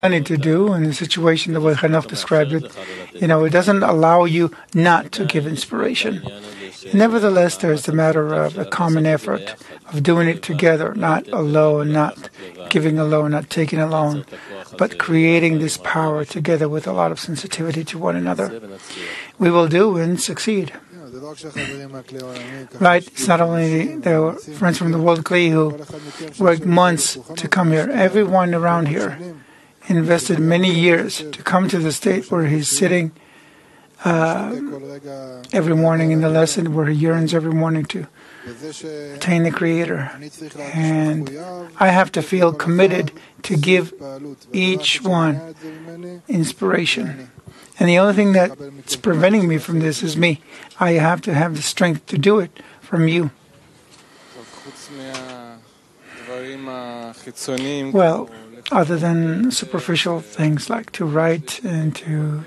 plenty to do in the situation the way Hanoch described it. It doesn't allow you not to give inspiration. Nevertheless, there's the matter of a common effort of doing it together, not alone, not giving alone, not taking alone, but creating this power together with a lot of sensitivity to one another. We will do and succeed. Right? It's not only the friends from the World Kli who worked months to come here. Everyone around here invested many years to come to the state where he's sitting every morning in the lesson, where he yearns every morning to attain the Creator. And I have to feel committed to give each one inspiration. And the only thing that's preventing me from this is me. I have to have the strength to do it from you. Well, other than superficial things like to write and to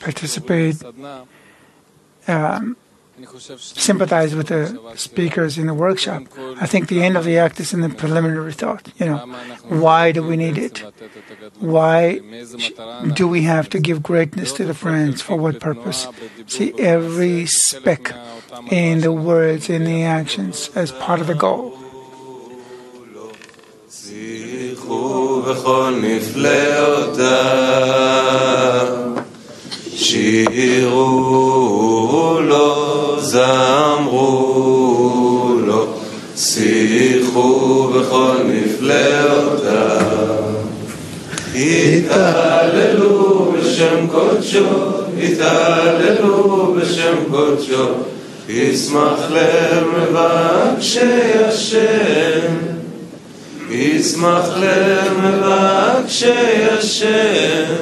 participate, sympathize with the speakers in the workshop, I think the end of the act is in the preliminary thought. Why do we need it? Why do we have to give greatness to the friends? For what purpose? See every speck in the words, in the actions, as part of the goal. שירו לו, זמרו לו, שיחו בכל נפלאותיו. התהללו בשם קודשו, התהללו בשם קודשו, ישמח לב מבקשי השם, ישמח לב מבקשי השם.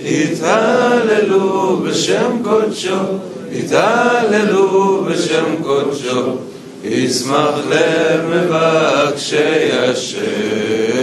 התהללו בשם קודשו, התהללו בשם קודשו, ישמח לב מבקשי השם.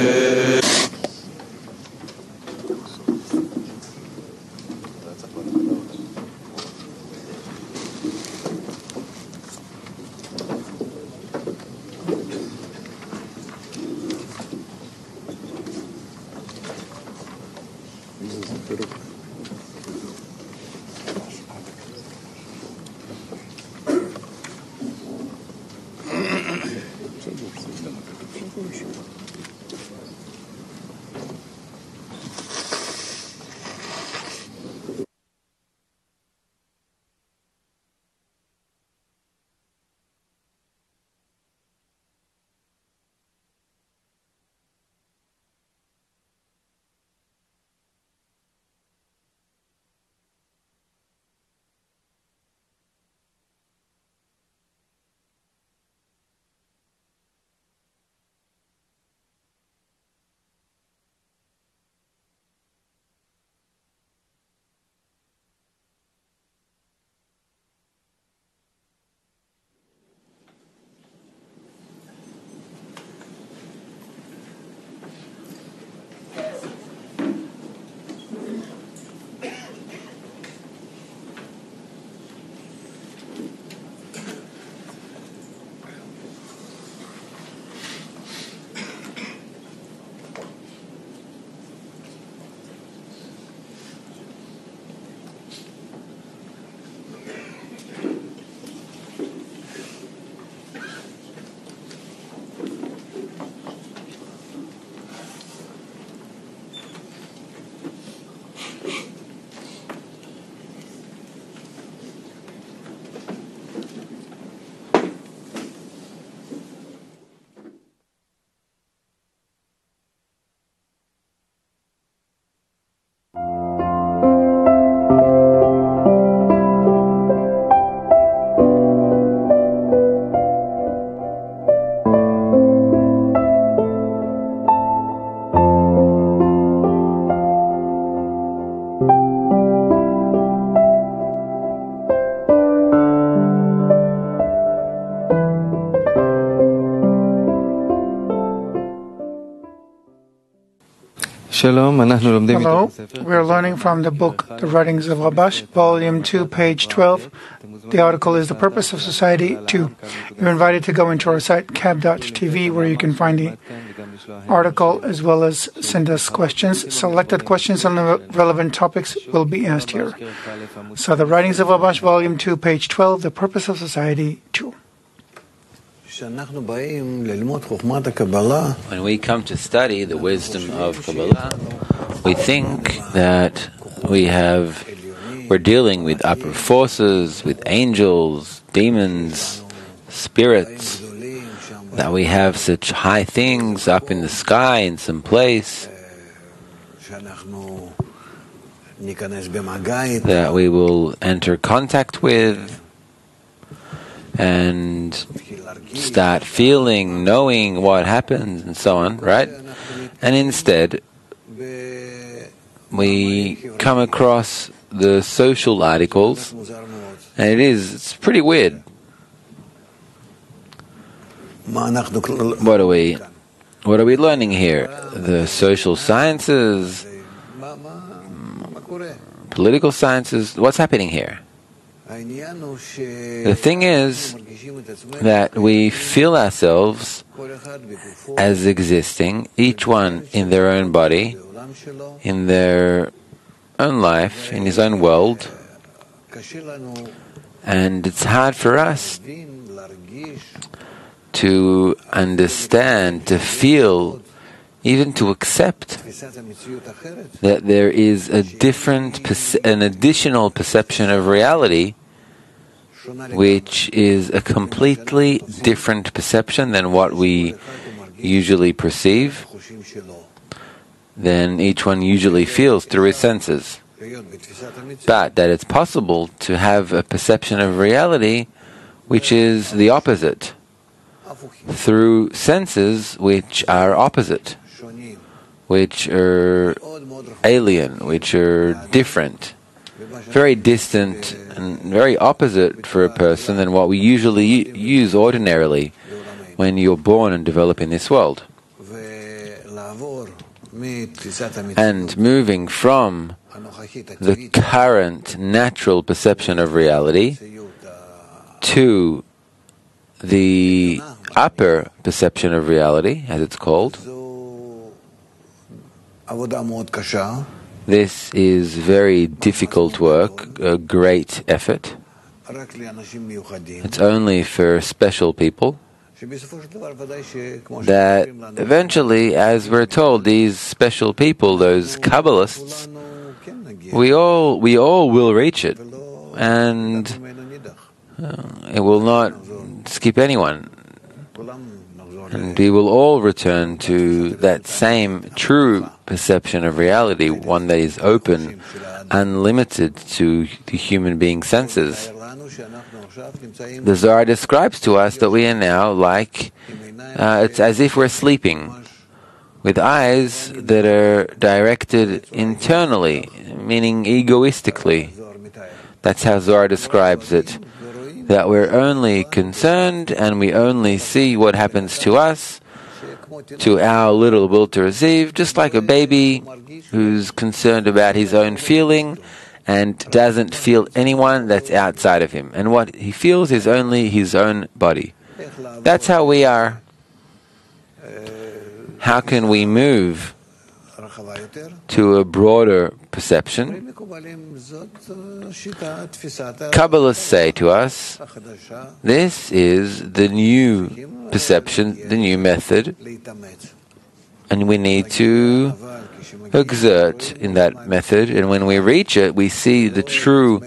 Hello, we are learning from the book, The Writings of Rabash, Volume 2, page 12. The article is The Purpose of Society 2. You're invited to go into our site, cab.tv, where you can find the article, as well as send us questions. Selected questions on the relevant topics will be asked here. So the Writings of Wabash, Volume 2, page 12, The Purpose of Society 2. When we come to study the wisdom of Kabbalah, we think that we're dealing with upper forces, with angels, demons, spirits, that we have such high things up in the sky in some place, that we will enter contact with and start feeling, knowing what happens and so on, right? And instead, we come across the social articles, and it's pretty weird. What are we learning here? The social sciences, political sciences, what's happening here? The thing is that we feel ourselves as existing, each one in their own body, in their own life, in his own world, and it's hard for us to understand, to feel, even to accept that there is an additional perception of reality, which is a completely different perception than what we usually perceive, than each one usually feels through his senses. But that it's possible to have a perception of reality which is the opposite, through senses which are opposite, which are alien, which are different, very distant and very opposite for a person than what we usually use ordinarily when you're born and develop in this world. And moving from the current natural perception of reality to the upper perception of reality, as it's called, this is very difficult work, a great effort. It's only for special people, that eventually, as we're told, these special people, those Kabbalists, we all will reach it, and it will not skip anyone. And we will all return to that same true perception of reality, one that is open, unlimited to the human being senses. The Zohar describes to us that we are now like, it's as if we're sleeping, with eyes that are directed internally, meaning egoistically. That's how Zohar describes it. That we're only concerned and we only see what happens to us, to our little will to receive, just like a baby who's concerned about his own feeling and doesn't feel anyone that's outside of him. And what he feels is only his own body. That's how we are. How can we move to a broader perception? Kabbalists say to us, this is the new perception, the new method, and we need to exert in that method, and when we reach it, we see the true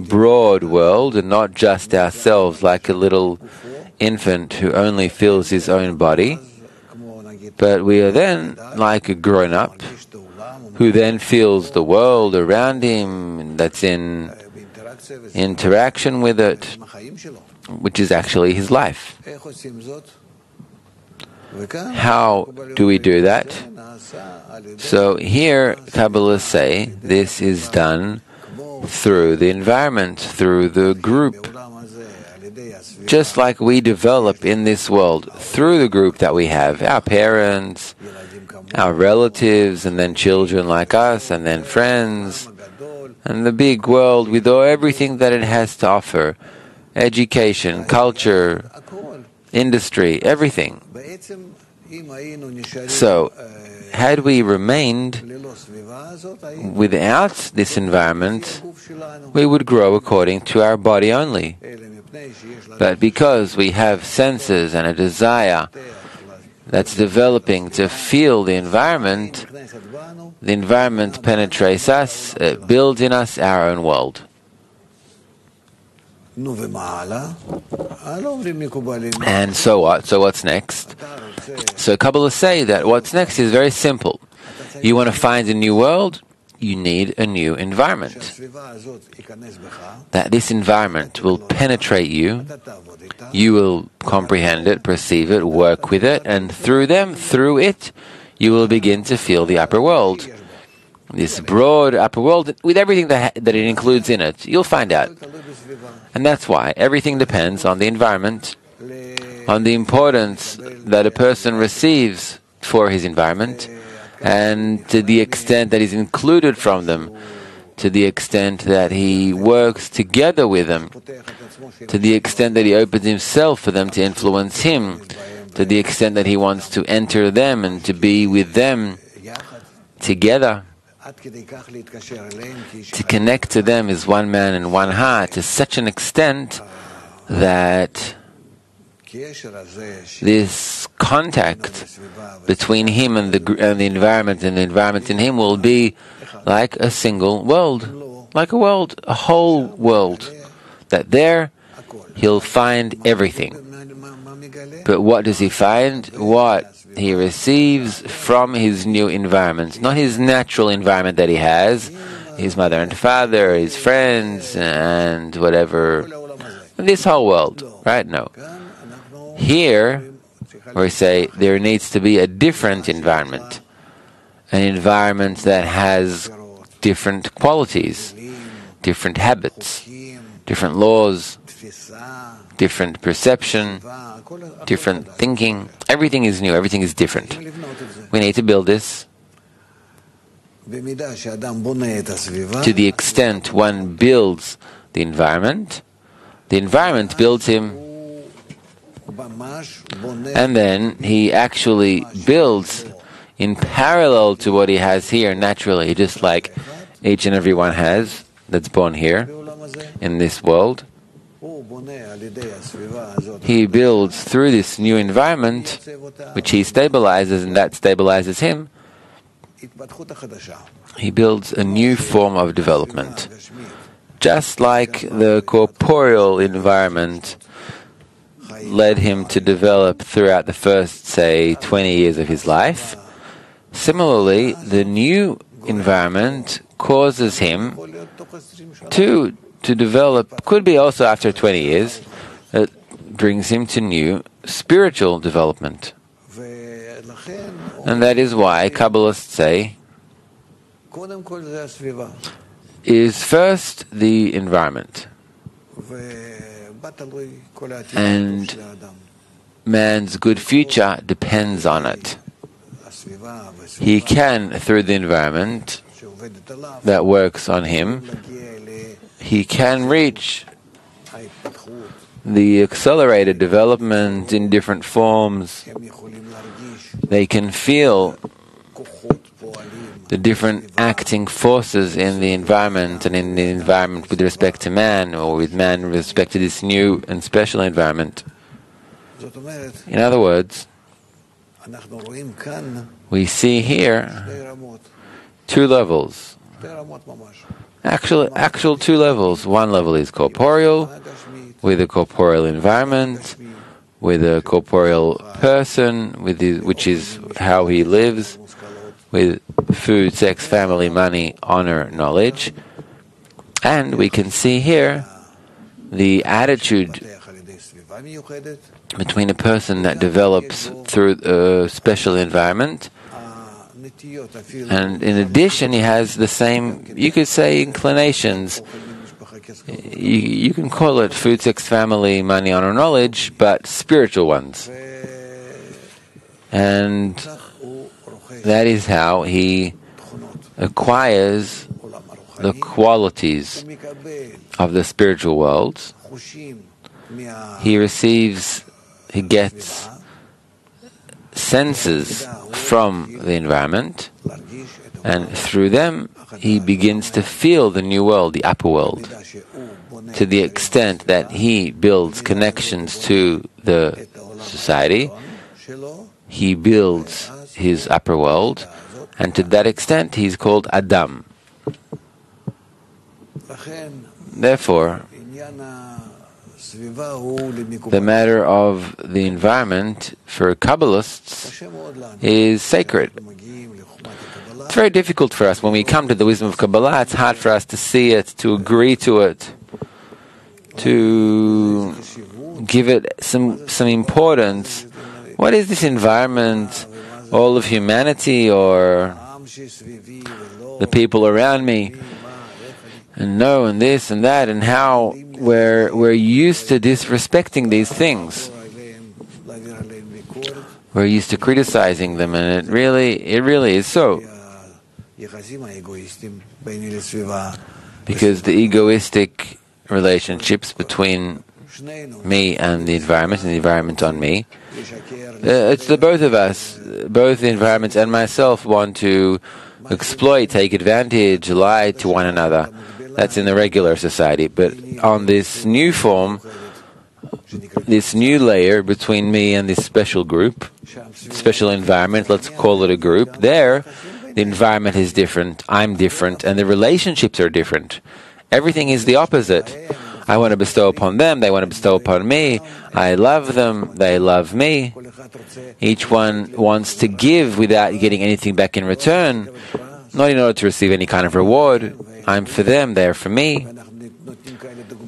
broad world, and not just ourselves like a little infant who only feels his own body, but we are then like a grown-up who then feels the world around him that's in interaction with it, which is actually his life. How do we do that? So here, Kabbalists say this is done through the environment, through the group. Just like we develop in this world through the group that we have, our parents, our relatives, and then children like us, and then friends, and the big world with everything that it has to offer, education, culture, industry, everything. So, had we remained without this environment, we would grow according to our body only. But because we have senses and a desire that's developing to feel the environment penetrates us, it builds in us our own world. And so what? So what's next? So Kabbalah say that what's next is very simple. You want to find a new world? You need a new environment. That this environment will penetrate you. You will comprehend it, perceive it, work with it, and through it, you will begin to feel the upper world. This broad upper world, with everything that it includes in it, you'll find out. And that's why everything depends on the environment, on the importance that a person receives for his environment, and to the extent that is included from them, to the extent that he works together with them, to the extent that he opens himself for them to influence him, to the extent that he wants to enter them and to be with them together, to connect to them as one man and one heart, to such an extent that this contact between him and the environment and the environment in him will be like a single world, like a whole world, that there he'll find everything. But what does he find? What he receives from his new environment, not his natural environment that he has, his mother and father, his friends, and whatever, this whole world, right? No. Here, we say there needs to be a different environment, an environment that has different qualities, different habits, different laws, different perception, different thinking. Everything is new, everything is different. We need to build this. To the extent one builds the environment builds him. And then he actually builds in parallel to what he has here naturally, just like each and every one has that's born here in this world. He builds through this new environment, which he stabilizes, and that stabilizes him. He builds a new form of development. Just like the corporeal environment led him to develop throughout the first, say, 20 years of his life, similarly, the new environment causes him to develop, could be also after 20 years, it brings him to new spiritual development. And that is why Kabbalists say, is first the environment. And man's good future depends on it. He can, through the environment that works on him, he can reach the accelerated development in different forms. They can feel the different acting forces in the environment and in the environment with respect to man, or with man with respect to this new and special environment. In other words, we see here two levels. Actual two levels. One level is corporeal, with a corporeal environment, with a corporeal person, which is how he lives, with food, sex, family, money, honor, knowledge. And we can see here the attitude between a person that develops through a special environment, and in addition he has the same, you could say, inclinations. You can call it food, sex, family, money, honor, knowledge, but spiritual ones. And that is how he acquires the qualities of the spiritual worlds. He gets senses from the environment, and through them he begins to feel the new world, the upper world. To the extent that he builds connections to the society, he builds his upper world, and to that extent he's called Adam. Therefore, the matter of the environment for Kabbalists is sacred. It's very difficult for us. When we come to the wisdom of Kabbalah, it's hard for us to see it, to agree to it, to give it some importance. What is this environment? All of humanity or the people around me? And no, and this and that, and how we're used to disrespecting these things. We're used to criticizing them, and it really is so. Because the egoistic relationships between me and the environment on me, it's the both of us, both the environment and myself, want to exploit, take advantage, lie to one another. That's in the regular society. But on this new form, this new layer between me and this special group, special environment, let's call it a group, there, the environment is different, I'm different, and the relationships are different. Everything is the opposite. I want to bestow upon them, they want to bestow upon me. I love them, they love me. Each one wants to give without getting anything back in return, not in order to receive any kind of reward. I'm for them, they're for me.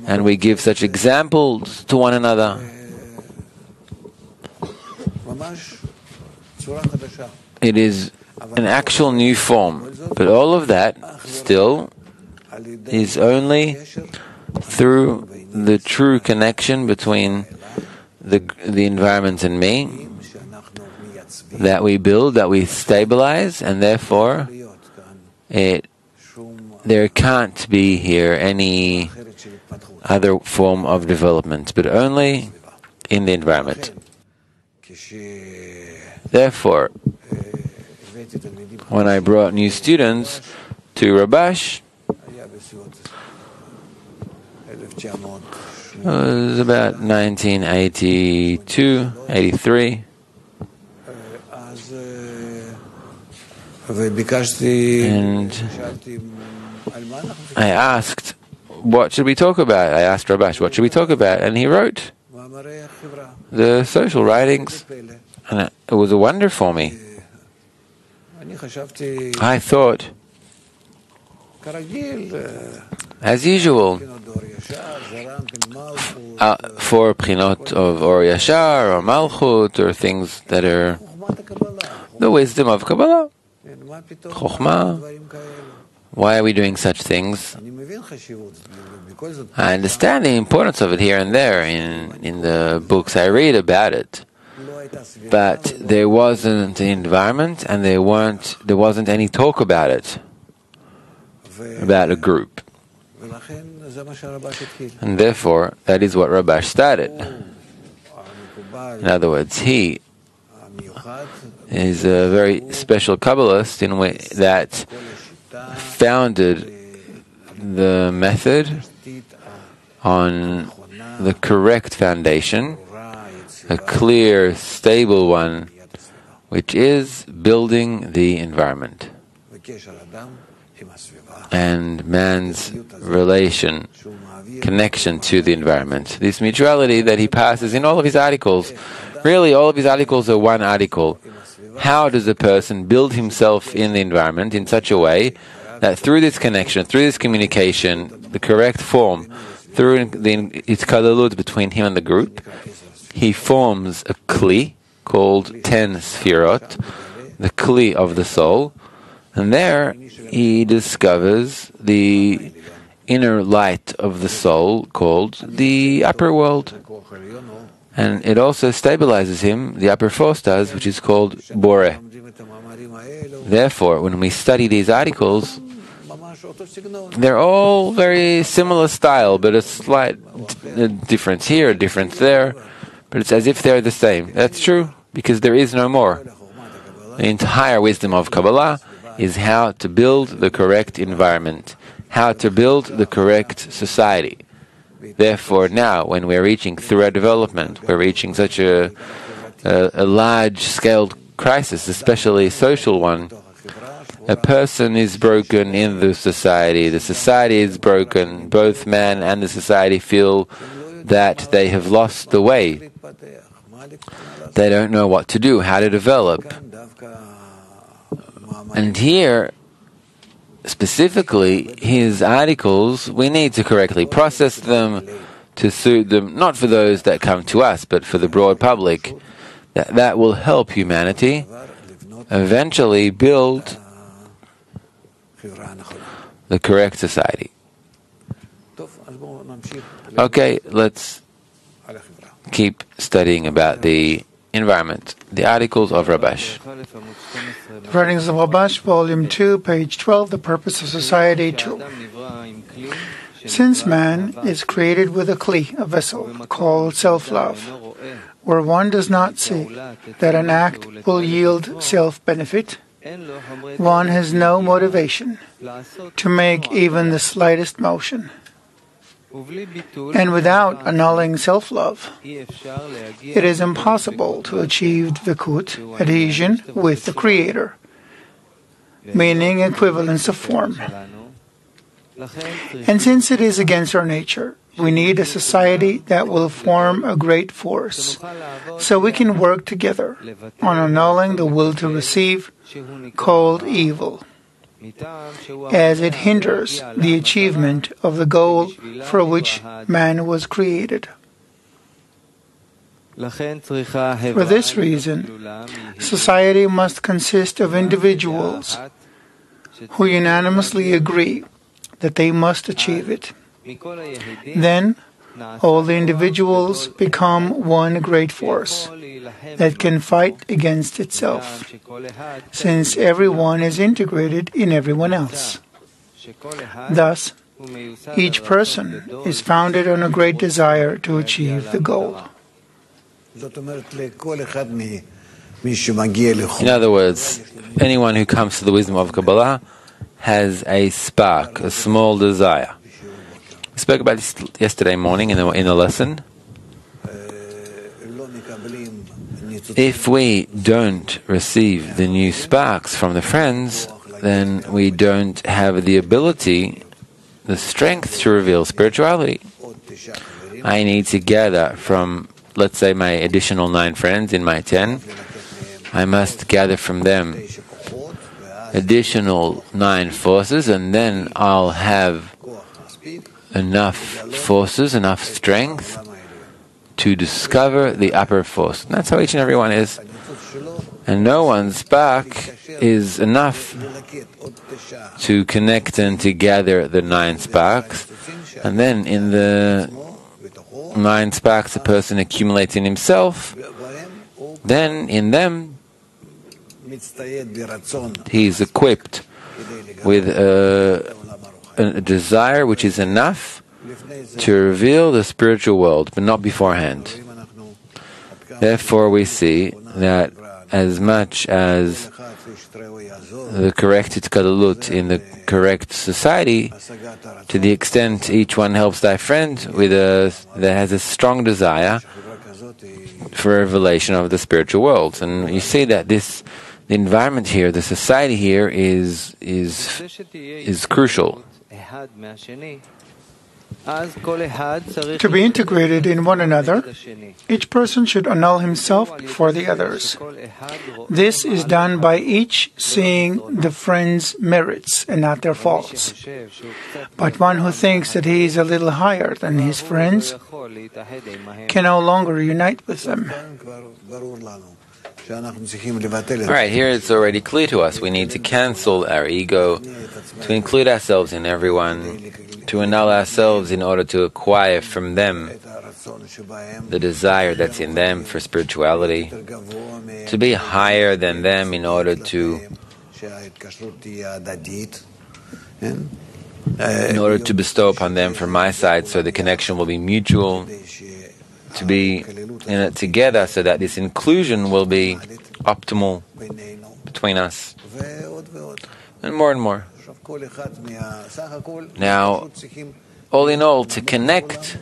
And we give such examples to one another. It is an actual new form, but all of that still is only through the true connection between the environment and me that we build, that we stabilize, and therefore there can't be here any other form of development, but only in the environment. Therefore, when I brought new students to Rabash, it was about 1982, 83. And I asked, what should we talk about? I asked Rabash, what should we talk about? And he wrote the social writings. And it was a wonder for me. I thought, as usual, 4 Prinot of Or Yashar or Malchut, or things that are the wisdom of Kabbalah, Chokhmah. Why are we doing such things? I understand the importance of it here and there in the books I read about it. But there wasn't an environment, and there wasn't any talk about it, about a group. And therefore, that is what Rabash started. In other words, he is a very special Kabbalist in that founded the method on the correct foundation, a clear, stable one, which is building the environment and man's connection to the environment. This mutuality that he passes in all of his articles. Really, all of his articles are one article. How does a person build himself in the environment in such a way that through this connection, through this communication, the correct form, through its kalalut between him and the group, he forms a kli called 10 sfirot, the kli of the soul, and there he discovers the inner light of the soul called the upper world. And it also stabilizes him, the upper 4 stars, which is called Bore. Therefore, when we study these articles, they're all very similar style, but a slight difference here, a difference there. But it's as if they're the same. That's true. because there is no more. The entire wisdom of Kabbalah is how to build the correct environment, how to build the correct society. Therefore, now, when we're reaching through our development, we're reaching such a large-scale crisis, especially a social one. A person is broken in the society is broken, both man and the society feel that they have lost the way. They don't know what to do, how to develop. And here, specifically, his articles, we need to correctly process them to suit them, not for those that come to us, but for the broad public. That will help humanity eventually build the correct society. Okay, let's keep studying about the environment. The articles of Rabash. The Writings of Rabash, Volume 2, page 12, The Purpose of Society 2. Since man is created with a kli, a vessel, called self-love, where one does not see that an act will yield self-benefit, one has no motivation to make even the slightest motion. And without annulling self-love, it is impossible to achieve dvikut, adhesion with the Creator, meaning equivalence of form. And since it is against our nature, we need a society that will form a great force, so we can work together on annulling the will to receive, called evil, as it hinders the achievement of the goal for which man was created. For this reason, society must consist of individuals who unanimously agree that they must achieve it. Then, all the individuals become one great force that can fight against itself, since everyone is integrated in everyone else. Thus, each person is founded on a great desire to achieve the goal. In other words, anyone who comes to the wisdom of Kabbalah has a spark, a small desire. We spoke about this yesterday morning in the lesson. If we don't receive the new sparks from the friends, then we don't have the ability, the strength to reveal spirituality. I need to gather from, let's say, my additional 9 friends in my 10. I must gather from them additional 9 forces, and then I'll have enough forces, enough strength to discover the upper force. And that's how each and every one is. And no one's spark is enough to connect and to gather the 9 sparks. And then in the 9 sparks a person accumulates in himself, then in them he's equipped with a desire which is enough to reveal the spiritual world, but not beforehand. Therefore we see that as much as the correct itkadalut in the correct society, to the extent each one helps thy friend that has a strong desire for revelation of the spiritual world. And you see that the environment here, the society here is crucial. To be integrated in one another, each person should annul himself before the others. This is done by each seeing the friend's merits and not their faults. But one who thinks that he is a little higher than his friends can no longer unite with them. Alright, here it's already clear to us. We need to cancel our ego, to include ourselves in everyone, to annul ourselves in order to acquire from them the desire that's in them for spirituality, to be higher than them in order to bestow upon them from my side so the connection will be mutual, to be in it together so that this inclusion will be optimal between us. And more. Now, all in all, to connect,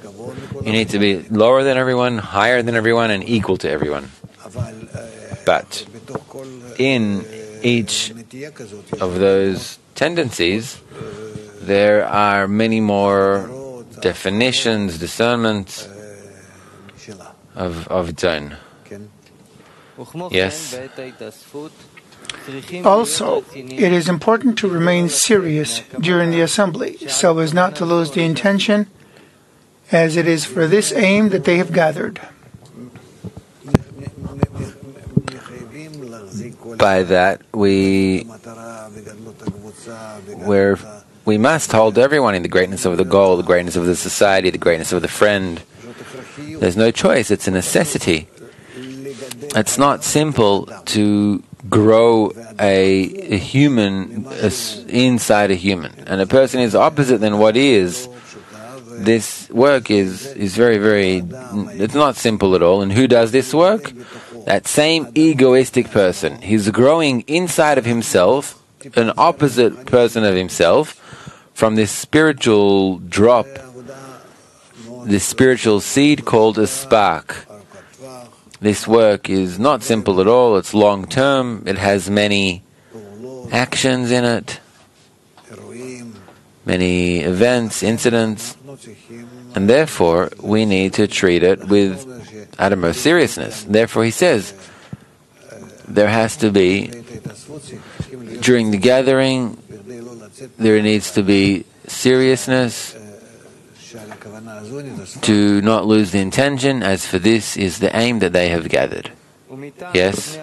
you need to be lower than everyone, higher than everyone, and equal to everyone. But in each of those tendencies, there are many more definitions, discernments of its own. Yes? Also, it is important to remain serious during the assembly, so as not to lose the intention, as it is for this aim that they have gathered. By that, we must hold everyone in the greatness of the goal, the greatness of the society, the greatness of the friend. There's no choice, it's a necessity. It's not simple to grow a human inside a human. And a person is opposite than what is. This work is very, it's not simple at all. And who does this work? That same egoistic person. He's growing inside of himself, an opposite person of himself, from this spiritual drop, this spiritual seed called a spark. This work is not simple at all, it's long-term, it has many actions in it, many events, incidents, and therefore we need to treat it with uttermost seriousness. Therefore he says, there has to be, during the gathering, there needs to be seriousness, to not lose the intention, as for this is the aim that they have gathered. Yes?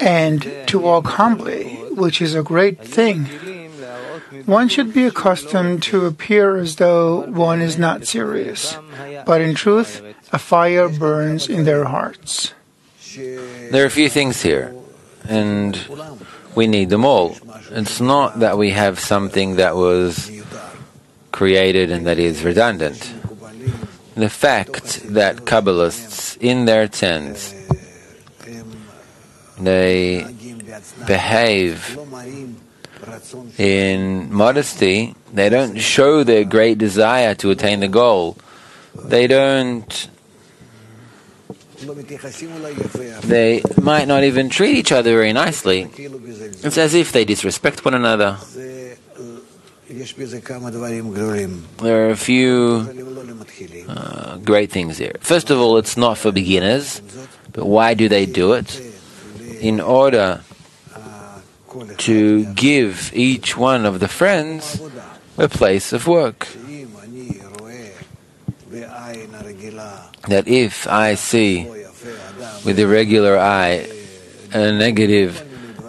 And to walk humbly, which is a great thing. One should be accustomed to appear as though one is not serious, but in truth, a fire burns in their hearts. There are a few things here, and we need them all. It's not that we have something that was created and that is redundant. The fact that Kabbalists, in their tents, they behave in modesty, they don't show their great desire to attain the goal. They might not even treat each other very nicely. It's as if they disrespect one another. There are a few great things here. First of all, it's not for beginners, but why do they do it? In order to give each one of the friends a place of work. That if I see with the regular eye a negative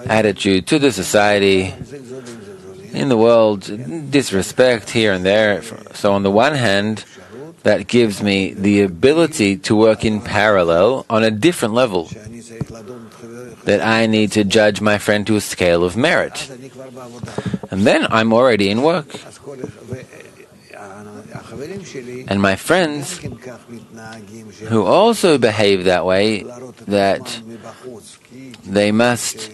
attitude to the society, in the world, disrespect here and there. So on the one hand, that gives me the ability to work in parallel on a different level. That I need to judge my friend to a scale of merit. And then I'm already in work. And my friends, who also behave that way, that they must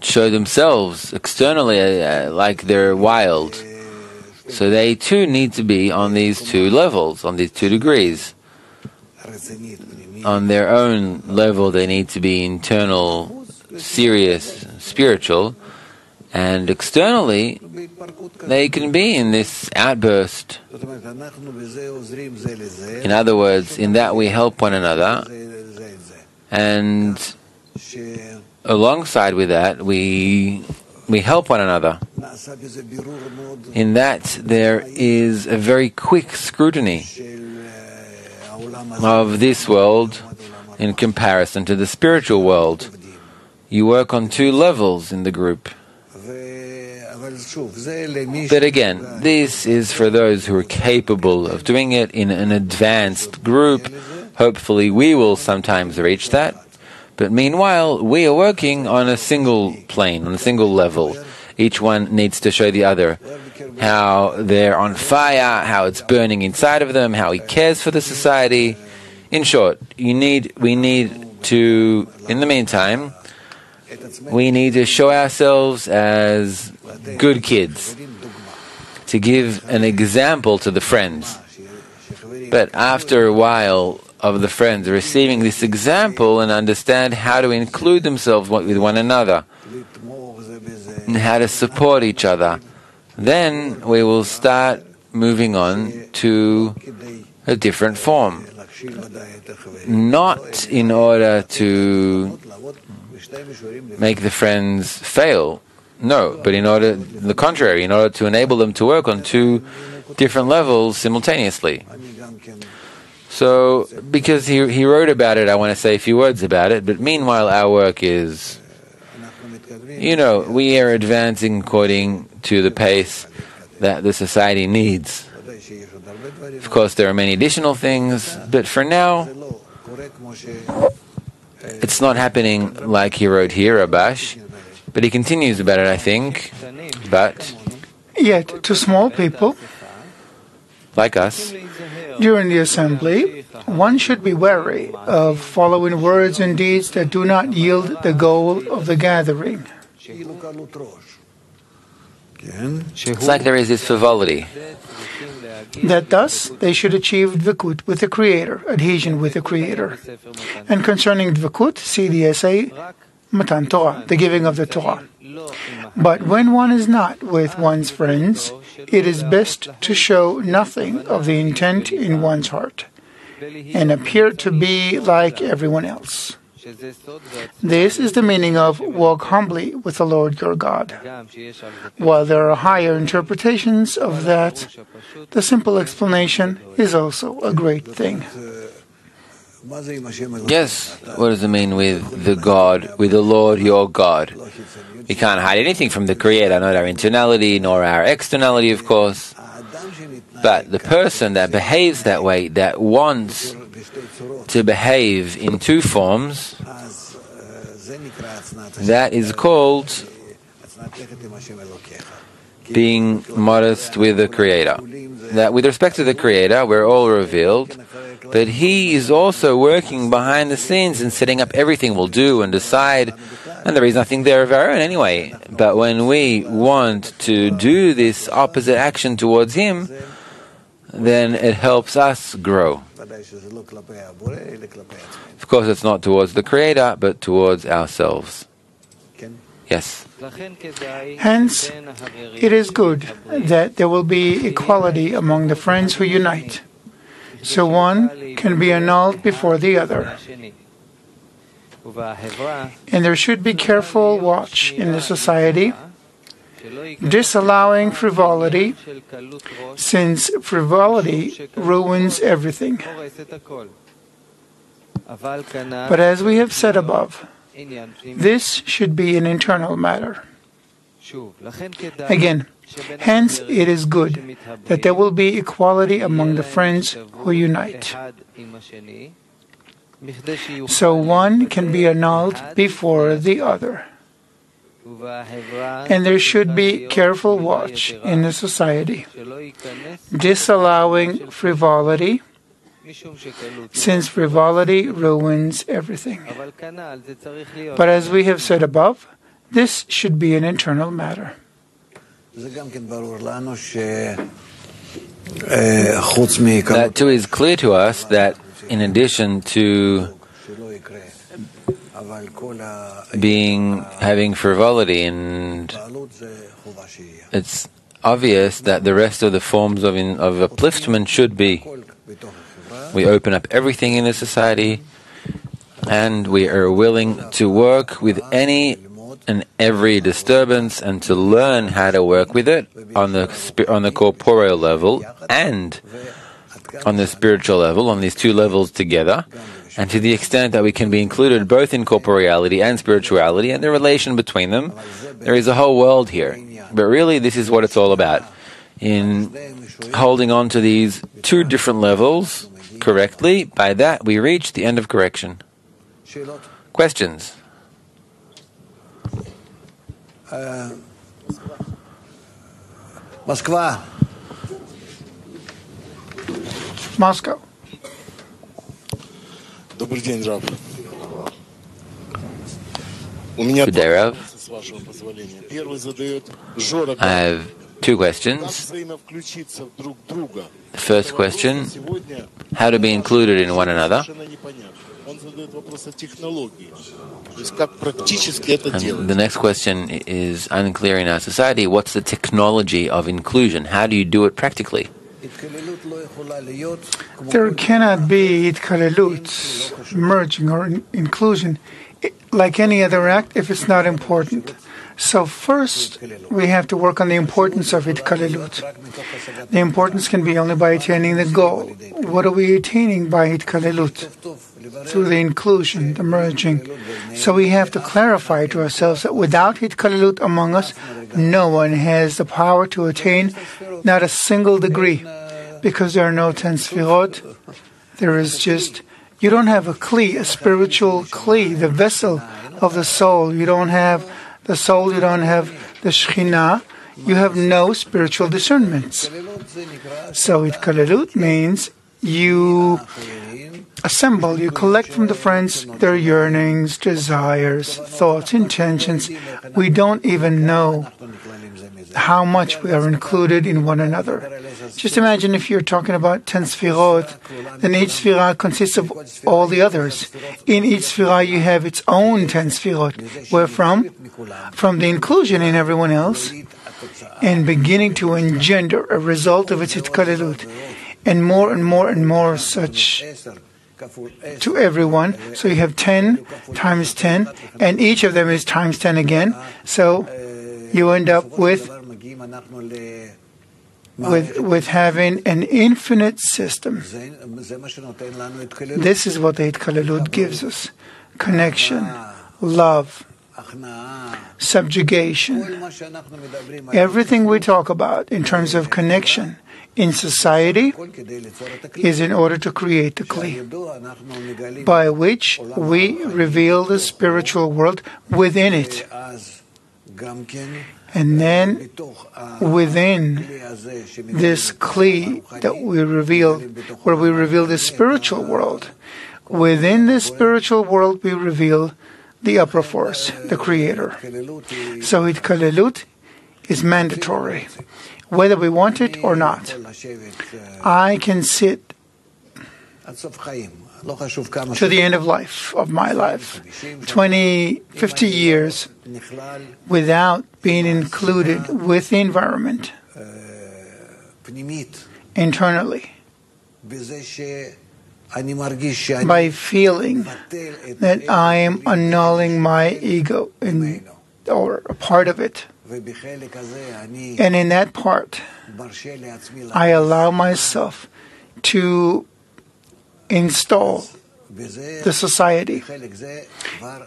show themselves externally like they're wild. So they too need to be on these two levels, on these 2 degrees. On their own level they need to be internal, serious, spiritual, and externally they can be in this outburst. In other words, in that we help one another, and alongside with that, we help one another. In that, there is a very quick scrutiny of this world in comparison to the spiritual world. You work on 2 levels in the group. But again, this is for those who are capable of doing it in an advanced group. Hopefully we will sometimes reach that. But meanwhile, we are working on a single plane, on a single level. Each one needs to show the other. how they're on fire, how it's burning inside of them, how he cares for the society. In short, we need to, in the meantime, we need to show ourselves as good kids, to give an example to the friends. But after a while of the friends receiving this example and understand how to include themselves with one another and how to support each other, then we will start moving on to a different form. Not in order to make the friends fail, no, but the contrary, in order to enable them to work on two different levels simultaneously. So, because he wrote about it, I want to say a few words about it, but meanwhile our work is, we are advancing according to the pace that the society needs. Of course, there are many additional things, but for now, it's not happening like he wrote here, Abash, but he continues about it, I think. But yet, to small people, like us, during the assembly, one should be wary of following words and deeds that do not yield the goal of the gathering. It's like there is this frivolity. That thus they should achieve dvekut with the Creator, adhesion with the Creator. And concerning dvekut, see the essay Matan Torah, the giving of the Torah. But when one is not with one's friends, it is best to show nothing of the intent in one's heart, and appear to be like everyone else. This is the meaning of walk humbly with the Lord your God. While there are higher interpretations of that, the simple explanation is also a great thing. Yes, what does it mean with the God, with the Lord your God? We can't hide anything from the Creator, not our internality, nor our externality, of course. But the person that behaves that way, that wants to behave in two forms, that is called being modest with the Creator. That with respect to the Creator, we're all revealed, but He is also working behind the scenes and setting up everything we'll do and decide, and there is nothing there of our own anyway. But when we want to do this opposite action towards Him, then it helps us grow. Of course, it's not towards the Creator, but towards ourselves. Yes. Hence, it is good that there will be equality among the friends who unite, so one can be annulled before the other. And there should be careful watch in the society, disallowing frivolity, since frivolity ruins everything. But as we have said above, this should be an internal matter. Again, hence it is good that there will be equality among the friends who unite, so one can be annulled before the other. And there should be careful watch in the society, disallowing frivolity, since frivolity ruins everything. But as we have said above, this should be an internal matter. That too is clear to us that in addition to having frivolity, and it's obvious that the rest of the forms of upliftment should be. We open up everything in the society, and we are willing to work with any and every disturbance and to learn how to work with it on the corporeal level and on the spiritual level, on these two levels together, and to the extent that we can be included both in corporeality and spirituality and the relation between them. There is a whole world here. But really, this is what it's all about. In holding on to these two different levels correctly, by that we reach the end of correction. Questions? Moscow. Добрый день, Рав. Good day, Rav. I have two questions. The first question, how to be included in one another. And the next question is unclear in our society. What's the technology of inclusion? How do you do it practically? There cannot be itkalelut, merging or inclusion, like any other act if it's not important. So first, we have to work on the importance of itkalelut. The importance can be only by attaining the goal. What are we attaining by itkalelut? Through the inclusion, the merging. So we have to clarify to ourselves that without itkalelut among us, no one has the power to attain not a single degree, because there are no 10 sfirot. There is just, you don't have a kli, a spiritual kli, the vessel of the soul. You don't have the soul, you don't have the Shekhinah, you have no spiritual discernments. So itkalelut means you assemble, you collect from the friends their yearnings, desires, thoughts, intentions. We don't even know how much we are included in one another. Just imagine if you're talking about 10 sfirot, then each sfirah consists of all the others. In each sfirah you have its own 10 sfirot. Where from? From the inclusion in everyone else, and beginning to engender a result of its itkalelut, and more and more and more such to everyone. So you have 10 times 10, and each of them is times 10 again. So you end up with having an infinite system. This is what the itkalelut gives us: connection, love, subjugation. Everything we talk about in terms of connection in society is in order to create the kli, by which we reveal the spiritual world within it. And then within this kli that we reveal, where we reveal the spiritual world, within this spiritual world we reveal the upper force, the Creator. So itkalelut is mandatory, whether we want it or not. I can sit to the end of life, of my life, 20, 50 years, without being included with the environment internally, by feeling that I am annulling my ego or a part of it. And in that part, I allow myself to install the society.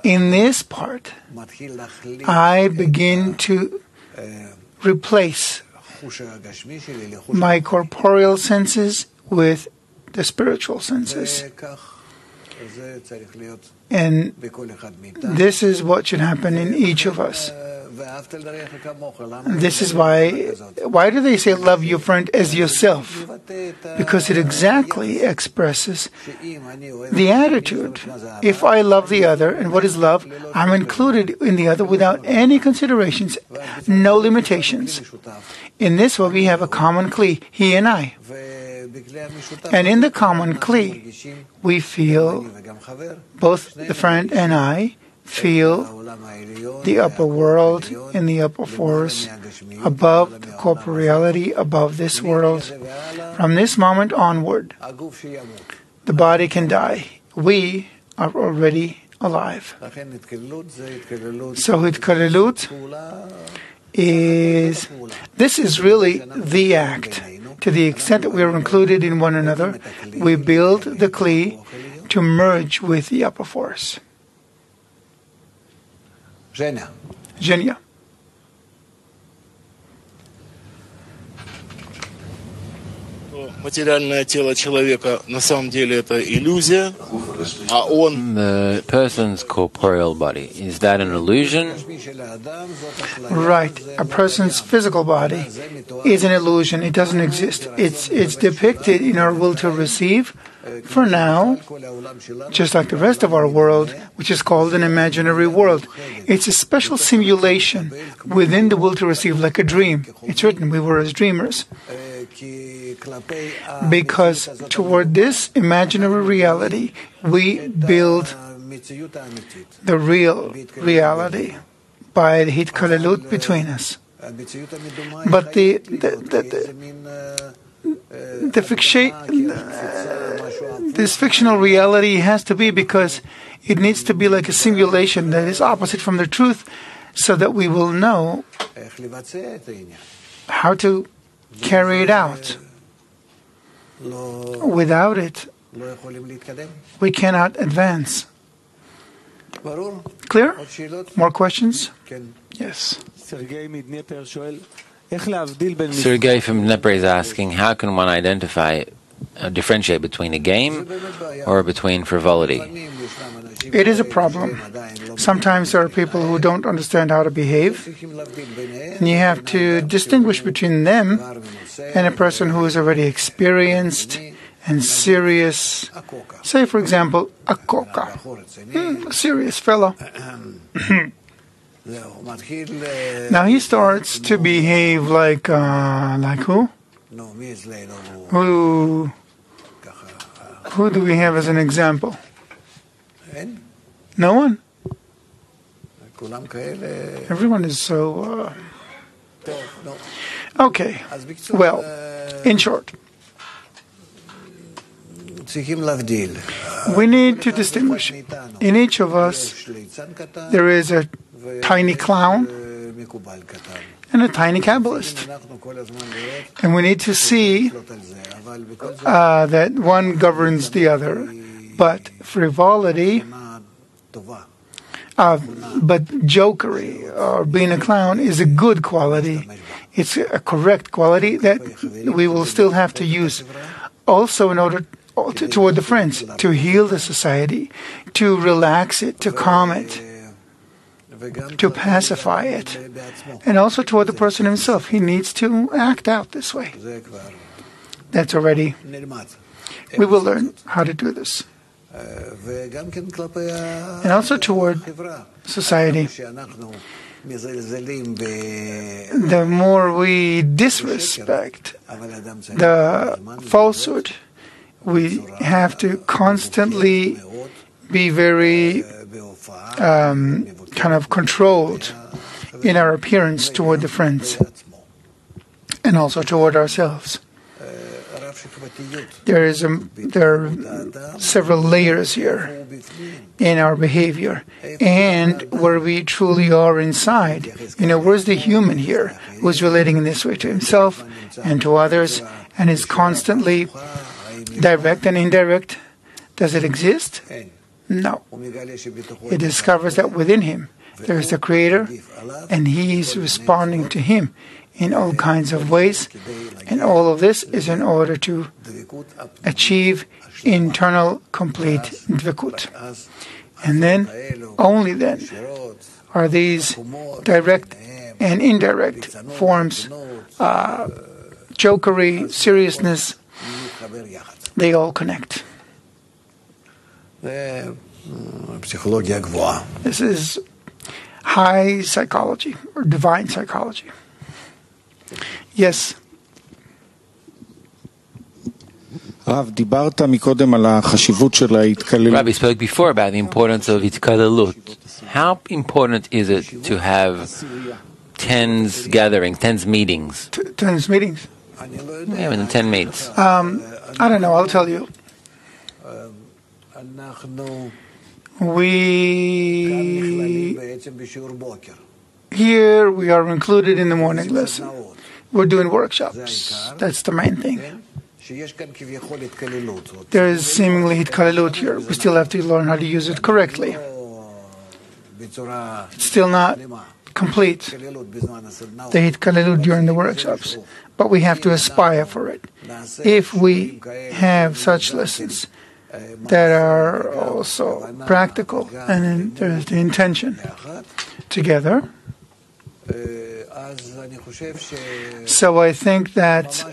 In this part, I begin to replace my corporeal senses with the spiritual senses. And this is what should happen in each of us. This is why do they say love your friend as yourself? Because it exactly expresses the attitude. If I love the other, and what is love? I'm included in the other without any considerations, no limitations. In this way we have a common kli, he and I. And in the common kli, we feel, both the friend and I, feel the upper world and the upper force, above the corporeality, above this world. From this moment onward, the body can die. We are already alive. So itkalelut this is really the act. To the extent that we are included in one another, we build the kli to merge with the upper force. Zhenya. The person's corporeal body, is that an illusion? Right. A person's physical body is an illusion. It doesn't exist. It's depicted in our will to receive for now, just like the rest of our world, which is called an imaginary world. It's a special simulation within the will to receive, like a dream. It's written, we were as dreamers. Because toward this imaginary reality, we build the real reality by the hitkalelut between us. But this fictional reality has to be, because it needs to be like a simulation that is opposite from the truth, so that we will know how to carry it out. Without it, we cannot advance. Clear? More questions? Yes. Sergei from Dnieper is asking, how can one differentiate between a game or between frivolity? It is a problem. Sometimes there are people who don't understand how to behave, and you have to distinguish between them and a person who is already experienced and serious. Say, for example, a koka, a serious fellow. Now he starts to behave like who? Who do we have as an example? No one. Everyone is so. Okay. Well, in short, we need to distinguish. In each of us, there is a tiny clown and a tiny Kabbalist. And we need to see that one governs the other. But frivolity, but jokery, or being a clown, is a good quality. It's a correct quality that we will still have to use. Also in order toward the friends, to heal the society, to relax it, to calm it, to pacify it, and also toward the person himself. He needs to act out this way. That's already. We will learn how to do this. And also toward society. The more we disrespect the falsehood, we have to constantly be very kind of controlled in our appearance toward the friends and also toward ourselves. There are several layers here in our behavior and where we truly are inside. Where's the human here who's relating in this way to himself and to others and is constantly direct and indirect? Does it exist? No. It discovers that within him there is the Creator, and he is responding to him in all kinds of ways, and all of this is in order to achieve internal complete dvikut. And then, only then, are these direct and indirect forms, jokery, seriousness, they all connect. This is high psychology, or divine psychology. Yes. Rabbi spoke before about the importance of hitkalelut. How important is it to have tens gatherings, tens meetings? Tens meetings? Yeah, in 10 meets. I don't know, I'll tell you. Here we are included in the morning lesson. We're doing workshops. That's the main thing. There is seemingly hitkalelut here. We still have to learn how to use it correctly. It's still not complete the Hitkaleilut during the workshops, but we have to aspire for it. If we have such lessons that are also practical, and then there's the intention together, so I think that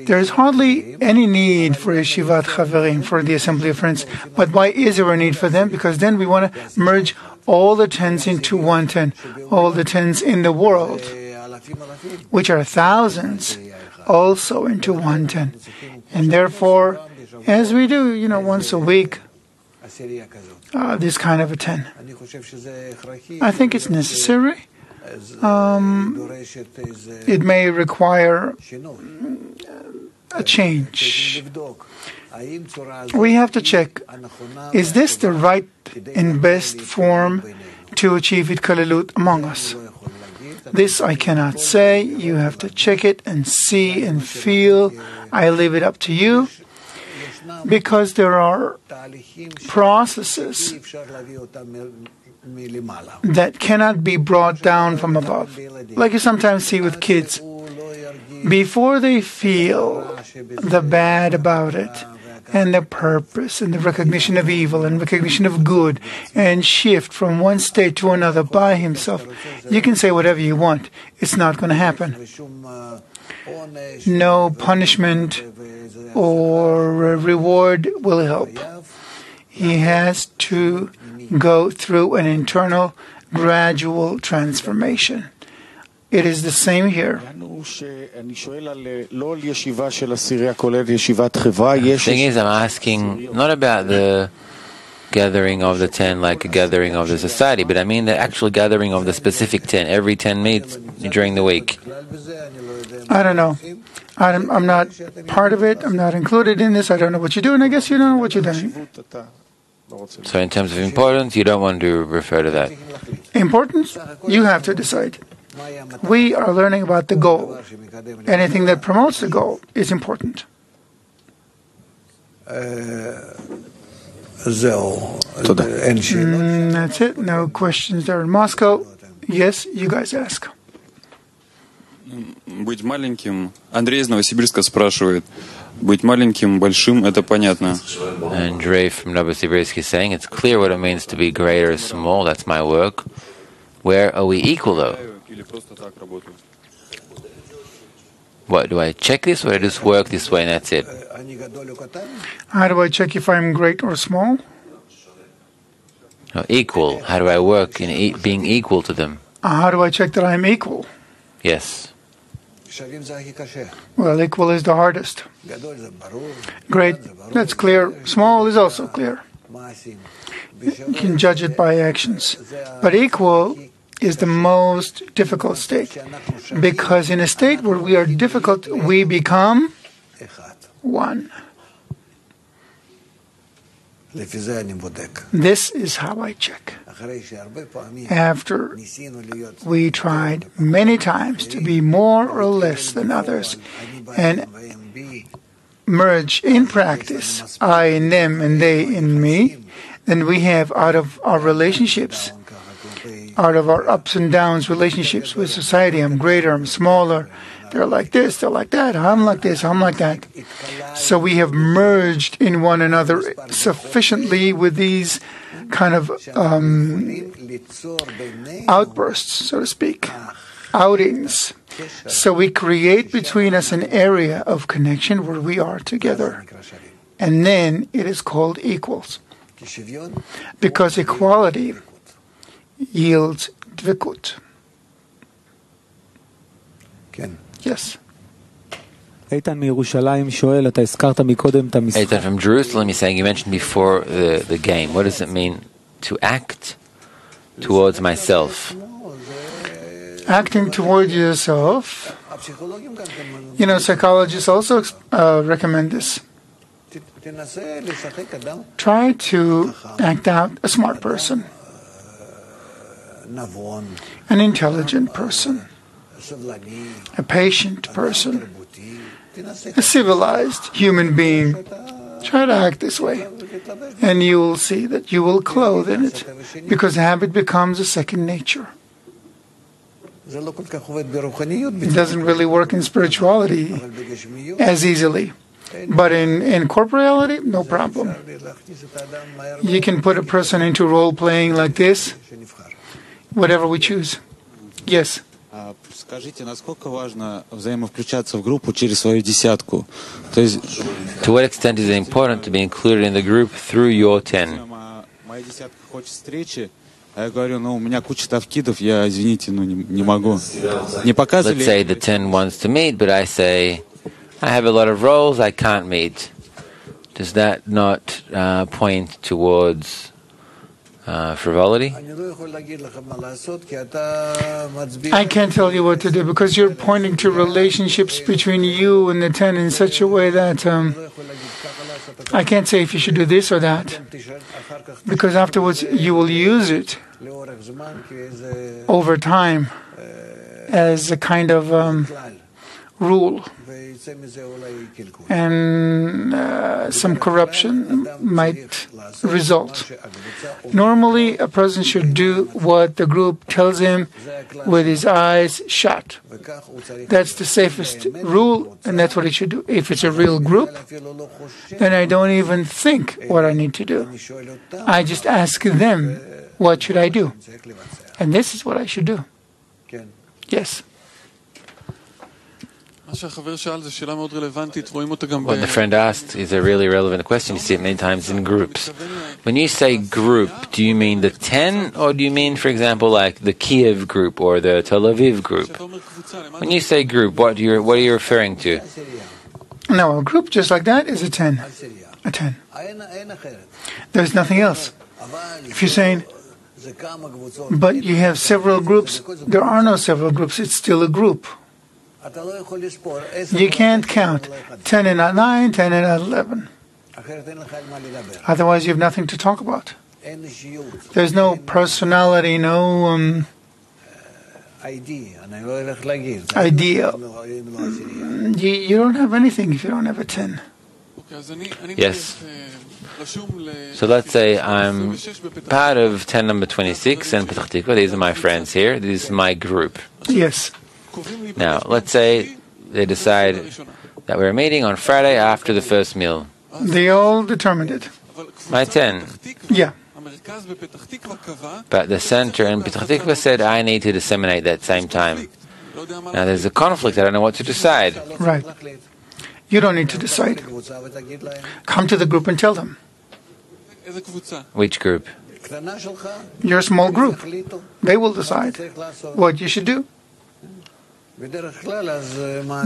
there's hardly any need for Yeshivat Chaverim, for the Assembly of Friends. But why is there a need for them? Because then we want to merge all the tens into one ten, all the tens in the world, which are thousands, also into one ten. And therefore, as we do, once a week, this kind of a 10. I think it's necessary. It may require a change. We have to check, is this the right and best form to achieve Hitkaleilut among us? This I cannot say. You have to check it and see and feel. I leave it up to you, because there are processes that cannot be brought down from above. Like you sometimes see with kids. Before they feel the bad about it, and the purpose, and the recognition of evil, and recognition of good, and shift from one state to another by himself, you can say whatever you want. It's not going to happen. No punishment or reward will help. He has to go through an internal, gradual transformation. It is the same here. The thing is, I'm asking not about the gathering of the 10 like a gathering of the society, but I mean the actual gathering of the specific 10. Every 10 meets during the week. I don't know. I'm not part of it. I'm not included in this. I don't know what you do, and I guess you don't know what you're doing. So in terms of importance, you don't want to refer to that. Importance? You have to decide. We are learning about the goal. Anything that promotes the goal is important. That's it. No questions there in Moscow. Yes, you guys ask. Быть маленьким. Андрей из Новосибирска спрашивает. Быть маленьким, большим, это понятно. Andrei from Novosibirsk is saying, it's clear what it means to be great or small. That's my work. Where are we equal, though? What, do I check this, or I just work this way and that's it? How do I check if I'm great or small? No, equal. How do I work in being equal to them? How do I check that I'm equal? Yes. Well, equal is the hardest. Great, that's clear. Small is also clear. You can judge it by actions. But equal is the most difficult state, because in a state where we are difficult, we become one. This is how I check. After we tried many times to be more or less than others and merge in practice, I in them and they in me, then we have out of our relationships, out of our ups and downs relationships with society, I'm greater, I'm smaller, they're like this, they're like that, I'm like this, I'm like that. So we have merged in one another sufficiently with these kind of outbursts, so to speak, outings. So we create between us an area of connection where we are together. And then it is called equals. Because equality yields dvikut. Yes. Eitan from Jerusalem is saying, you mentioned before the game. What does it mean to act towards myself? Acting towards yourself. Psychologists also recommend this. Try to act out a smart person, an intelligent person, a patient person, a civilized human being. Try to act this way. and you will see that you will clothe in it, because habit becomes a second nature. It doesn't really work in spirituality as easily. But in corporeality, no problem. You can put a person into role-playing like this, whatever we choose. Yes. Скажите, насколько важно взаимовключаться в группу через свою десятку? То есть, to what extent is it important to be included in the group through your 10? Моя десятка хочет встречи, а я говорю, у меня куча тавкидов, я, извините, не могу. Не показывали? Let's say the 10 wants to meet, but I say, I have a lot of roles, I can't meet. Does that not point towards frivolity? I can't tell you what to do, because you're pointing to relationships between you and the 10 in such a way that I can't say if you should do this or that, because afterwards you will use it over time as a kind of rule, and some corruption might result. Normally, a person should do what the group tells him with his eyes shut. That's the safest rule, and that's what he should do. If it's a real group, then I don't even think what I need to do. I just ask them, what should I do? And this is what I should do. Yes. What the friend asked is a really relevant question. You see it many times in groups. When you say group, do you mean the 10, or do you mean, for example, like the Kiev group or the Tel Aviv group? When you say group, what are you referring to? No, a group just like that is a 10. A 10. There's nothing else. If you're saying, but you have several groups, there are no several groups, it's still a group. You can't count 10 and not 9, 10 and not 11. Otherwise, you have nothing to talk about. There's no personality, no idea. You don't have anything if you don't have a 10. Yes. So let's say I'm part of 10 number 26 and Petach Tikva. These are my friends here. This is my group. Yes. Now, let's say they decide that we're meeting on Friday after the first meal. They all determined it. My 10. Yeah. But the center in Petach Tikva said I need to disseminate that same time. Now there's a conflict. I don't know what to decide. Right. You don't need to decide. Come to the group and tell them. Which group? Your small group. They will decide what you should do.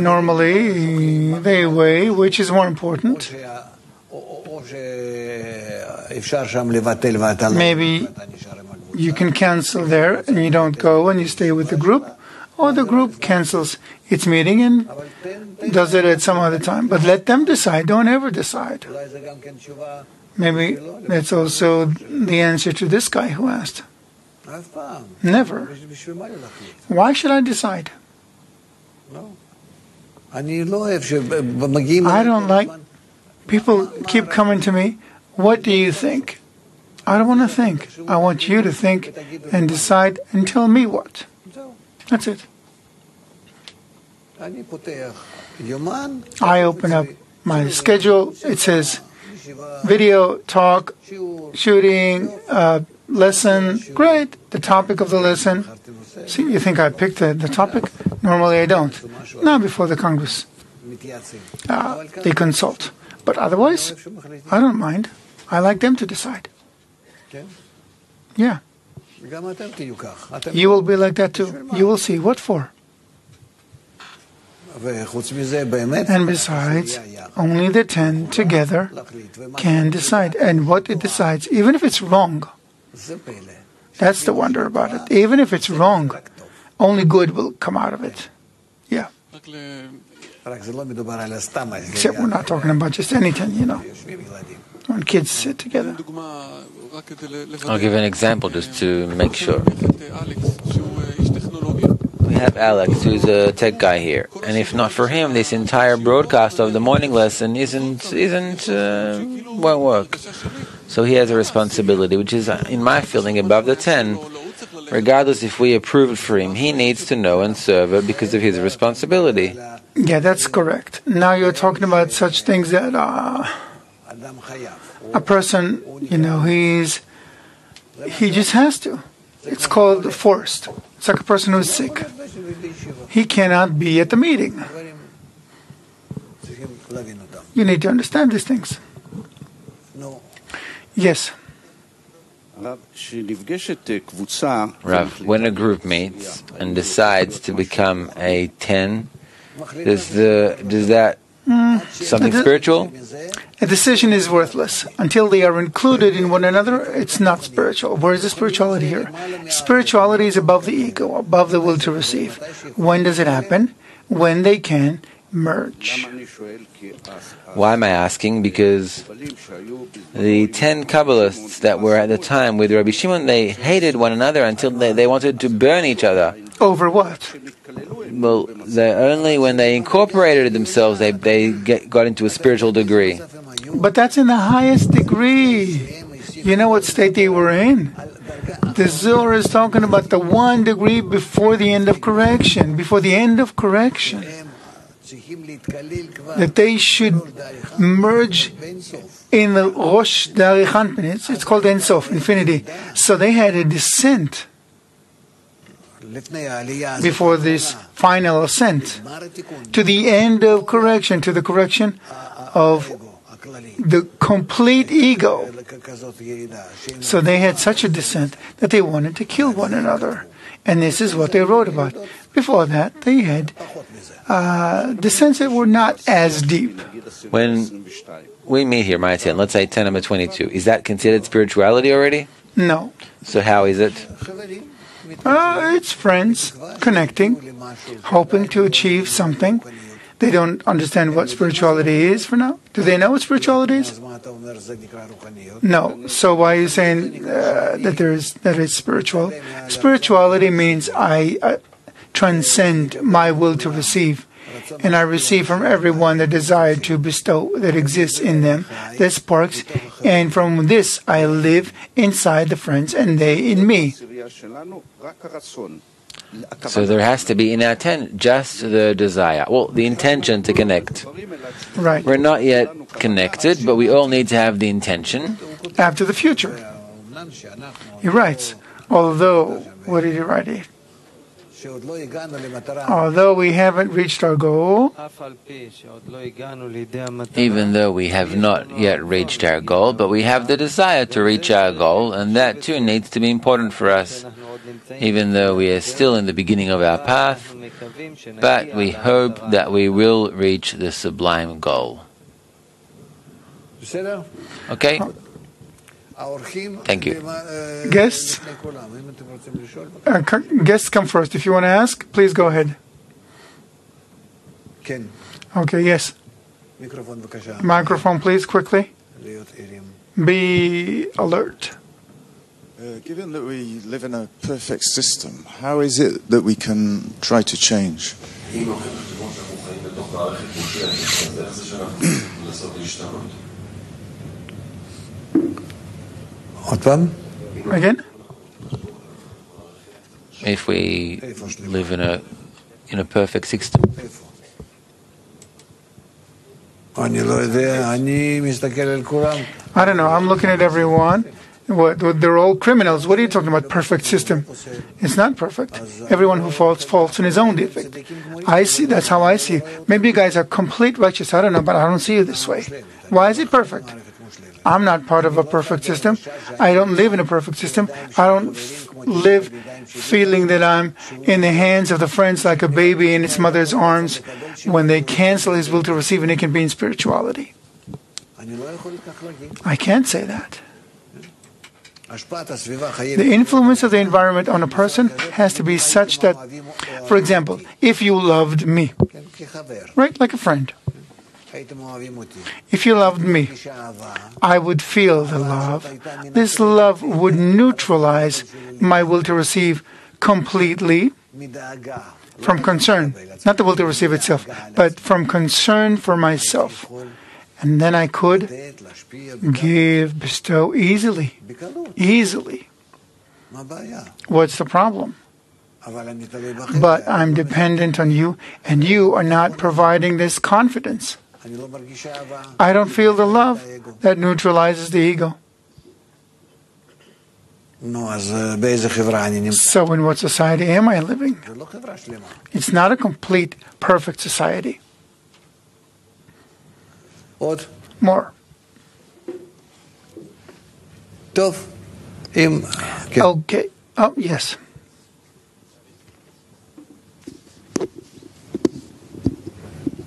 Normally, they weigh which is more important. Maybe you can cancel there and you don't go and you stay with the group, or the group cancels its meeting and does it at some other time. But let them decide. Don't ever decide. Maybe that's also the answer to this guy who asked. Never. Why should I decide? I don't like people keep coming to me. What do you think? I don't want to think. I want you to think and decide and tell me what. That's it. I open up my schedule. It says video, talk, shooting, lesson. Great. The topic of the lesson. See, you think I picked the topic? Normally I don't. Not before the Congress. They consult. But otherwise, I don't mind. I like them to decide. Yeah. You will be like that too. You will see. What for? And besides, only the 10 together can decide. And what it decides, even if it's wrong, that's the wonder about it. Even if it's wrong, only good will come out of it. Yeah. Except we're not talking about just any 10, when kids sit together. I'll give an example just to make sure. We have Alex, who's a tech guy here, and if not for him, this entire broadcast of the morning lesson isn't won't work. So he has a responsibility, which is, in my feeling, above the 10. Regardless if we approve it for him, he needs to know and serve it because of his responsibility. Yeah, that's correct. Now you're talking about such things that a person, he just has to. It's called forced. It's like a person who's sick. He cannot be at the meeting. You need to understand these things. Yes. Rav, when a group meets and decides to become a 10, does that something spiritual? A decision is worthless. Until they are included in one another, it's not spiritual. Where is the spirituality here? Spirituality is above the ego, above the will to receive. When does it happen? When they can merge. Why am I asking? Because the 10 Kabbalists that were at the time with Rabbi Shimon, they hated one another until they wanted to burn each other. Over what? Well, only when they incorporated themselves, they got into a spiritual degree. But that's in the highest degree. You know what state they were in? The Zohar is talking about the 1 degree before the end of correction. Before the end of correction. That they should merge in the Rosh Darichan. It's called Ein Sof, infinity. So they had a descent before this final ascent to the end of correction, to the correction of the complete ego. So they had such a descent that they wanted to kill one another. And this is what they wrote about. Before that, they had descents that were not as deep. When we meet here, my 10, let's say 10 number 22, is that considered spirituality already? No. So how is it? It's friends connecting, hoping to achieve something. They don't understand what spirituality is for now. Do they know what spirituality is? No. So why are you saying that it's spiritual? Spirituality means I transcend my will to receive, and I receive from everyone the desire to bestow that exists in them, that sparks, and from this I live inside the friends and they in me. So there has to be in our 10 just the desire, well, the intention to connect. Right. We're not yet connected, but we all need to have the intention. After the future. He writes, although, what did he write here? Although we haven't reached our goal, Even though we have not yet reached our goal, but we have the desire to reach our goal, and that too needs to be important for us. Even though we are still in the beginning of our path, but we hope that we will reach the sublime goal. Okay? Thank you. guests? Guests come first. If you want to ask, please go ahead. Okay, yes. Microphone, please, quickly. Be alert. Given that we live in a perfect system, how is it that we can try to change? Again? If we live in a perfect system. I don't know. I'm looking at everyone. They're all criminals. What are you talking about? Perfect system? It's not perfect. Everyone who falls in his own defect. I see. That's how I see it. Maybe you guys are complete righteous. I don't know, but I don't see you this way. Why is it perfect? I'm not part of a perfect system. I don't live in a perfect system. I don't live feeling that I'm in the hands of the friends like a baby in its mother's arms when they cancel his will to receive and it can be in spirituality. I can't say that. The influence of the environment on a person has to be such that, for example, if you loved me, right, like a friend, if you loved me, I would feel the love. This love would neutralize my will to receive completely from concern. Not the will to receive itself, but from concern for myself. And then I could bestow easily. Easily. What's the problem? But I'm dependent on you, and you are not providing this confidence. I don't feel the love that neutralizes the ego. So in what society am I living? It's not a complete, perfect society. More. Okay. Oh, yes.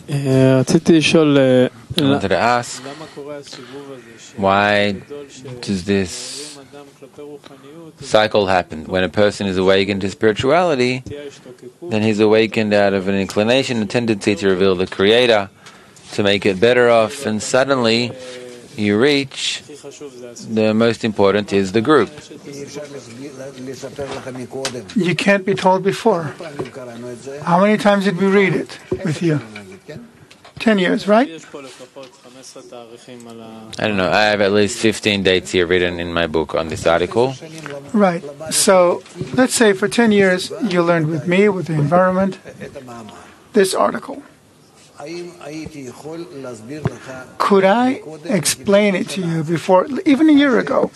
I wanted to ask, why does this cycle happen? When a person is awakened to spirituality, then he's awakened out of an inclination, a tendency to reveal the Creator, to make it better off, and suddenly you reach the most important is the group. You can't be told before. How many times did we read it with you? 10 years, right? I don't know. I have at least 15 dates here written in my book on this article. Right. So let's say for 10 years you learned with me, with the environment, this article. Could I explain it to you before, even a year ago,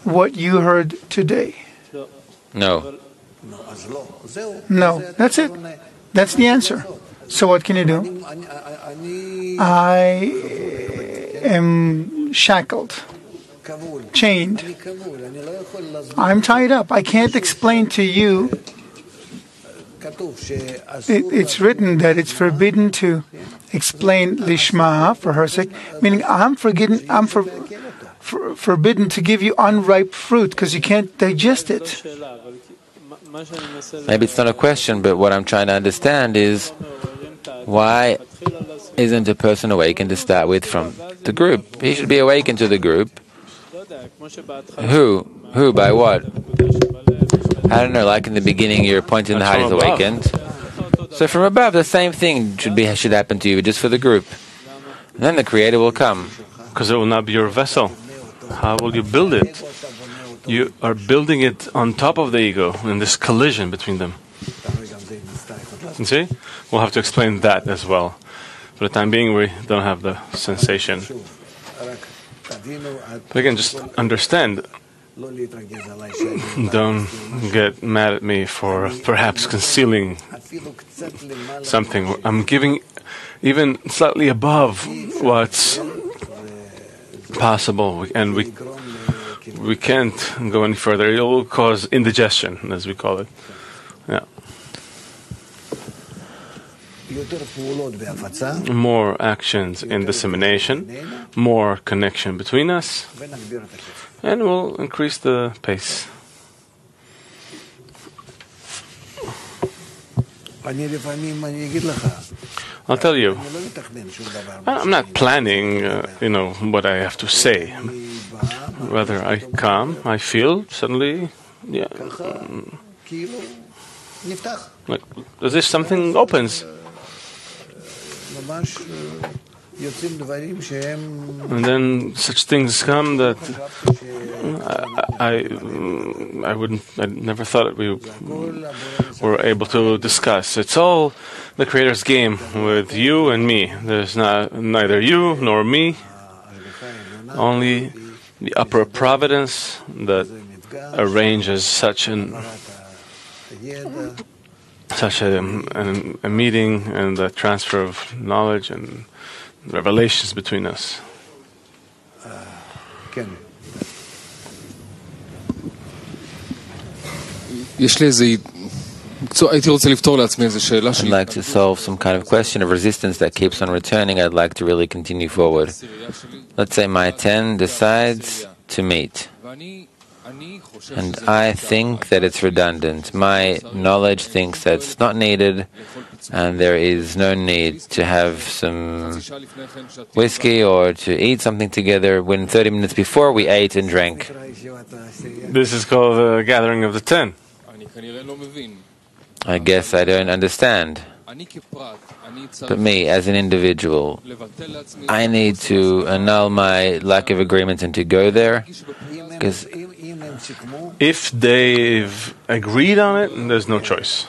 what you heard today? No. No. That's it. That's the answer. So what can you do? I am shackled, chained. I'm tied up. I can't explain to you. It's written that it's forbidden to explain lishma, for her sake, meaning I'm forbidden to give you unripe fruit because you can't digest it. Maybe it's not a question, but what I'm trying to understand is, why isn't a person awakened to start with from the group? He should be awakened to the group. Who? By what? I don't know, like in the beginning you're pointing how he's awakened. So from above, the same thing should happen to you, just for the group. And then the Creator will come. Because it will not be your vessel. How will you build it? You are building it on top of the ego, in this collision between them. You see? We'll have to explain that as well. For the time being, we don't have the sensation. But again, just understand. Don't get mad at me for perhaps concealing something. I'm giving even slightly above what's possible, and we can't go any further. It will cause indigestion, as we call it. Yeah. More actions in dissemination, more connection between us, and we'll increase the pace. I'll tell you, I'm not planning, what I have to say. Rather, I come, I feel, suddenly, like as if something opens. And then such things come that I never thought that we were able to discuss. It's all the Creator's game with you and me. There's neither you nor me, only the upper providence that arranges such a meeting and the transfer of knowledge and revelations between us. I'd like to solve some kind of question of resistance that keeps on returning. I'd like to really continue forward. Let's say my 10 decides to meet, and I think that it's redundant. My knowledge thinks that it's not needed, and there is no need to have some whiskey or to eat something together when 30 minutes before we ate and drank. This is called the gathering of the 10. I guess I don't understand. But me, as an individual, I need to annul my lack of agreement and to go there, because If they've agreed on it, there's no choice.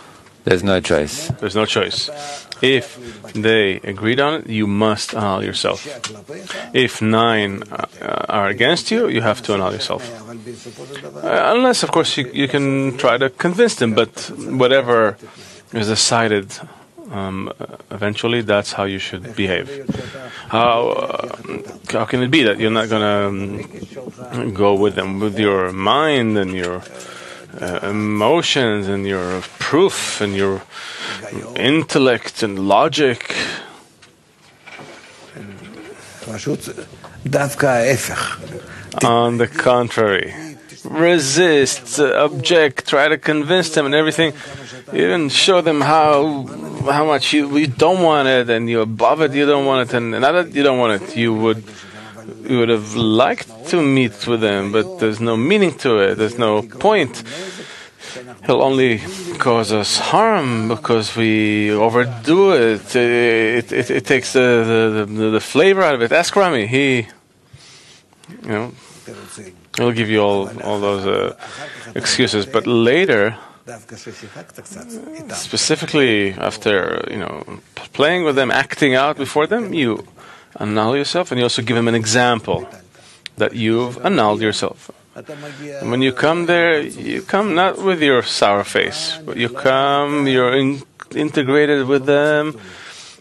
there's no choice. There's no choice. If they agreed on it, you must annul yourself. If 9 are against you, you have to annul yourself. Unless, of course, you can try to convince them, but whatever is decided, eventually, that's how you should behave. How can it be that you're not going to go with them with your mind and your emotions and your proof and your intellect and logic? On the contrary, resist, object, try to convince them and everything. Even show them how much you don't want it, and you're above it, you don't want it, and not that you don't want it, you would have liked to meet with them, but there's no meaning to it, there's no point. He'll only cause us harm because we overdo it. It takes the flavor out of it. Ask Rami, he'll give you all those excuses, but later, specifically after playing with them, acting out before them, you annul yourself, and you also give them an example that you've annulled yourself. And when you come there, you come not with your sour face, but you come, you're integrated with them,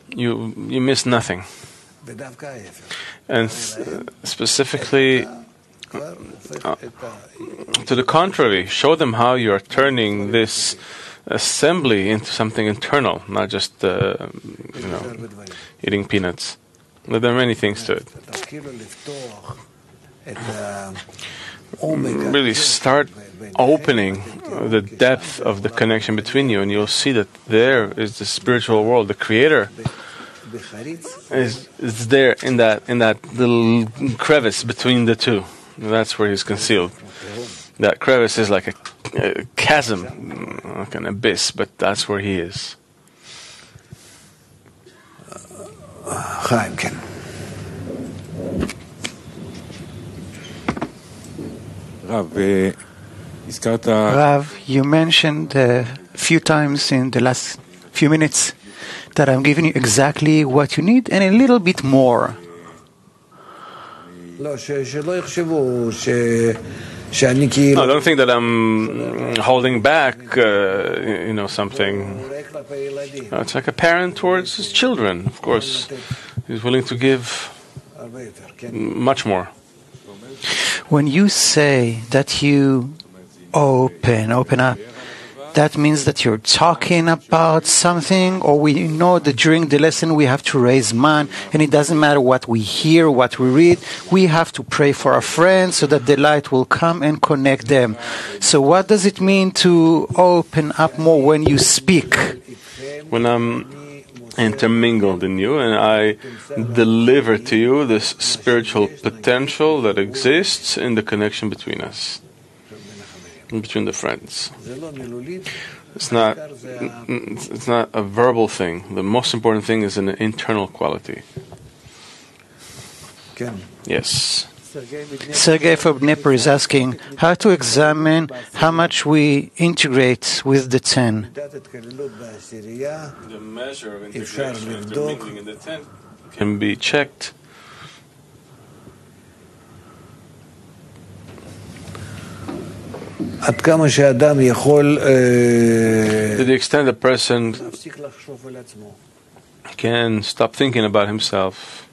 you miss nothing. And specifically, to the contrary, show them how you're turning this assembly into something internal, not just eating peanuts. There are many things to it. Really start opening the depth of the connection between you, and you'll see that there is the spiritual world. The Creator is there in that little crevice between the two. That's where He's concealed. That crevice is like a chasm, like an abyss, but that's where He is. Rav, you mentioned a few times in the last few minutes that I'm giving you exactly what you need and a little bit more. No, don't think that I'm holding back, something. No, it's like a parent towards his children. Of course, he's willing to give much more. When you say that you open up, that means that you're talking about something, or we know that during the lesson we have to raise man, and it doesn't matter what we hear, what we read, we have to pray for our friends so that the light will come and connect them. So what does it mean to open up more when you speak? When I'm intermingled in you and I deliver to you this spiritual potential that exists in the connection between us, between the friends. It's not a verbal thing. The most important thing is an internal quality. Yes. Sergei from Dnipro is asking how to examine how much we integrate with the 10. The measure of integration intermingling in the 10 can be checked. To the extent a person can stop thinking about himself,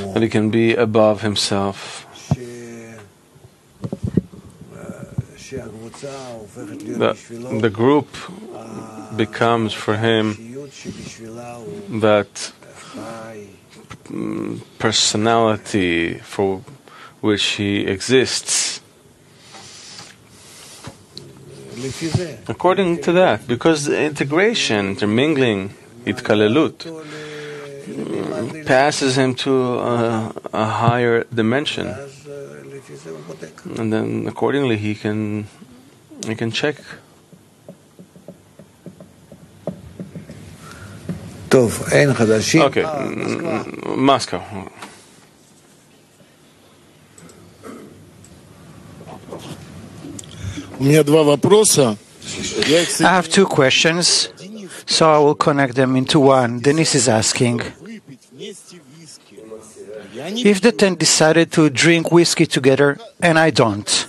that he can be above himself, the group becomes for him that personality for which he exists. According to that, because the integration, intermingling, itkalelut, passes him to a higher dimension, and then accordingly he can check. Okay, Moscow. I have two questions, so I will connect them into one. Denise is asking, if the 10 decided to drink whiskey together and I don't,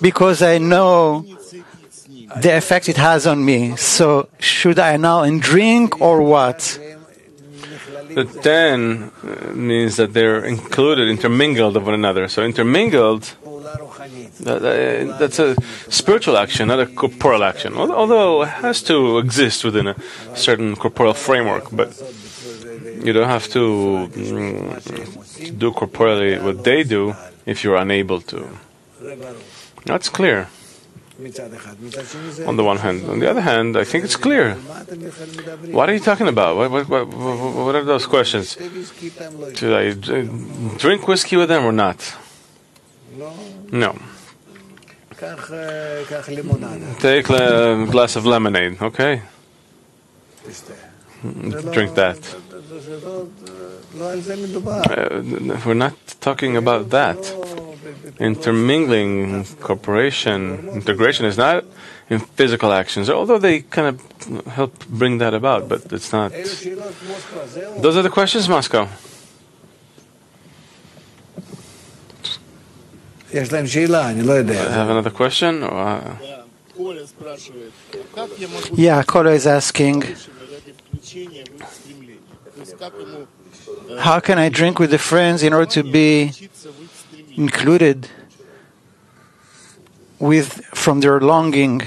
because I know the effect it has on me, so should I now drink or what? The 10 means that they're included, intermingled of one another. So intermingled, that's a spiritual action, not a corporeal action. Although it has to exist within a certain corporeal framework, but you don't have to do corporeally what they do if you're unable to. That's clear. On the one hand. On the other hand, I think it's clear. What are you talking about? What are those questions? Should I drink whiskey with them or not? No. Take a glass of lemonade, okay? Drink that. We're not talking about that. Intermingling, integration is not in physical actions, although they kind of help bring that about, but it's not. Those are the questions, Moscow. I have another question? Yeah, Kola is asking, how can I drink with the friends in order to be included from their longing?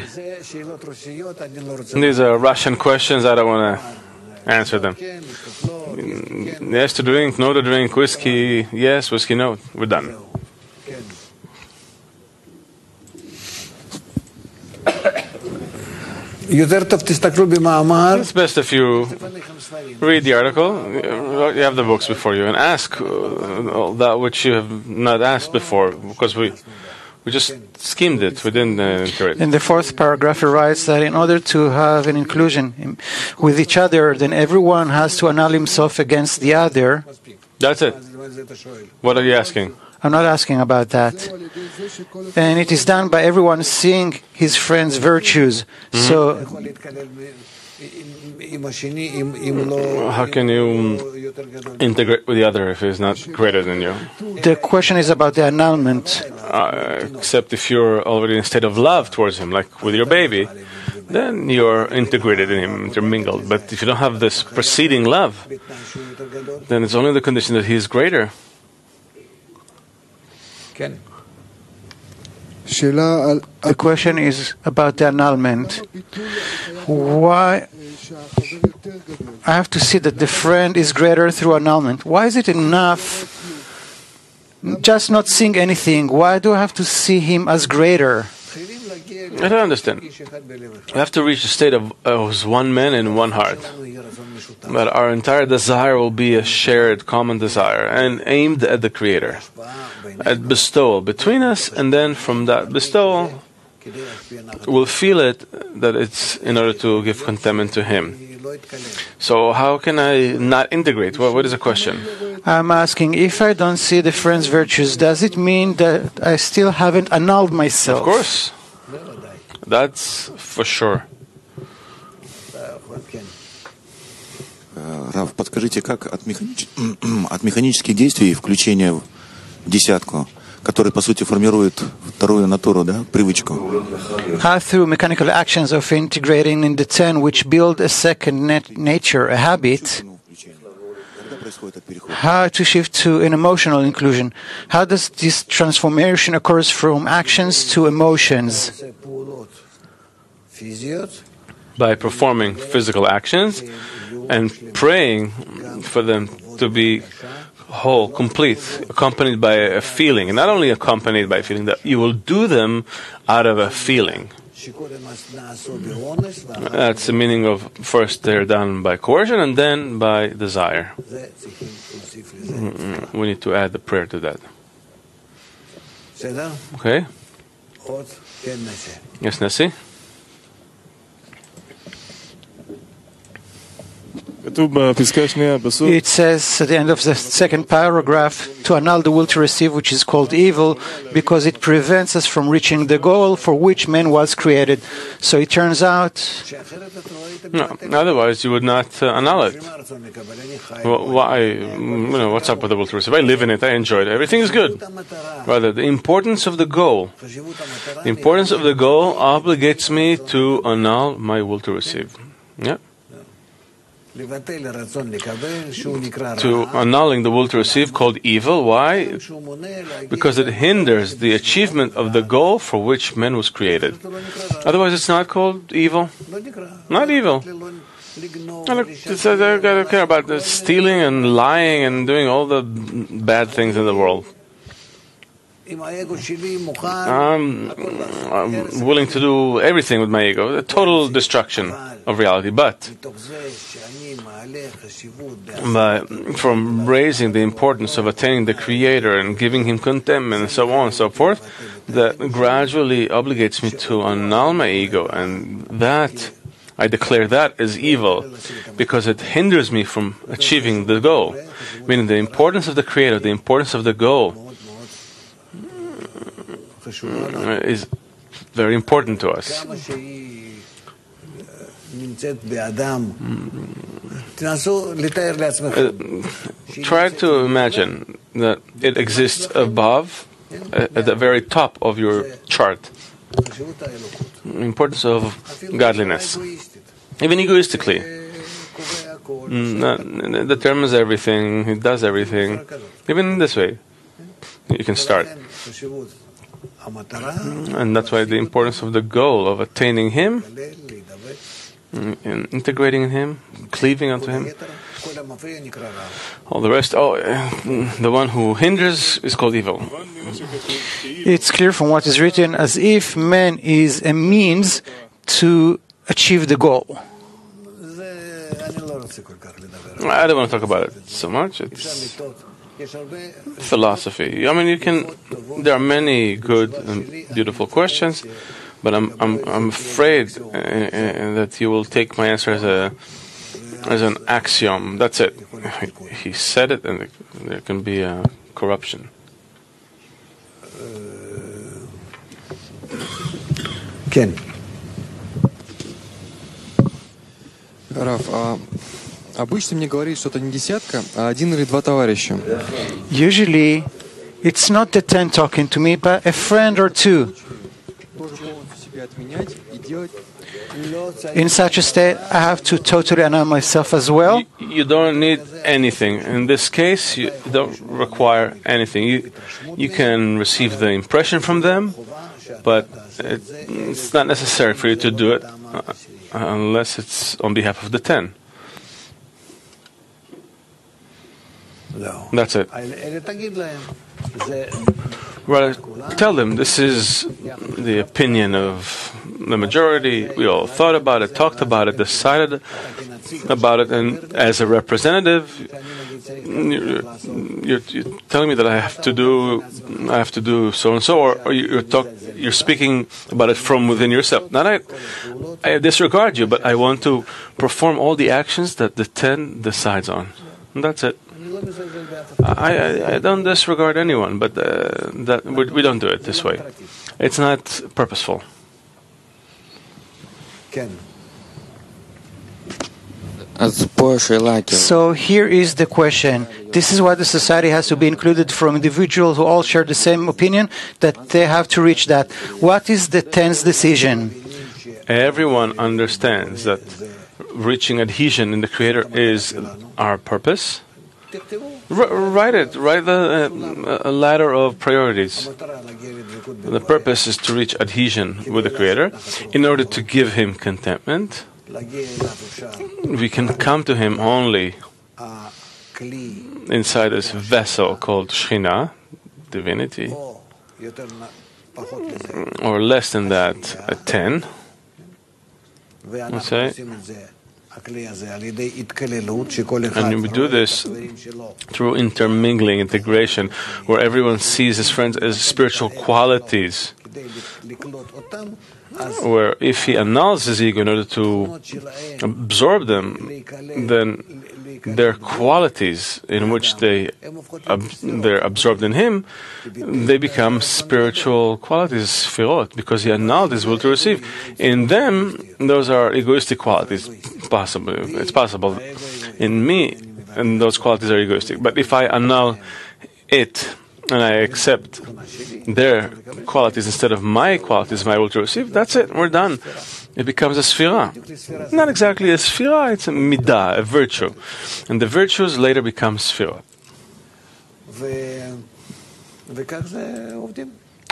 These are Russian questions. I don't want to answer them. Yes to drink, no to drink, whiskey, yes, whiskey, no. We're done. It's best if you read the article, you have the books before you, and ask that which you have not asked before, because we just skimmed it, we didn't enter it. In the fourth paragraph, he writes that in order to have an inclusion with each other, then everyone has to annul himself against the other. That's it. What are you asking? I'm not asking about that. And it is done by everyone seeing his friend's virtues. So, how can you integrate with the other if he's not greater than you? The question is about the annulment. Except if you're already in a state of love towards him, like with your baby, then you're integrated in him, intermingled. But if you don't have this preceding love, then it's only the condition that he is greater. The question is about the annulment. Why? I have to see that the friend is greater through annulment. Why is it enough just not seeing anything? Why do I have to see him as greater? I don't understand. We have to reach a state of one man and one heart. But our entire desire will be a shared common desire and aimed at the Creator, at bestowal between us, and then from that bestowal we'll feel it that it's in order to give contentment to Him. So how can I not integrate? What is the question? I'm asking, if I don't see the friend's virtues, does it mean that I still haven't annulled myself? Of course. That's for sure. Рав, подскажите, как от механических действий включения в десятку, который, по сути, формирует вторую натуру, да, привычку? How through mechanical actions of integrating in the 10, which build a second nature, a habit, how to shift to an emotional inclusion? How does this transformation occurs from actions to emotions? By performing physical actions and praying for them to be whole, complete, accompanied by a feeling, and not only accompanied by a feeling, that you will do them out of a feeling. That's the meaning of first they're done by coercion and then by desire. We need to add the prayer to that. Okay? Yes, Nessie? It says at the end of the second paragraph to annul the will to receive, which is called evil, because it prevents us from reaching the goal for which man was created. So it turns out... No, otherwise you would not annul it. Why? What's up with the will to receive? I live in it, I enjoy it, everything is good. Rather, the importance of the goal. The importance of the goal obligates me to annul my will to receive. Yeah. To annulling the will to receive called evil. Why? Because it hinders the achievement of the goal for which man was created. Otherwise it's not called evil. Not evil. I don't care about the stealing and lying and doing all the bad things in the world. I'm willing to do everything with my ego, a total destruction of reality. But from raising the importance of attaining the Creator and giving Him contentment and so on and so forth, that gradually obligates me to annul my ego, and that I declare that as evil because it hinders me from achieving the goal. Meaning the importance of the Creator, the importance of the goal is very important to us. Try to imagine that it exists above, at the very top of your chart. The importance of godliness. Even egoistically. It determines everything, it does everything. Even in this way, you can start. And that's why the importance of the goal of attaining Him, and integrating in Him, cleaving unto Him. All the rest, the one who hinders is called evil. It's clear from what is written as if man is a means to achieve the goal. I don't want to talk about it so much. It's philosophy. I mean, there are many good and beautiful questions, but I'm afraid that you will take my answer as an axiom. That's it. He said it, and there can be a corruption. Ken. Раф, обычно мне говорит, что это не десятка, а один или два товарища. Usually, it's not the 10 talking to me, but a friend or two. In such a state, I have to totally annul myself as well. You don't need anything. In this case, you don't require anything. You can receive the impression from them, but it's not necessary for you to do it unless it's on behalf of the 10. That's it. Rather, tell them this is the opinion of the majority. We all thought about it, talked about it, decided about it, and as a representative, you're telling me that I have to do so and so, or you're speaking about it from within yourself. Not I disregard you, but I want to perform all the actions that the 10 decides on. And that's it. I don't disregard anyone, but we don't do it this way. It's not purposeful. So here is the question. This is why the society has to be included from individuals who all share the same opinion, that they have to reach that. What is the 10's decision? Everyone understands that reaching adhesion in the Creator is our purpose. Write it. Write a ladder of priorities. The purpose is to reach adhesion with the Creator. In order to give Him contentment, we can come to Him only inside this vessel called Shekhinah, divinity, or less than that, a 10. Let's say. And we do this through intermingling, integration, where everyone sees his friends as spiritual qualities. where if he annuls his ego in order to absorb them, then their qualities in which they're absorbed in him, they become spiritual qualities, sfirot, because he annulled his will to receive. In them, those are egoistic qualities. It's possible. In me, and those qualities are egoistic. But if I annul it and I accept their qualities instead of my qualities, my will to receive, that's it. We're done. It becomes a sphira. Not exactly a sphira, it's a midah, a virtue. And the virtues later become sphira.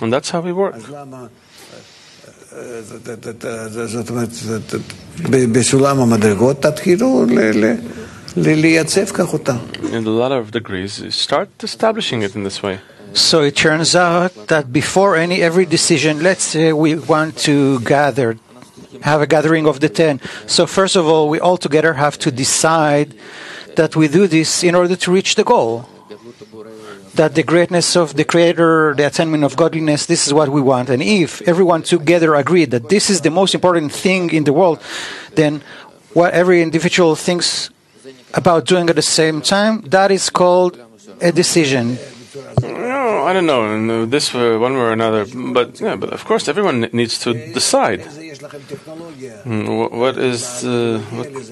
And that's how we work. In a lot of degrees, you start establishing it in this way. So it turns out that before every decision, let's say we want to have a gathering of the 10. So first of all, we all together have to decide that we do this in order to reach the goal. That the greatness of the Creator, the attainment of godliness, this is what we want. And if everyone together agreed that this is the most important thing in the world, then what every individual thinks about doing at the same time, that is called a decision. No, I don't know, this one way or another, but of course everyone needs to decide.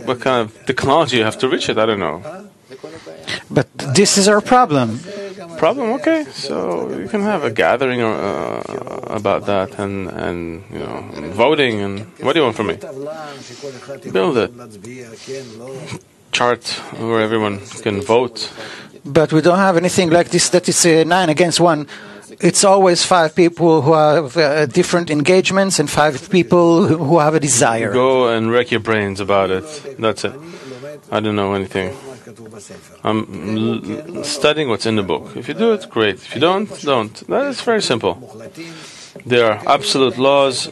What kind of technology you have to reach it? I don't know. But this is our problem. Okay. So you can have a gathering about that and voting. And what do you want from me? Build a chart where everyone can vote. But we don't have anything like this that is 9 against 1. It's always 5 people who have different engagements and 5 people who have a desire. Go and wreck your brains about it. That's it. I don't know anything. I'm studying what's in the book. If you do it, great. If you don't. That is very simple. There are absolute laws.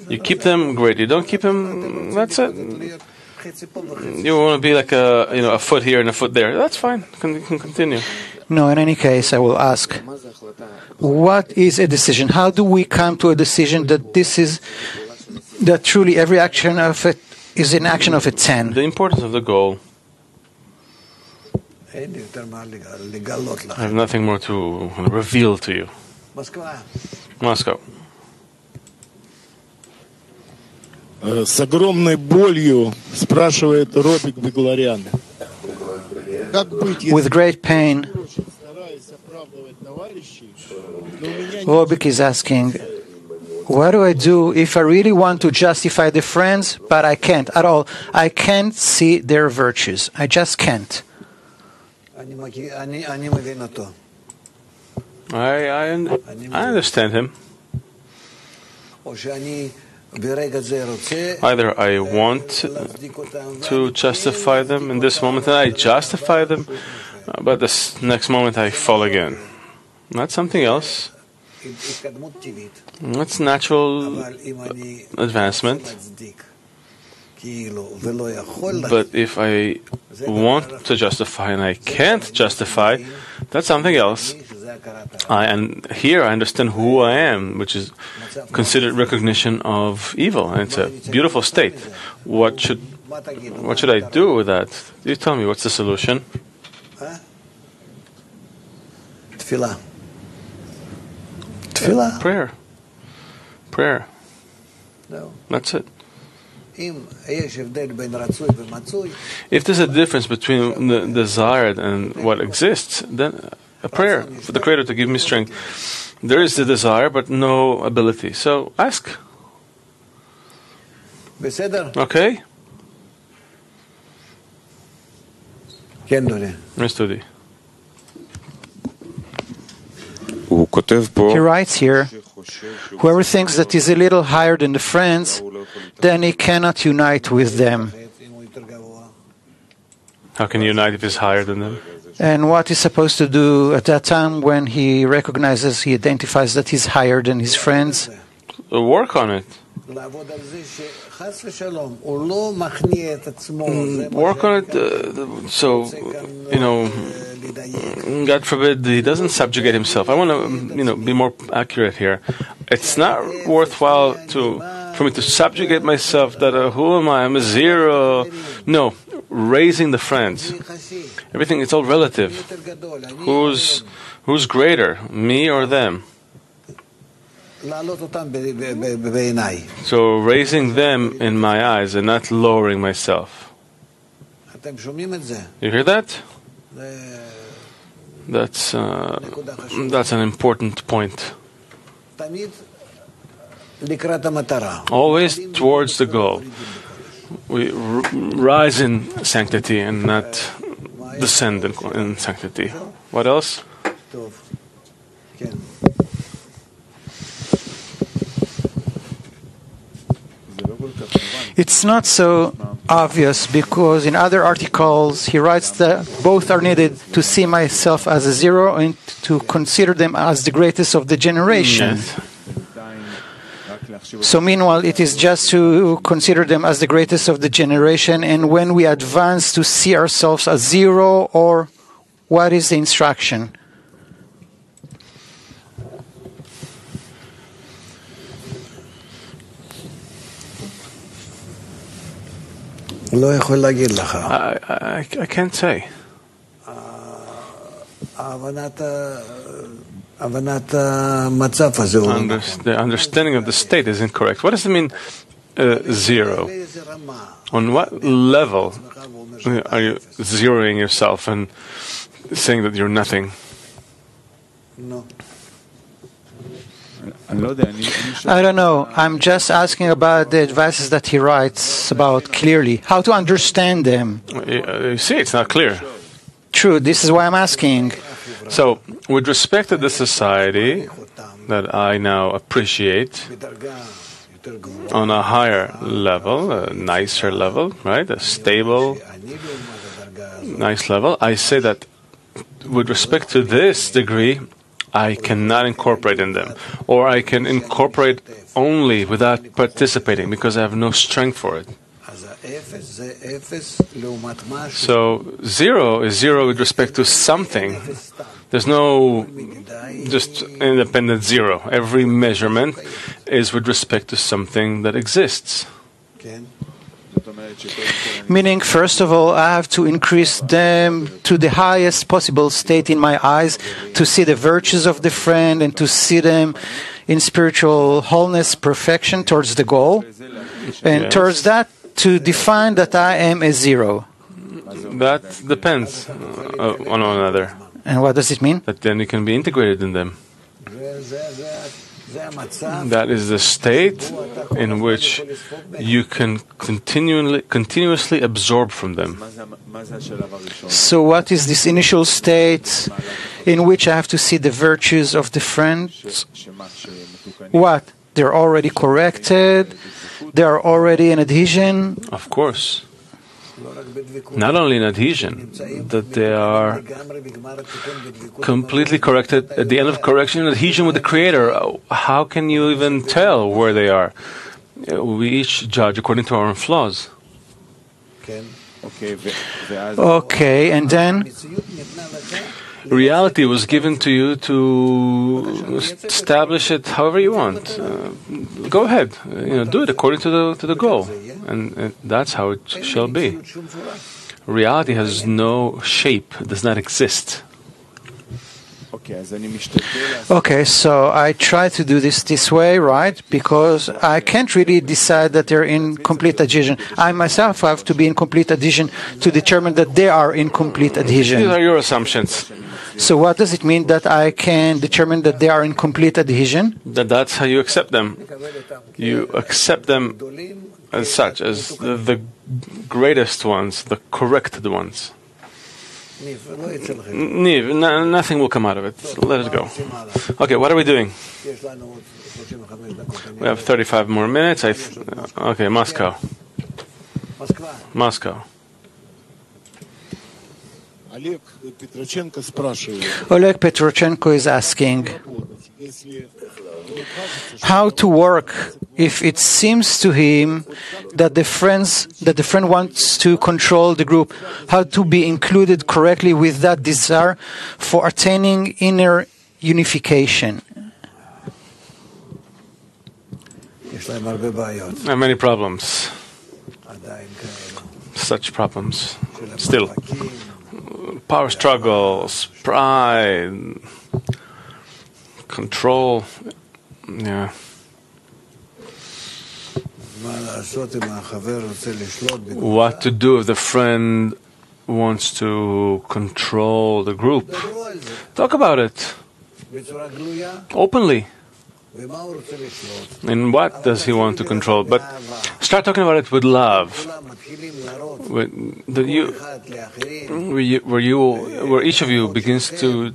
You keep them, great. You don't keep them, that's it. You want to be like a foot here and a foot there. That's fine. You can continue. No, in any case, I will ask, what is a decision? How do we come to a decision that truly every action of it is an action of a 10? The importance of the goal. I have nothing more to reveal to you. Moscow. С огромной болью спрашивает Робик Бегларян. With great pain, Robik is asking, what do I do if I really want to justify the friends, but I can't at all? I can't see their virtues. I just can't. I understand him. Either I want to justify them in this moment and I justify them, but this next moment I fall again. That's something else. That's natural advancement. But if I want to justify and I can't justify, that's something else. And here I understand who I am, which is considered recognition of evil, and it's a beautiful state. What should I do with that? You tell me, what's the solution? Prayer. No. That's it. If there's a difference between the desired and what exists, then a prayer for the Creator to give me strength. There is the desire, but no ability. So ask. Okay? Yes, Dodi. He writes here, whoever thinks that he's a little higher than the friends, then he cannot unite with them. How can he unite if he's higher than them? And what he's supposed to do at that time when he identifies that he's higher than his friends? Work on it. Work on it, so, God forbid he doesn't subjugate himself. I want to, be more accurate here. It's not worthwhile for me to subjugate myself. That who am I? I'm a zero. No, raising the friends. Everything, it's all relative. Who's greater, me or them? So raising them in my eyes and not lowering myself. You hear that? That's an important point. Always towards the goal. We rise in sanctity and not descend in sanctity. What else? It's not so obvious because in other articles he writes that both are needed to see myself as a zero and to consider them as the greatest of the generation. Yes. So meanwhile, it is just to consider them as the greatest of the generation, and when we advance to see ourselves as zero, or what is the instruction? I can't say. The understanding of the state is incorrect. What does it mean, zero? On what level are you zeroing yourself and saying that you're nothing? I don't know. I'm just asking about the advices that he writes about clearly. How to understand them. You see, it's not clear. True, this is why I'm asking. So, with respect to the society that I now appreciate on a higher level, a nicer level, right? A stable, nice level, I say that with respect to this degree, I cannot incorporate in them. Or I can incorporate only without participating because I have no strength for it. So, zero is zero with respect to something. There's no just independent zero. Every measurement is with respect to something that exists. Meaning, first of all, I have to increase them to the highest possible state in my eyes, to see the virtues of the friend and to see them in spiritual wholeness, perfection towards the goal. And Yes. towards that, to define that I am a zero. That depends on one another. And what does it mean? That then you can be integrated in them. That is the state in which you can continuously absorb from them. So what is this initial state in which I have to see the virtues of the friends? What? They're already corrected? They are already in adhesion? Of course. Not only in adhesion, that they are completely corrected at the end of correction, adhesion with the Creator. How can you even tell where they are? We each judge according to our own flaws. Okay, and then? Reality was given to you to establish it however you want. Go ahead, do it according to the goal, and that's how it shall be. Reality has no shape; it does not exist. Okay, so I try to do this way, right? Because I can't really decide that they're in complete adhesion. I myself have to be in complete adhesion to determine that they are in complete adhesion. These are your assumptions. So what does it mean that I can determine that they are in complete adhesion? That's how you accept them. You accept them as such, as the greatest ones, the corrected ones. Nothing will come out of it. Let it go. Okay, what are we doing? We have 35 more minutes. Okay, Moscow. Oleg Petrochenko is asking how to work if it seems to him that the friend wants to control the group, how to be included correctly with that desire for attaining inner unification. There are many problems. Such problems. Still. Power struggles, pride, control. Yeah. What to do if the friend wants to control the group? Talk about it openly. And what does he want to control? But start talking about it with love, where each of you begins to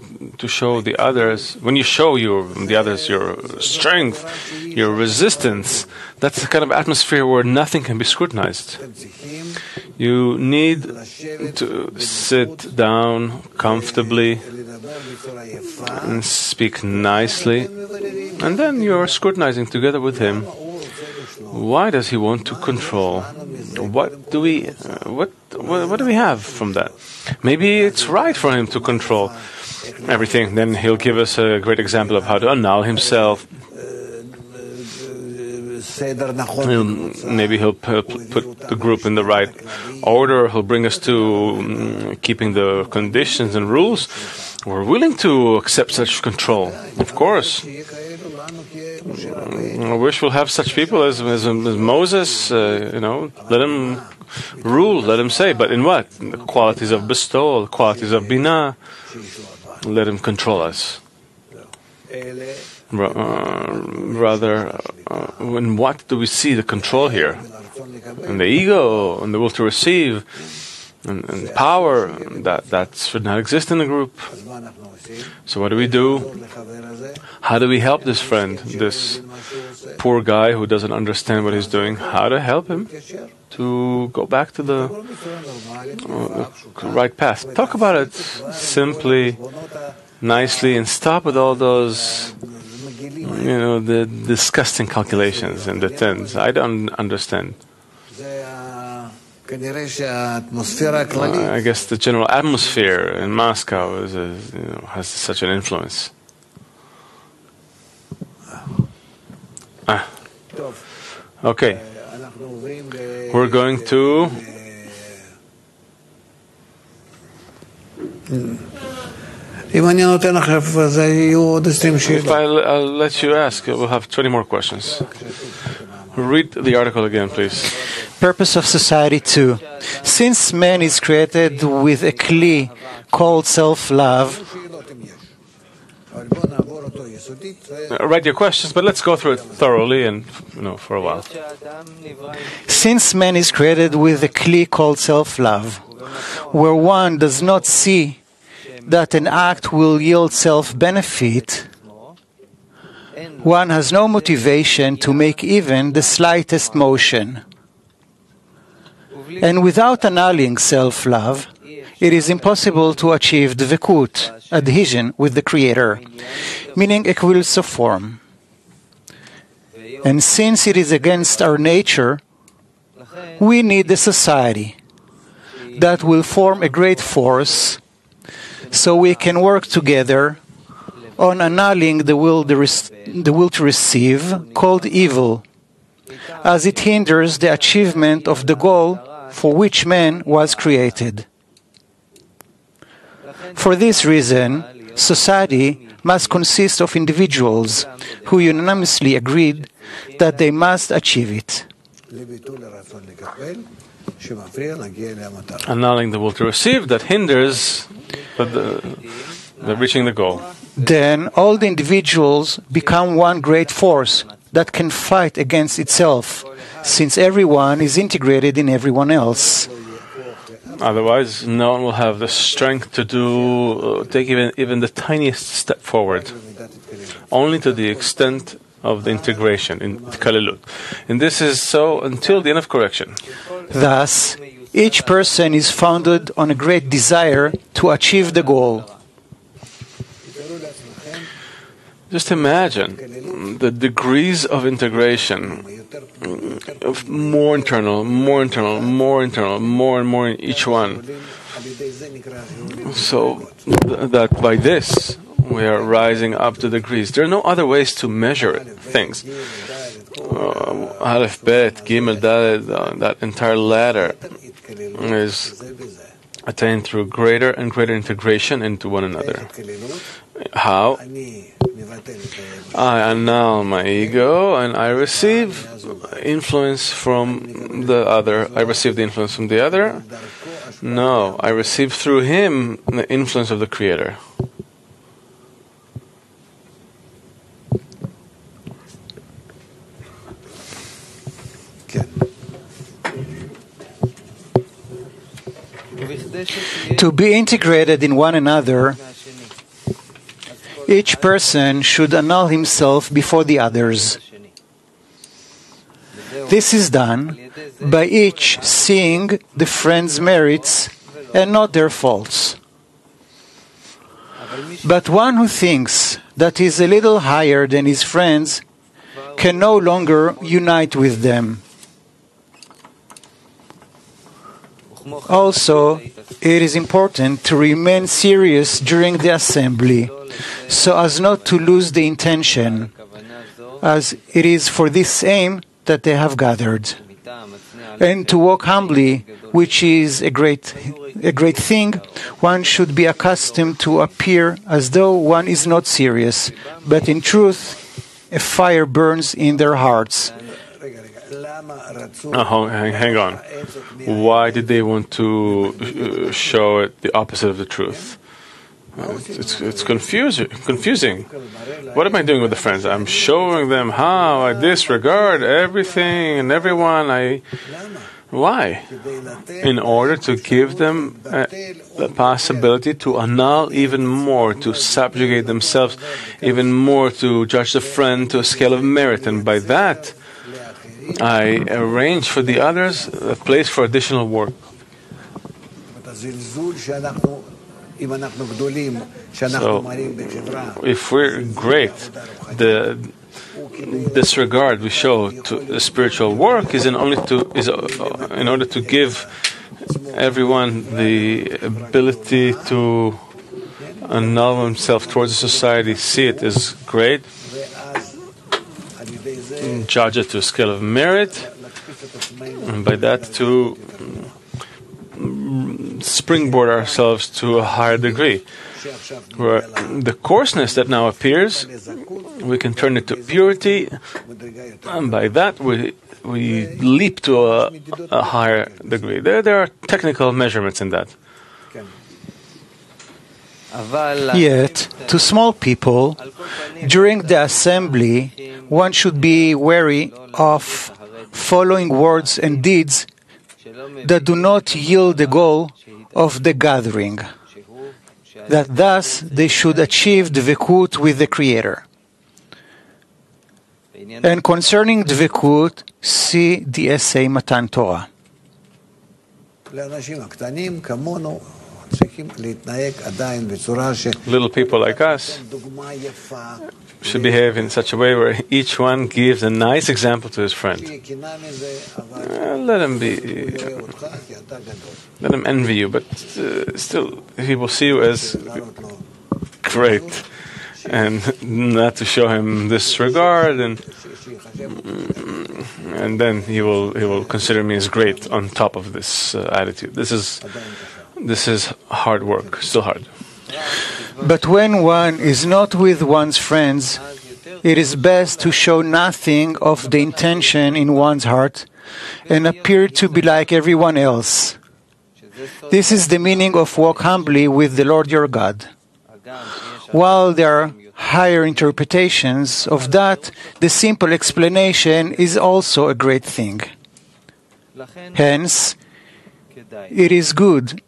show the others. When you show the others your strength, your resistance, that's the kind of atmosphere where nothing can be scrutinized. You need to sit down comfortably and speak nicely, and then you're scrutinizing together with him. Why does he want to control? What do we have from that? Maybe it's right for him to control everything. Then he'll give us a great example of how to annul himself. Maybe he'll put the group in the right order. He'll bring us to keeping the conditions and rules. We're willing to accept such control, of course. I wish we'll have such people as Moses. Let him rule, let him say. But in what? The qualities of bestowal, the qualities of binah. Let him control us. Rather, in what do we see the control here? In the ego, in the will to receive, and power. That should not exist in the group. So what do we do? How do we help this friend, this poor guy who doesn't understand what he's doing? How to help him to go back to the right path? Talk about it simply, nicely, and stop with all those, the disgusting calculations and the tens. I don't understand. I guess the general atmosphere in Moscow has such an influence. Okay. We're going to... If I'll let you ask, we'll have 20 more questions. Read the article again, please. Purpose of Society 2. Since man is created with a kli called self-love. Write your questions, but let's go through it thoroughly and for a while. Since man is created with a kli called self-love, where one does not see that an act will yield self-benefit, one has no motivation to make even the slightest motion. And without annulling self-love, it is impossible to achieve dvekut, adhesion with the Creator, meaning equivalence of form. And since it is against our nature, we need a society that will form a great force so we can work together on annulling the will to receive, called evil, as it hinders the achievement of the goal for which man was created. For this reason, society must consist of individuals who unanimously agreed that they must achieve it. Annulling the will to receive that hinders the reaching the goal. Then all the individuals become one great force that can fight against itself, since everyone is integrated in everyone else. Otherwise, no one will have the strength to take even the tiniest step forward, only to the extent of the integration in Kalilut. And this is so until the end of correction. Thus, Each person is founded on a great desire to achieve the goal. Just imagine the degrees of integration, of more internal, more internal, more internal, more and more in each one. So that by this we are rising up to degrees. There are no other ways to measure things. Aleph, Bet, Gimel, Daled, that entire ladder is attained through greater and greater integration into one another. How? I annul my ego and I receive influence from the other. I receive the influence from the other? No, I receive through him the influence of the Creator. To be integrated in one another, each person should annul himself before the others. This is done by each seeing the friend's merits and not their faults. But one who thinks that he is a little higher than his friends can no longer unite with them. Also, it is important to remain serious during the assembly, so as not to lose the intention, as it is for this aim that they have gathered. And to walk humbly, which is a great thing, one should be accustomed to appear as though one is not serious, but in truth, a fire burns in their hearts. Hang on. Why did they want to show it the opposite of the truth? It's confusing. What am I doing with the friends? I'm showing them how I disregard everything and everyone. Why? In order to give them the possibility to annul even more, to subjugate themselves even more, to judge the friend to a scale of merit, and by that I arrange for the others a place for additional work. So, if we're great, the disregard we show to the spiritual work is in order to give everyone the ability to annul himself towards the society, see it as great, judge it to a scale of merit, and by that to springboard ourselves to a higher degree. Where the coarseness that now appears, we can turn it to purity, and by that we leap to a higher degree. There are technical measurements in that. Yet, to small people, during the assembly, one should be wary of following words and deeds that do not yield the goal of the gathering, that thus they should achieve dvekut with the Creator. And concerning dvekut, see the essay Matan Torah. Little people like us should behave in such a way where each one gives a nice example to his friend. Let him envy you, but still, he will see you as great, and not to show him disregard, and then he will consider me as great on top of this attitude. This is hard work, still hard. But when one is not with one's friends, it is best to show nothing of the intention in one's heart and appear to be like everyone else. This is the meaning of walk humbly with the Lord your God. While there are higher interpretations of that, the simple explanation is also a great thing. Hence, it is good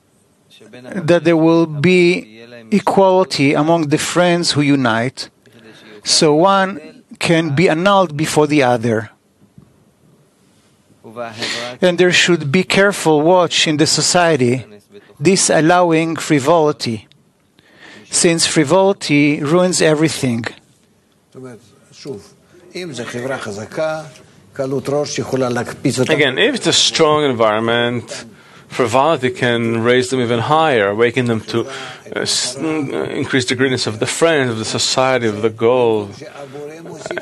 that there will be equality among the friends who unite, so one can be annulled before the other. And there should be careful watch in the society, disallowing frivolity, since frivolity ruins everything. Again, if it's a strong environment, frivolity can raise them even higher, awaken them to increase the greatness of the friends, of the society, of the goal,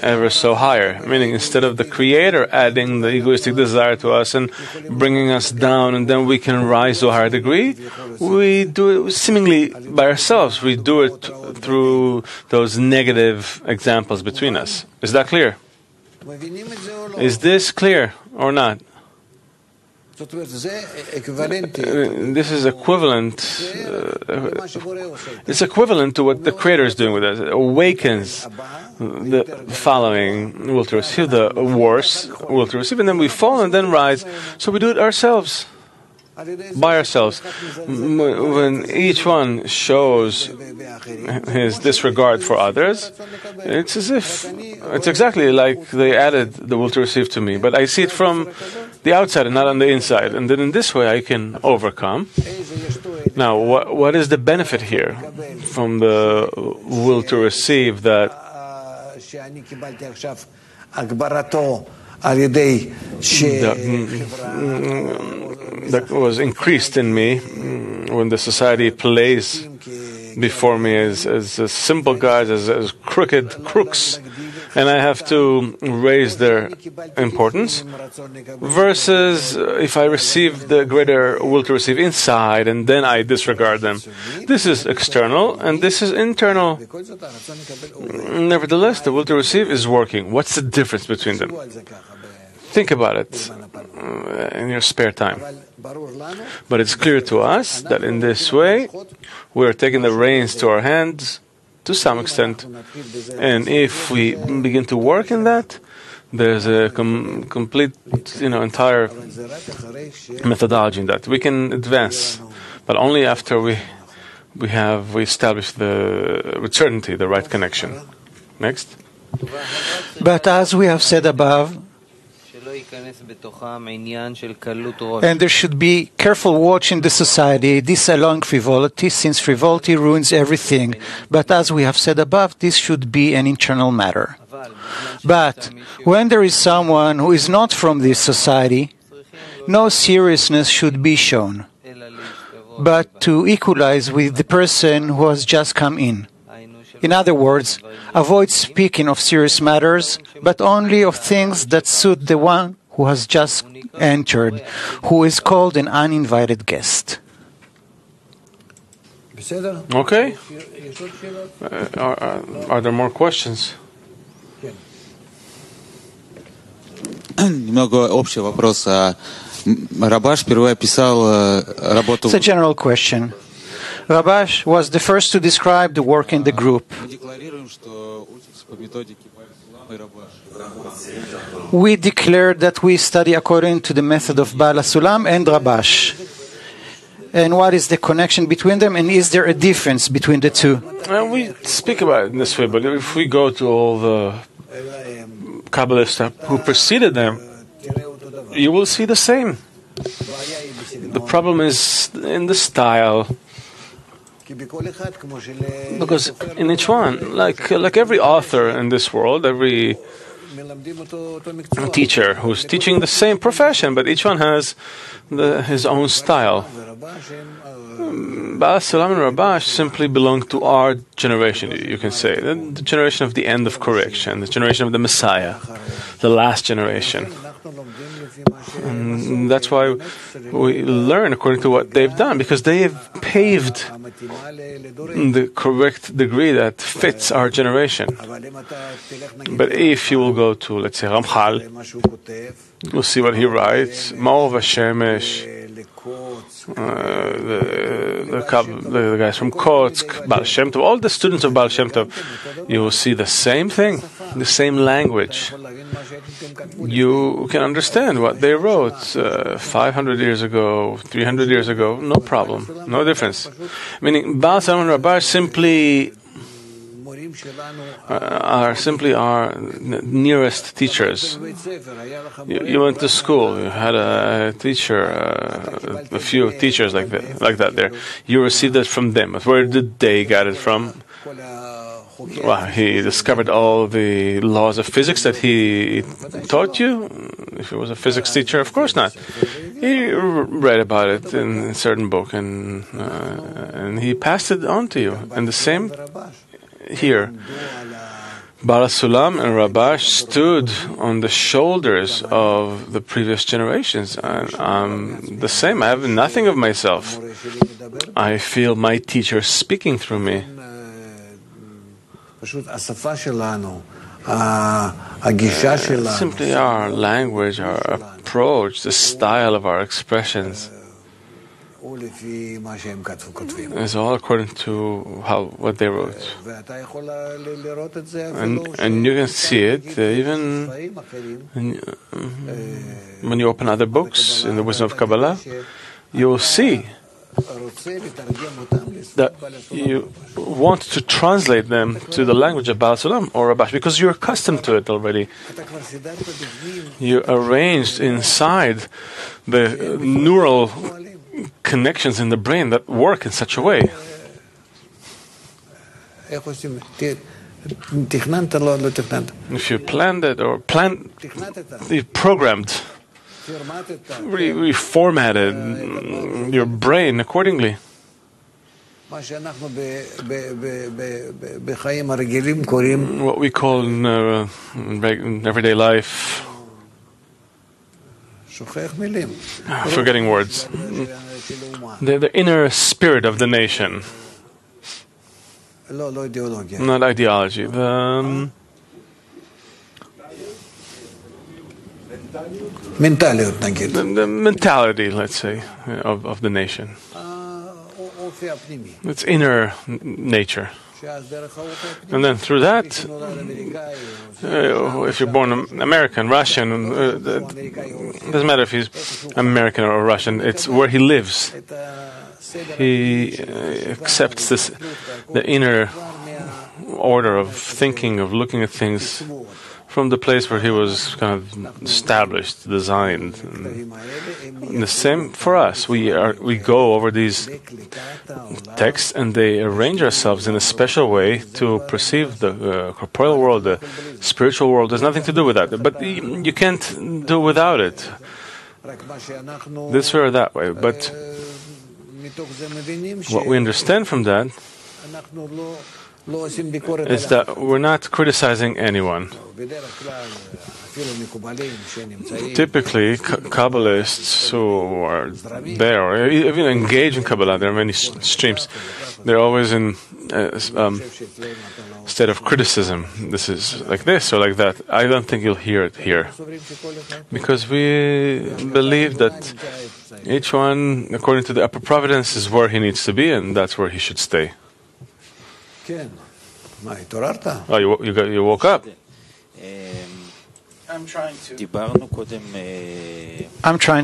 ever so higher. Meaning, instead of the Creator adding the egoistic desire to us and bringing us down, and then we can rise to a higher degree, we do it seemingly by ourselves. We do it through those negative examples between us. Is that clear? Is this clear or not? This is equivalent. It's equivalent to what the Creator is doing with us. It awakens the following will to receive, the worse will to receive, and then we fall and then rise. So we do it ourselves, by ourselves. When each one shows his disregard for others, it's as if it's exactly like they added the will to receive to me, but I see it from the outside and not on the inside, and then in this way I can overcome. Now, what is the benefit here from the will to receive that was increased in me when the society plays before me as simple guys, as crooked crooks, and I have to raise their importance, versus if I receive the greater will to receive inside and then I disregard them. This is external and this is internal. Nevertheless, the will to receive is working. What's the difference between them? Think about it in your spare time. But it's clear to us that in this way we are taking the reins to our hands to some extent. And if we begin to work in that, there's a complete, entire methodology in that. We can advance, but only after we establish with certainty the right connection. Next. But as we have said above, and there should be careful watch in the society, disallowing frivolity, since frivolity ruins everything. But as we have said above, this should be an internal matter. But when there is someone who is not from this society, no seriousness should be shown, but to equalize with the person who has just come in. In other words, avoid speaking of serious matters, but only of things that suit the one who has just entered, who is called an uninvited guest. Okay. Are there more questions? Немного общий вопрос. Рабаш впервые описал работу. It's a general question. Rabash was the first to describe the work in the group. We declared that we study according to the method of Baal HaSulam and Rabash. And what is the connection between them, and is there a difference between the two? We speak about it in this way, but if we go to all the Kabbalists who preceded them, you will see the same. The problem is in the style. Because in each one, like every author in this world, every teacher who's teaching the same profession, but each one has his own style. Baal HaSulam and Rabash simply belong to our generation, you can say, the generation of the end of correction, the generation of the Messiah, the last generation. And that's why we learn according to what they've done, because they have paved the correct degree that fits our generation. But if you will go to, let's say, Ramchal, you'll see what he writes, Ma'or Vashemesh, the guys from Kotsk, Baal Shem Tov, all the students of Baal Shem Tov, you will see the same thing, the same language. You can understand what they wrote 500 years ago, 300 years ago, no problem, no difference. Meaning, Baal HaSulam and Rabash simply are simply our nearest teachers. You went to school, you had a teacher, a few teachers like that there. You received it from them. But where did they get it from? Well, he discovered all the laws of physics that he taught you. If he was a physics teacher, of course not. He read about it in a certain book, and he passed it on to you. And the same here. Baal Sulam and Rabash stood on the shoulders of the previous generations. And I'm the same. I have nothing of myself. I feel my teacher speaking through me. Simply our language, our approach, the style of our expressions is all according to what they wrote. And you can see it even when you open other books in the wisdom of Kabbalah, you will see that you want to translate them to the language of Baal Sulam or Rabash because you're accustomed to it already. You arranged inside the neural connections in the brain that work in such a way. If you planned it or you programmed, we formatted your brain accordingly. What we call in everyday life, forgetting words, the inner spirit of the nation, not ideology. The mentality, let's say, of the nation. Its inner nature. And then through that, if you're born American, Russian, it doesn't matter if he's American or Russian, it's where he lives. He accepts the inner order of thinking, of looking at things from the place where he was kind of established, designed. And the same for us. We go over these texts and they arrange ourselves in a special way to perceive the corporeal world, the spiritual world. There's nothing to do with that. But you can't do without it. This way or that way. But what we understand from that is that we're not criticizing anyone. Typically, Kabbalists who are there, or even engaged in Kabbalah, there are many streams, they're always in a state of criticism. This is like this or like that. I don't think you'll hear it here. Because we believe that each one, according to the upper providence, is where he needs to be, and that's where he should stay. Oh, you woke up. I'm trying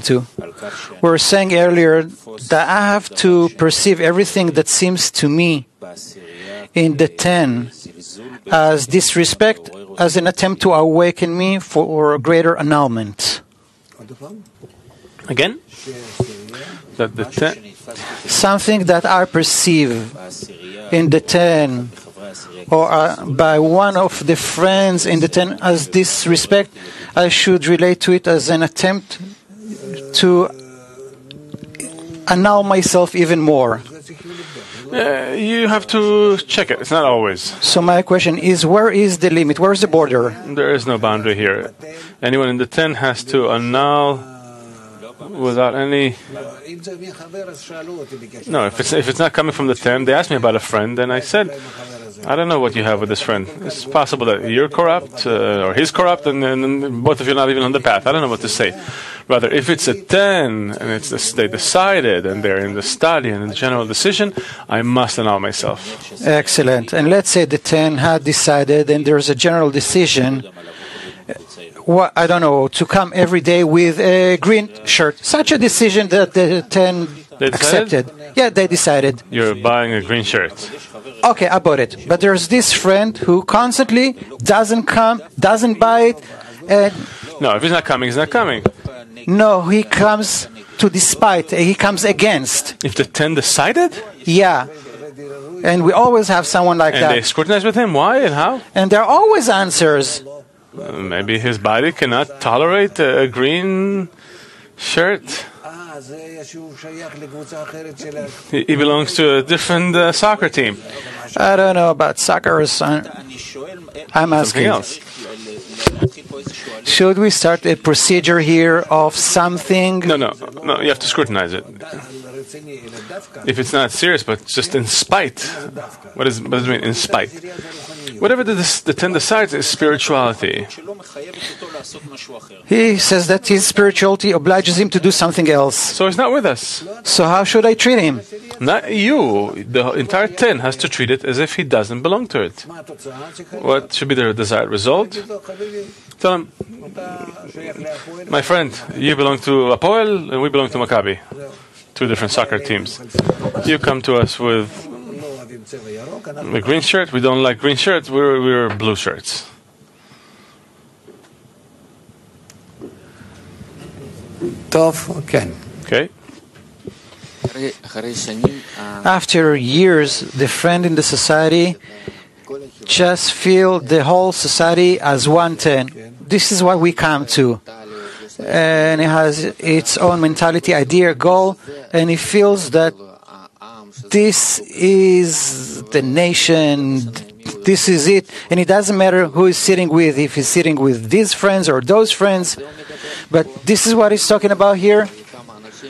to. We were saying earlier that I have to perceive everything that seems to me in the 10 as disrespect, as an attempt to awaken me for a greater annulment. Again? That the 10? Something that I perceive in the 10 or by one of the friends in the 10 as disrespect, I should relate to it as an attempt to annul myself even more. You have to check it. It's not always. So my question is, where is the limit? Where is the border? There is no boundary here. Anyone in the 10 has to annul without any... No, if it's not coming from the 10, they asked me about a friend, and I said, I don't know what you have with this friend. It's possible that you're corrupt, or he's corrupt, and then both of you are not even on the path. I don't know what to say. Rather, if it's a 10, and they decided, and they're in the study and in the general decision, I must annul myself. Excellent. And let's say the 10 had decided, and there's a general decision. I don't know, to come every day with a green shirt. Such a decision that the 10 accepted. Yeah, they decided. You're buying a green shirt. Okay, I bought it. But there's this friend who constantly doesn't come, doesn't buy it. No, if he's not coming, he's not coming. No, he comes to despite. He comes against. If the 10 decided? Yeah. And we always have someone like that. And they scrutinize with him? Why and how? And there are always answers. Maybe his body cannot tolerate a green shirt. He belongs to a different soccer team. I don't know about soccer. I'm asking. Something else. Should we start a procedure here of something? No, you have to scrutinize it. If it's not serious, but just in spite. What does it mean, in spite? Whatever the 10 decides is spirituality. He says that his spirituality obliges him to do something else. So he's not with us. So how should I treat him? Not you. The entire 10 has to treat it as if he doesn't belong to it. What should be the desired result? Tell him, my friend, you belong to Apoel and we belong to Maccabi. Two different soccer teams. You come to us with a green shirt. We don't like green shirts. We're blue shirts. Okay. After years, the friend in the society just feel the whole society as 110. This is what we come to. And it has its own mentality, idea, goal, and he feels that this is the nation, this is it, and it doesn't matter who is sitting with, if he's sitting with these friends or those friends, but this is what he's talking about here.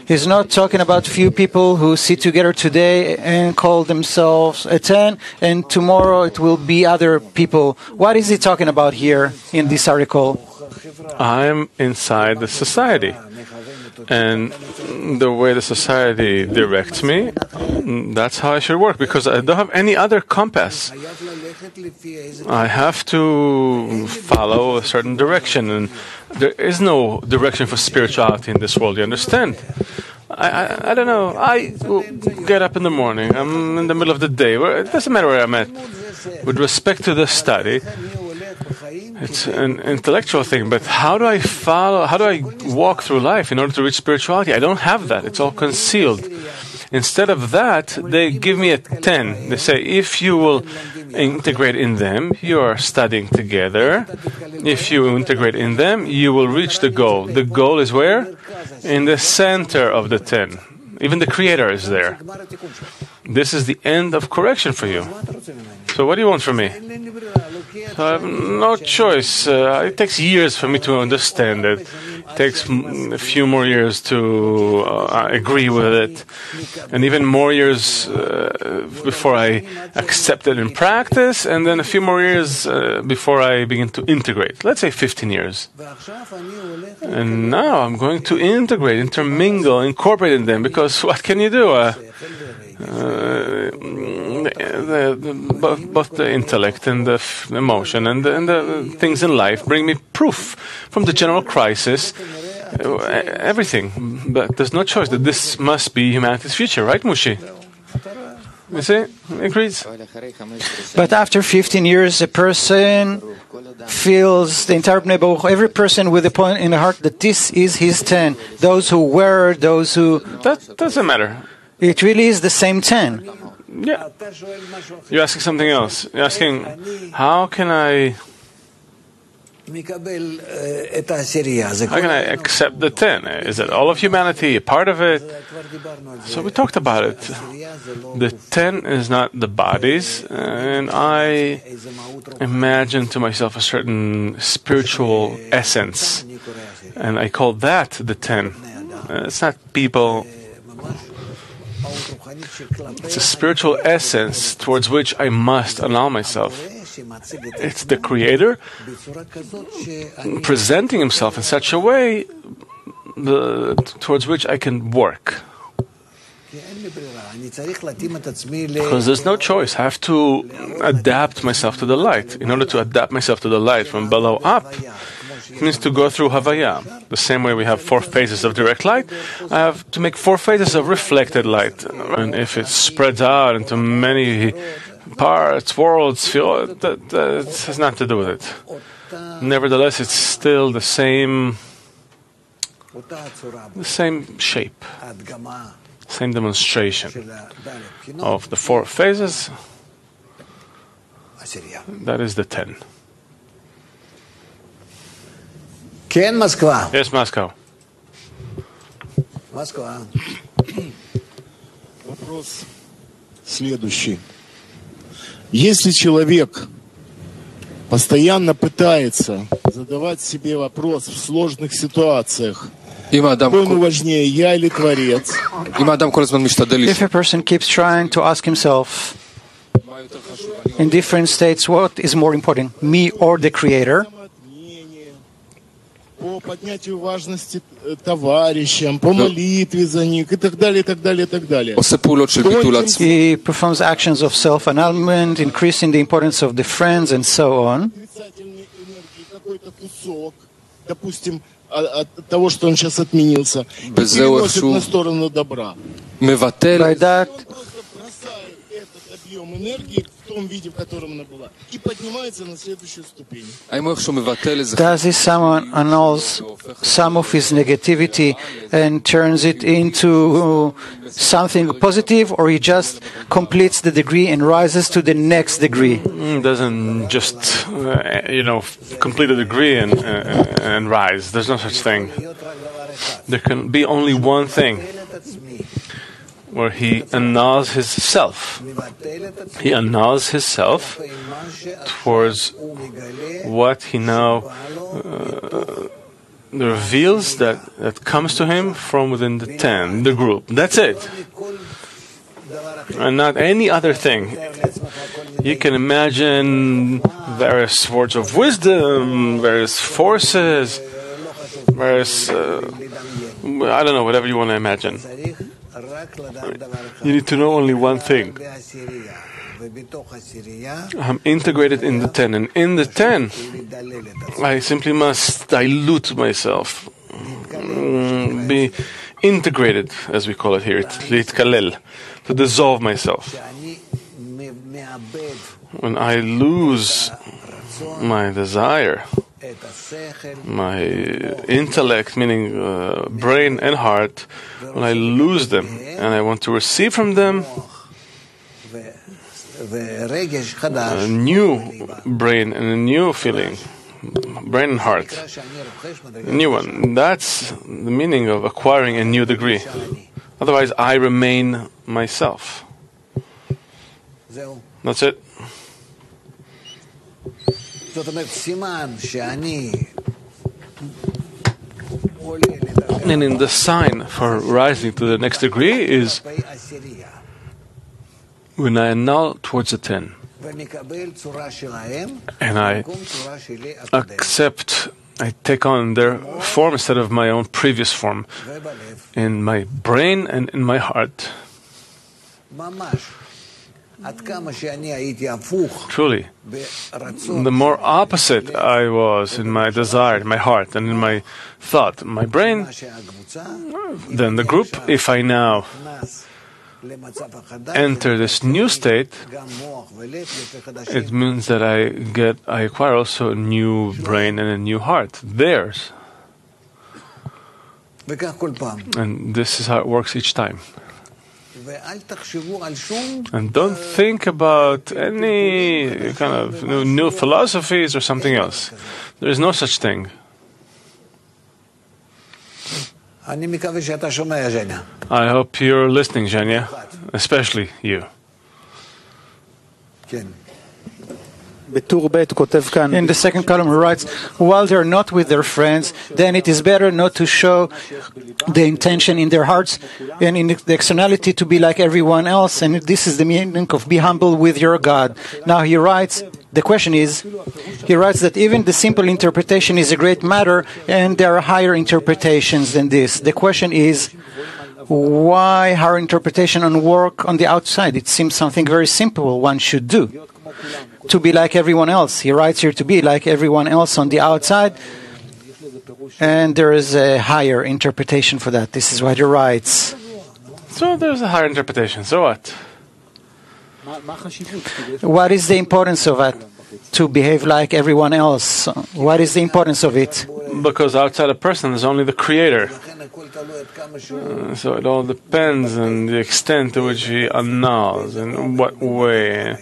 He's not talking about few people who sit together today and call themselves a 10, and tomorrow it will be other people. What is he talking about here in this article? I'm inside the society. And the way the society directs me, that's how I should work, because I don't have any other compass. I have to follow a certain direction, and there is no direction for spirituality in this world, you understand? I don't know. I get up in the morning, I'm in the middle of the day, it doesn't matter where I'm at. With respect to the study, it's an intellectual thing, but how do I walk through life in order to reach spirituality? I don't have that. It's all concealed. Instead of that, they give me a 10. They say, if you will integrate in them, you are studying together. If you integrate in them, you will reach the goal. The goal is where? In the center of the 10. Even the Creator is there. This is the end of correction for you. So what do you want from me? So I have no choice. It takes years for me to understand it. It takes a few more years to agree with it. And even more years before I accept it in practice. And then a few more years before I begin to integrate. Let's say 15 years. And now I'm going to integrate, intermingle, incorporate in them. Because what can you do? Both the intellect and the emotion and the things in life bring me proof from the general crisis, everything. But there's no choice that this must be humanity's future, right, Mushi? You see? Agrees? But after 15 years, a person feels the entire Bnei Baruch, every person with a point in the heart that this is his 10. Those who were, those who... That doesn't matter. It really is the same 10. Yeah. You're asking something else. You're asking, how can I accept the 10? Is it all of humanity, a part of it? So we talked about it. The 10 is not the bodies, and I imagine to myself a certain spiritual essence, and I call that the 10. It's not people. It's a spiritual essence towards which I must allow myself. It's the Creator presenting Himself in such a way towards which I can work. Because there's no choice. I have to adapt myself to the light. In order to adapt myself to the light from below up, It means to go through Havaya. The same way we have 4 phases of direct light, I have to make 4 phases of reflected light. And if it spreads out into many parts, worlds, that has nothing to do with it. Nevertheless, it's still the same shape, same demonstration of the 4 phases. That is the 10. Yes, Moscow. Вопрос следующий. Если человек постоянно пытается задавать себе вопрос в сложных ситуациях, кто ему важнее, я или Творец? If a person keeps trying to ask himself in different states, what is more important, me or the Creator? По поднятию важности товарищам, по молитве за них и так далее, и так далее, и так далее. He performs actions of self-annulment, increasing the importance of the friends and so on. Какой-то кусок, допустим, от того, что он сейчас отменился, переносит на сторону добра. By that, объем энергии в том виде, в котором она была, и поднимается на следующую ступень. does this someone annuls some of his negativity and turns it into something positive, or he just completes the degree and rises to the next degree? Doesn't just, complete a degree and rise. There's no such thing. There can be only one thing, where he annuls his self. He annuls his self towards what he now reveals that comes to him from within the 10, the group. That's it. And not any other thing. You can imagine various words of wisdom, various forces, various, I don't know, whatever you want to imagine. You need to know only one thing. I'm integrated in the 10, and in the 10, I simply must dilute myself, be integrated, as we call it here, litkalel, to dissolve myself. When I lose my desire, my intellect, meaning brain and heart, when I lose them and I want to receive from them a new brain and a new feeling, brain and heart, a new one. That's the meaning of acquiring a new degree. Otherwise, I remain myself. That's it. And in the sign for rising to the next degree is when I annul towards the 10. And I accept, I take on their form instead of my own previous form in my brain and in my heart. Truly, the more opposite I was in my desire, in my heart, and in my thought, my brain, then the group, if I now enter this new state, it means that I acquire also a new brain and a new heart, theirs. And this is how it works each time. And don't think about any kind of new philosophies or something else. There is no such thing. I hope you're listening, Zhenya, especially you. In the second column, he writes, while they're not with their friends, then it is better not to show the intention in their hearts and in the externality to be like everyone else. And this is the meaning of be humble with your God. Now he writes, the question is, he writes that even the simple interpretation is a great matter, and there are higher interpretations than this. The question is, why higher interpretation on work on the outside? It seems something very simple one should do. To be like everyone else. He writes here to be like everyone else on the outside. And there is a higher interpretation for that. This is what he writes. So there's a higher interpretation. So what? What is the importance of it? To behave like everyone else. What is the importance of it? Because outside a person is only the creator. So it all depends on the extent to which he annuls, in what way,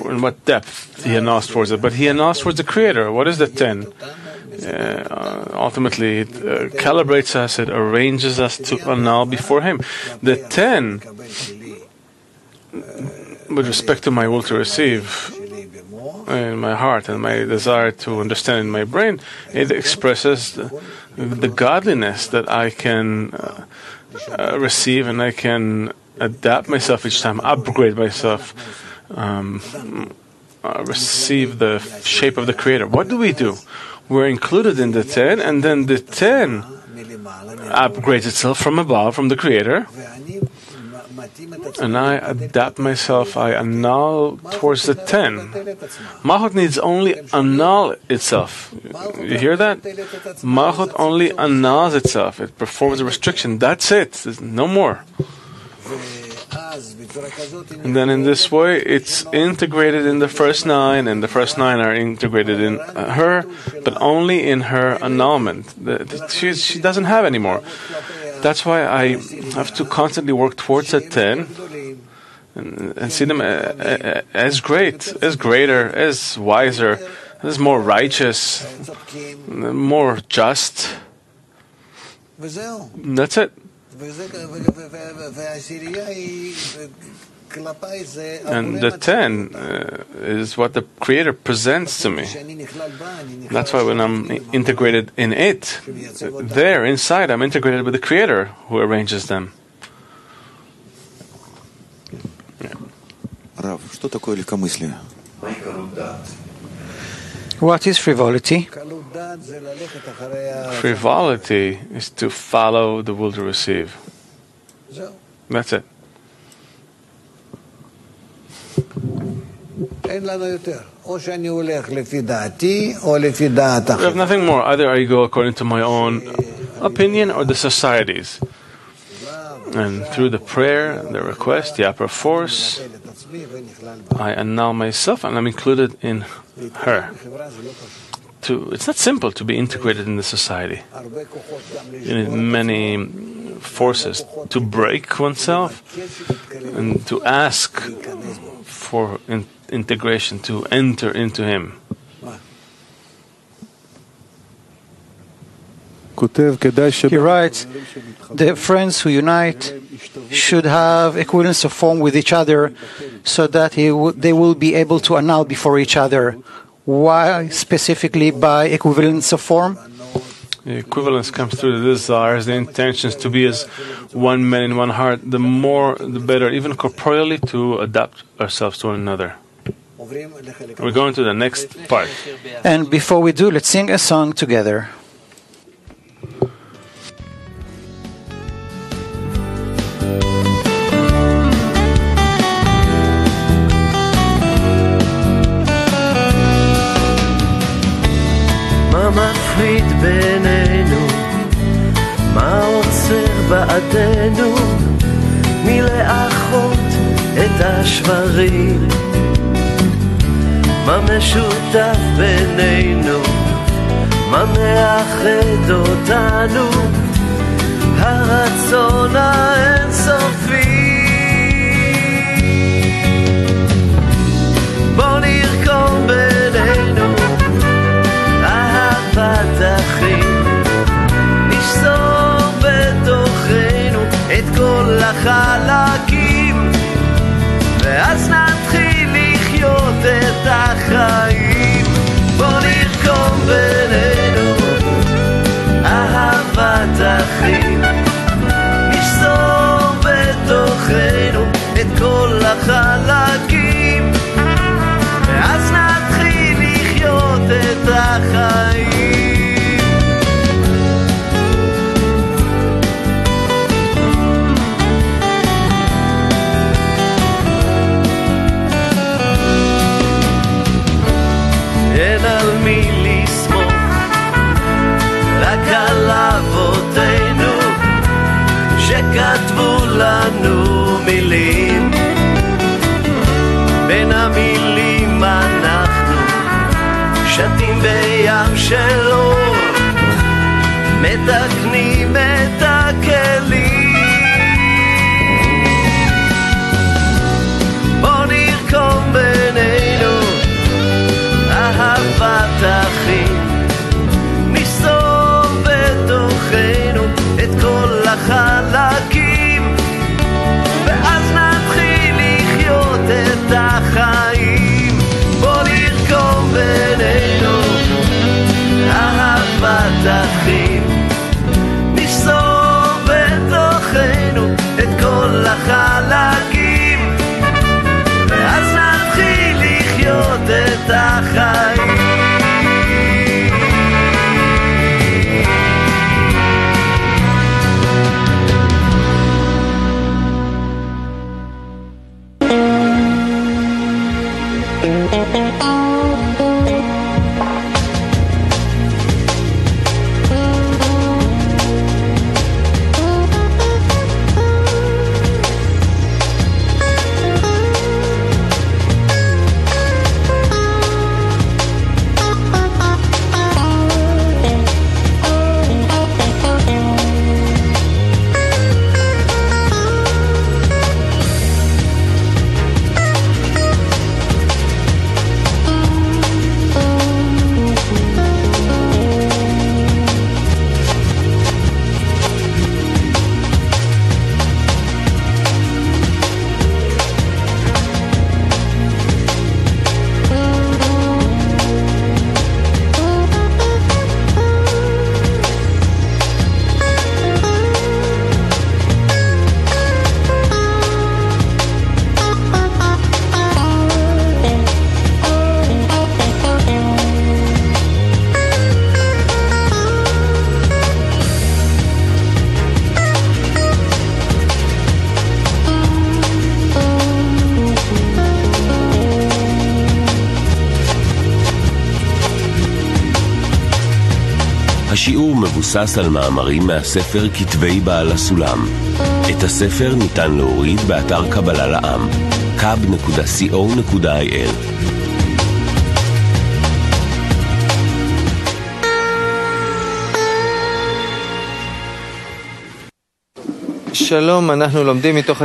in what depth he annuls towards it. But he annuls towards the creator. What is the 10? Ultimately, it calibrates us, it arranges us to annul before him. The 10, with respect to my will to receive in my heart and my desire to understand in my brain, it expresses the godliness that I can receive, and I can adapt myself each time, upgrade myself, receive the shape of the Creator. What do? We're included in the 10, and then the 10 upgrades itself from above, from the Creator, and I adapt myself, I annul towards the 10. Malchut needs only annul itself. You hear that? Malchut only annuls itself. It performs a restriction. That's it. There's no more. And then in this way, it's integrated in the first 9, and the first 9 are integrated in her, but only in her annulment. She doesn't have any more. That's why I have to constantly work towards that 10 and see them as great, as greater, as wiser, as more righteous, more just. That's it. And the 10 is what the Creator presents to me. That's why when I'm integrated in it, there, inside, I'm integrated with the Creator who arranges them. Рав, что такое легкомыслие? What is frivolity? Frivolity is to follow the will to receive. That's it. We have nothing more. Either I go according to my own opinion or the society's. And through the prayer, the request, the upper force, I annul myself and I'm included in her. It's not simple to be integrated in the society. You need many forces to break oneself and to ask for integration, to enter into him. He writes, the friends who unite should have equivalence of form with each other so that they will be able to annul before each other. Why specifically by equivalence of form? The equivalence comes through the desires, the intentions to be as one man in one heart. The more, the better, even corporeally, to adapt ourselves to one another. We're going to the next part. And before we do, let's sing a song together. מה מפריד בינינו? מה עוצר בעדנו? מלאחות את השברים? מה משותף בינינו? מה מאחד אותנו? הרצון האינסופי. בוא נרקום בינינו אהבת אחים, נשזור בתוכנו את כל החלקים, ואז נתחיל לחיות את החיים. בוא נרקום בינינו אהבת אחים, נשזור בתוכנו את כל החלקים, ואז נתחיל לחיות את החיים. אין על מי לסמוך, וכתבו לנו מילים, בין המילים אנחנו שתים בים של אור, מתקנים את הכלים. בוא נרקום בינינו אהבת אחים, נסתור בתוכנו את כל החלקים, ואז נתחיל לחיות את החיים. בוא נרקום בינינו אהבת אחים, נסתור בתוכנו את כל החלקים, ואז נתחיל לחיות את החיים. השיעור מבוסס על מאמרים מהספר כתבי בעל הסולם. את הספר ניתן להוריד באתר קבלה לעם, kab.co.il.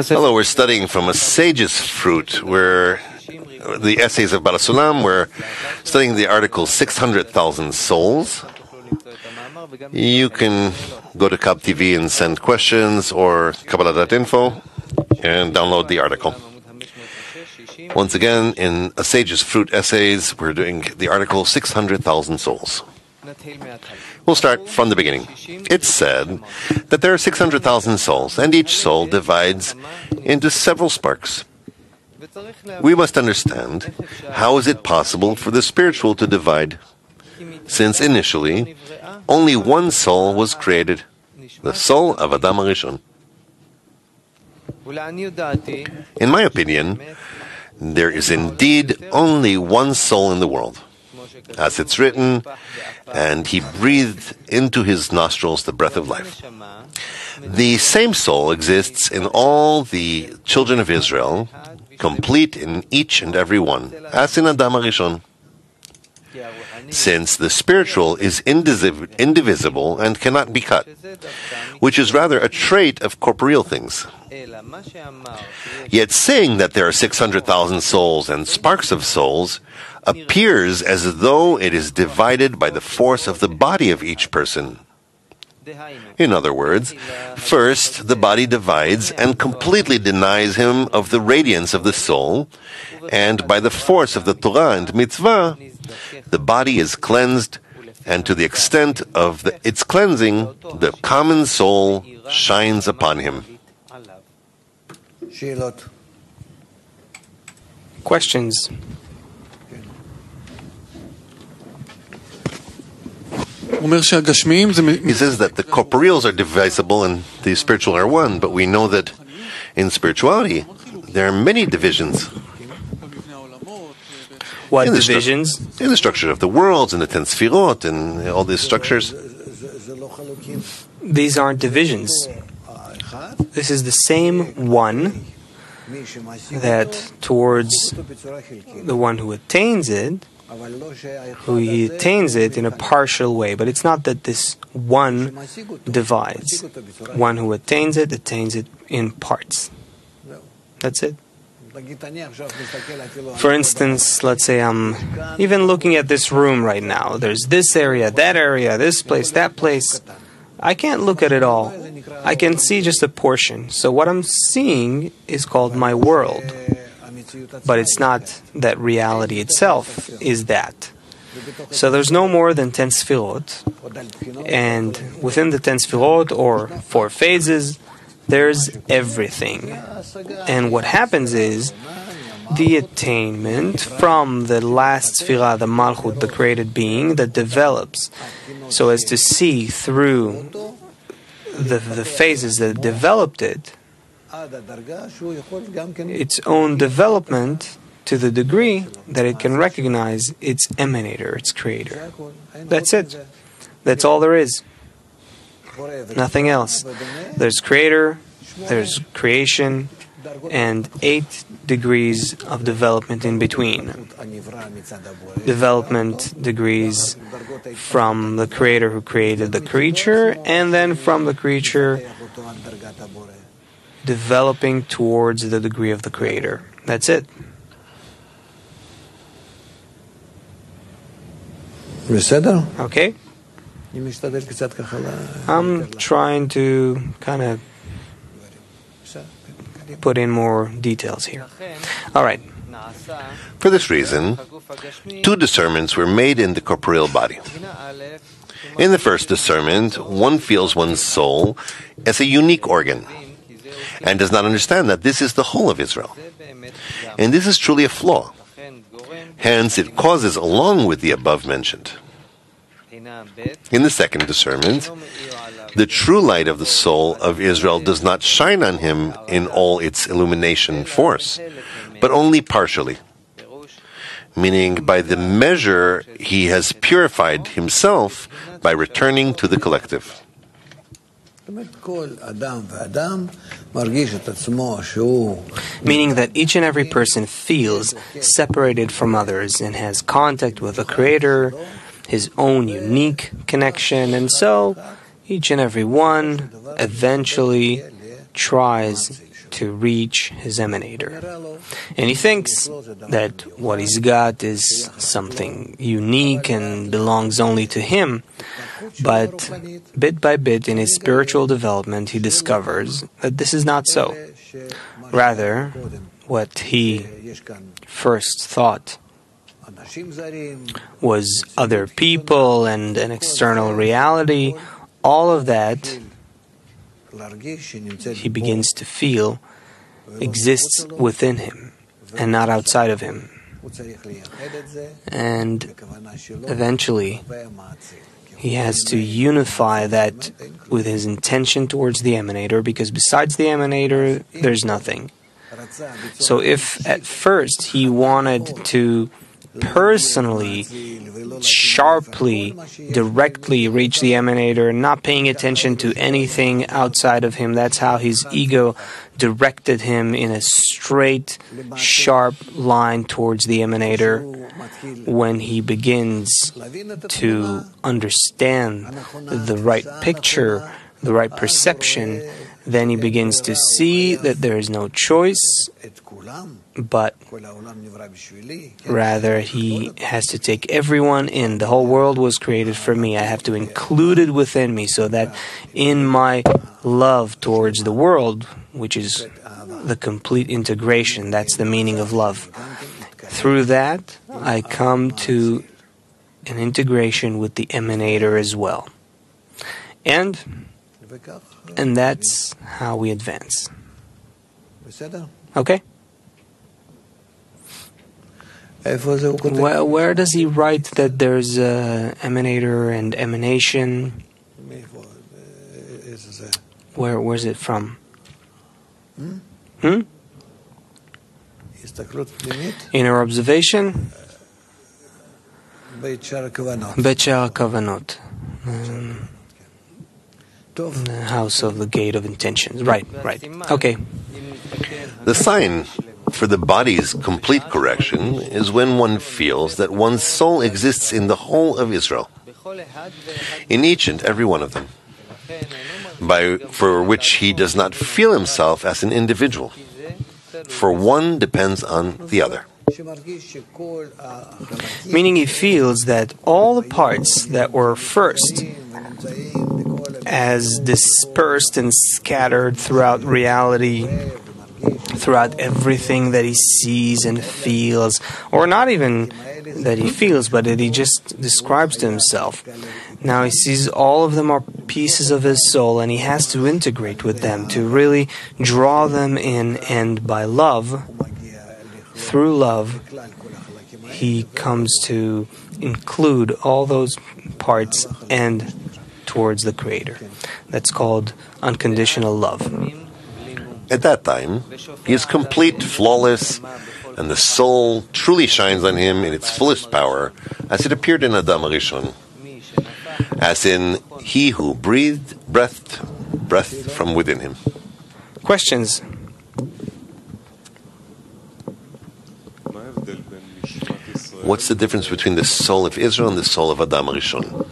Hello, we're studying from a sage's fruit, where the essays of Baal Sulam, we're studying the article 600,000 souls. You can go to Kab TV and send questions, or Kabbalah.info, and download the article. Once again, in a sage's fruit essays, we're doing the article 600,000 souls. We'll start from the beginning. It's said that there are 600,000 souls, and each soul divides into several sparks. We must understand, how is it possible for the spiritual to divide, since initially only one soul was created, the soul of Adam HaRishon. In my opinion, there is indeed only one soul in the world. As it's written, and he breathed into his nostrils the breath of life. The same soul exists in all the children of Israel, complete in each and every one, as in Adam HaRishon. Since the spiritual is indivisible and cannot be cut, which is rather a trait of corporeal things. Yet saying that there are 600,000 souls and sparks of souls appears as though it is divided by the force of the body of each person. In other words, first the body divides and completely denies him of the radiance of the soul, and by the force of the Torah and Mitzvah, the body is cleansed, and to the extent of its cleansing, the common soul shines upon him. Questions? He says that the corporeals are divisible and the spiritual are one, but we know that in spirituality there are many divisions. What divisions? In the structure of the worlds, in the 10 Sfirot, and all these structures. These aren't divisions. This is the same one that towards the one who attains it, he attains it in a partial way. But it's not that this one divides. One who attains it in parts. That's it. For instance, let's say I'm even looking at this room right now. There's this area, this place, that place. I can't look at it all. I can see just a portion. So what I'm seeing is called my world. But it's not that reality itself is that. So there's no more than 10 sfirot. And within the 10 sfirot, or 4 phases, there's everything. And what happens is the attainment from the last sphira, the malchut, the created being, that develops so as to see through the phases that developed it, its own development to the degree that it can recognize its emanator, its creator. That's it. That's all there is. Nothing else. There's creator, there's creation, and 8 degrees of development in between. Development degrees from the creator who created the creature, and then from the creature developing towards the degree of the creator. That's it. Okay? I'm trying to kind of put in more details here. All right. For this reason, 2 discernments were made in the corporeal body. In the first discernment, one feels one's soul as a unique organ and does not understand that this is the whole of Israel. And this is truly a flaw. Hence, it causes along with the above mentioned. In the second discernment, the true light of the soul of Israel does not shine on him in all its illumination force, but only partially, meaning by the measure he has purified himself by returning to the collective. Meaning that each and every person feels separated from others and has contact with the Creator, his own unique connection, and so each and every one eventually tries to reach his emanator. And he thinks that what he's got is something unique and belongs only to him. But bit by bit in his spiritual development, he discovers that this is not so. Rather, what he first thought was other people and an external reality, all of that he begins to feel exists within him and not outside of him. And eventually he has to unify that with his intention towards the emanator, because besides the emanator there's nothing. So if at first he wanted to personally, sharply, directly reach the emanator, not paying attention to anything outside of him, that's how his ego directed him in a straight, sharp line towards the emanator. When he begins to understand the right picture, the right perception, then he begins to see that there is no choice, but rather he has to take everyone in. The whole world was created for me. I have to include it within me, so that in my love towards the world, which is the complete integration, that's the meaning of love. Through that, I come to an integration with the emanator as well. And that's how we advance. Okay? Where does he write that there's emanator and emanation? Where's it from? Inner observation? Bet Sha'ar Kavanot. the house of the gate of intentions. Right. Okay. The sign for the body's complete correction is when one feels that one's soul exists in the whole of Israel, in each and every one of them, for which he does not feel himself as an individual, for one depends on the other. Meaning he feels that all the parts that were first as dispersed and scattered throughout reality, throughout everything that he sees and feels, or not even that he feels, but that he just describes to himself. Now he sees all of them are pieces of his soul, and he has to integrate with them to really draw them in, and by love, through love, he comes to include all those parts and towards the Creator. That's called unconditional love. At that time, he is complete, flawless, and the soul truly shines on him in its fullest power, as it appeared in Adam Rishon, as in he who breathed breath from within him. Questions? What's the difference between the soul of Israel and the soul of Adam Rishon?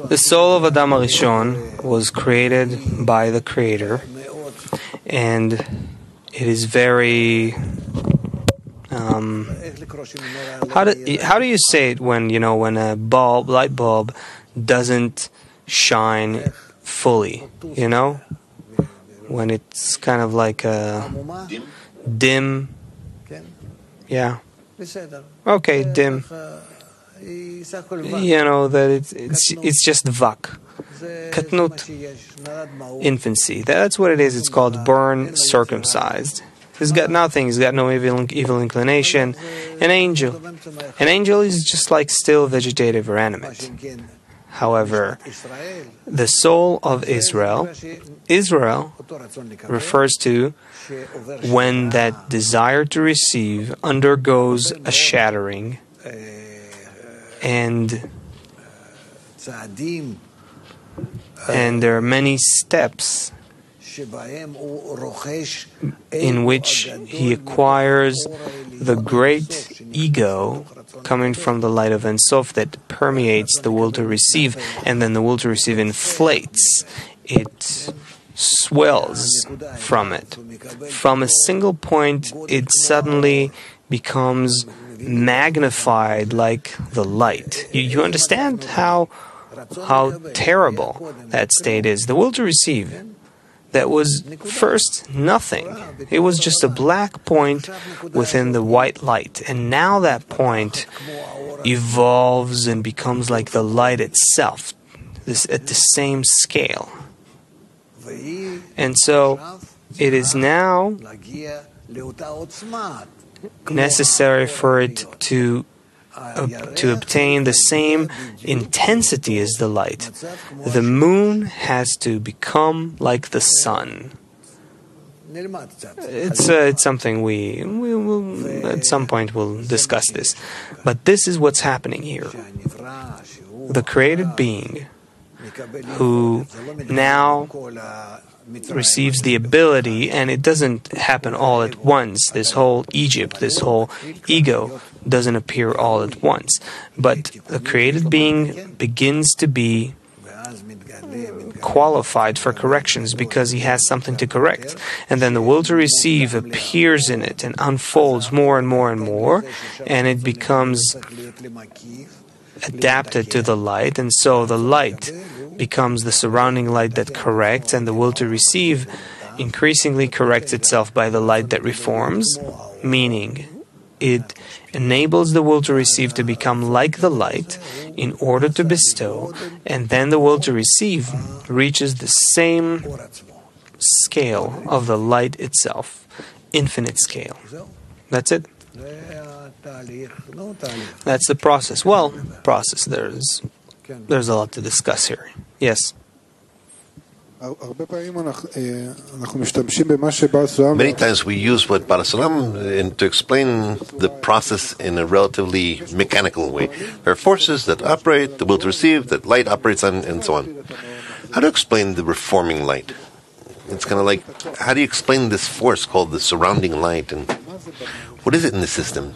The soul of Adam Rishon was created by the Creator, and it is very. How do you say it when when a light bulb doesn't shine fully? When it's kind of like a dim. Yeah. Okay, dim. That it's just vak, katnut, infancy. That's what it is. It's called born circumcised. He's got nothing. He's got no evil inclination. An angel is just like still vegetative or animate. However, the soul of Israel refers to when that desire to receive undergoes a shattering, and there are many steps in which he acquires the great ego coming from the light of Ein Sof that permeates the will to receive, and then the will to receive inflates. It swells from it. From a single point, it suddenly becomes magnified like the light. You understand how terrible that state is. The will to receive, that was first nothing. It was just a black point within the white light. And now that point evolves and becomes like the light itself, at the same scale. And so it is now necessary for it to obtain the same intensity as the light. The moon has to become like the sun. It's something we will at some point we'll discuss this. But this is what's happening here. The created being who now receives the ability, and it doesn't happen all at once. This whole Egypt, this whole ego doesn't appear all at once. But the created being begins to be qualified for corrections because he has something to correct. And then the will to receive appears in it and unfolds more and more and more, and it becomes adapted to the light, and so the light becomes the surrounding light that corrects, and the will to receive increasingly corrects itself by the light that reforms, meaning it enables the will to receive to become like the light in order to bestow, and then the will to receive reaches the same scale of the light itself, infinite scale. That's it. That's the process. Well, process. There's a lot to discuss here. Yes. Many times we use what Baal Salam to explain the process in a relatively mechanical way. There are forces that operate, the will to receive, that light operates on, and so on. How to explain the reforming light? It's kind of like, how do you explain this force called the surrounding light, and what is it in the system?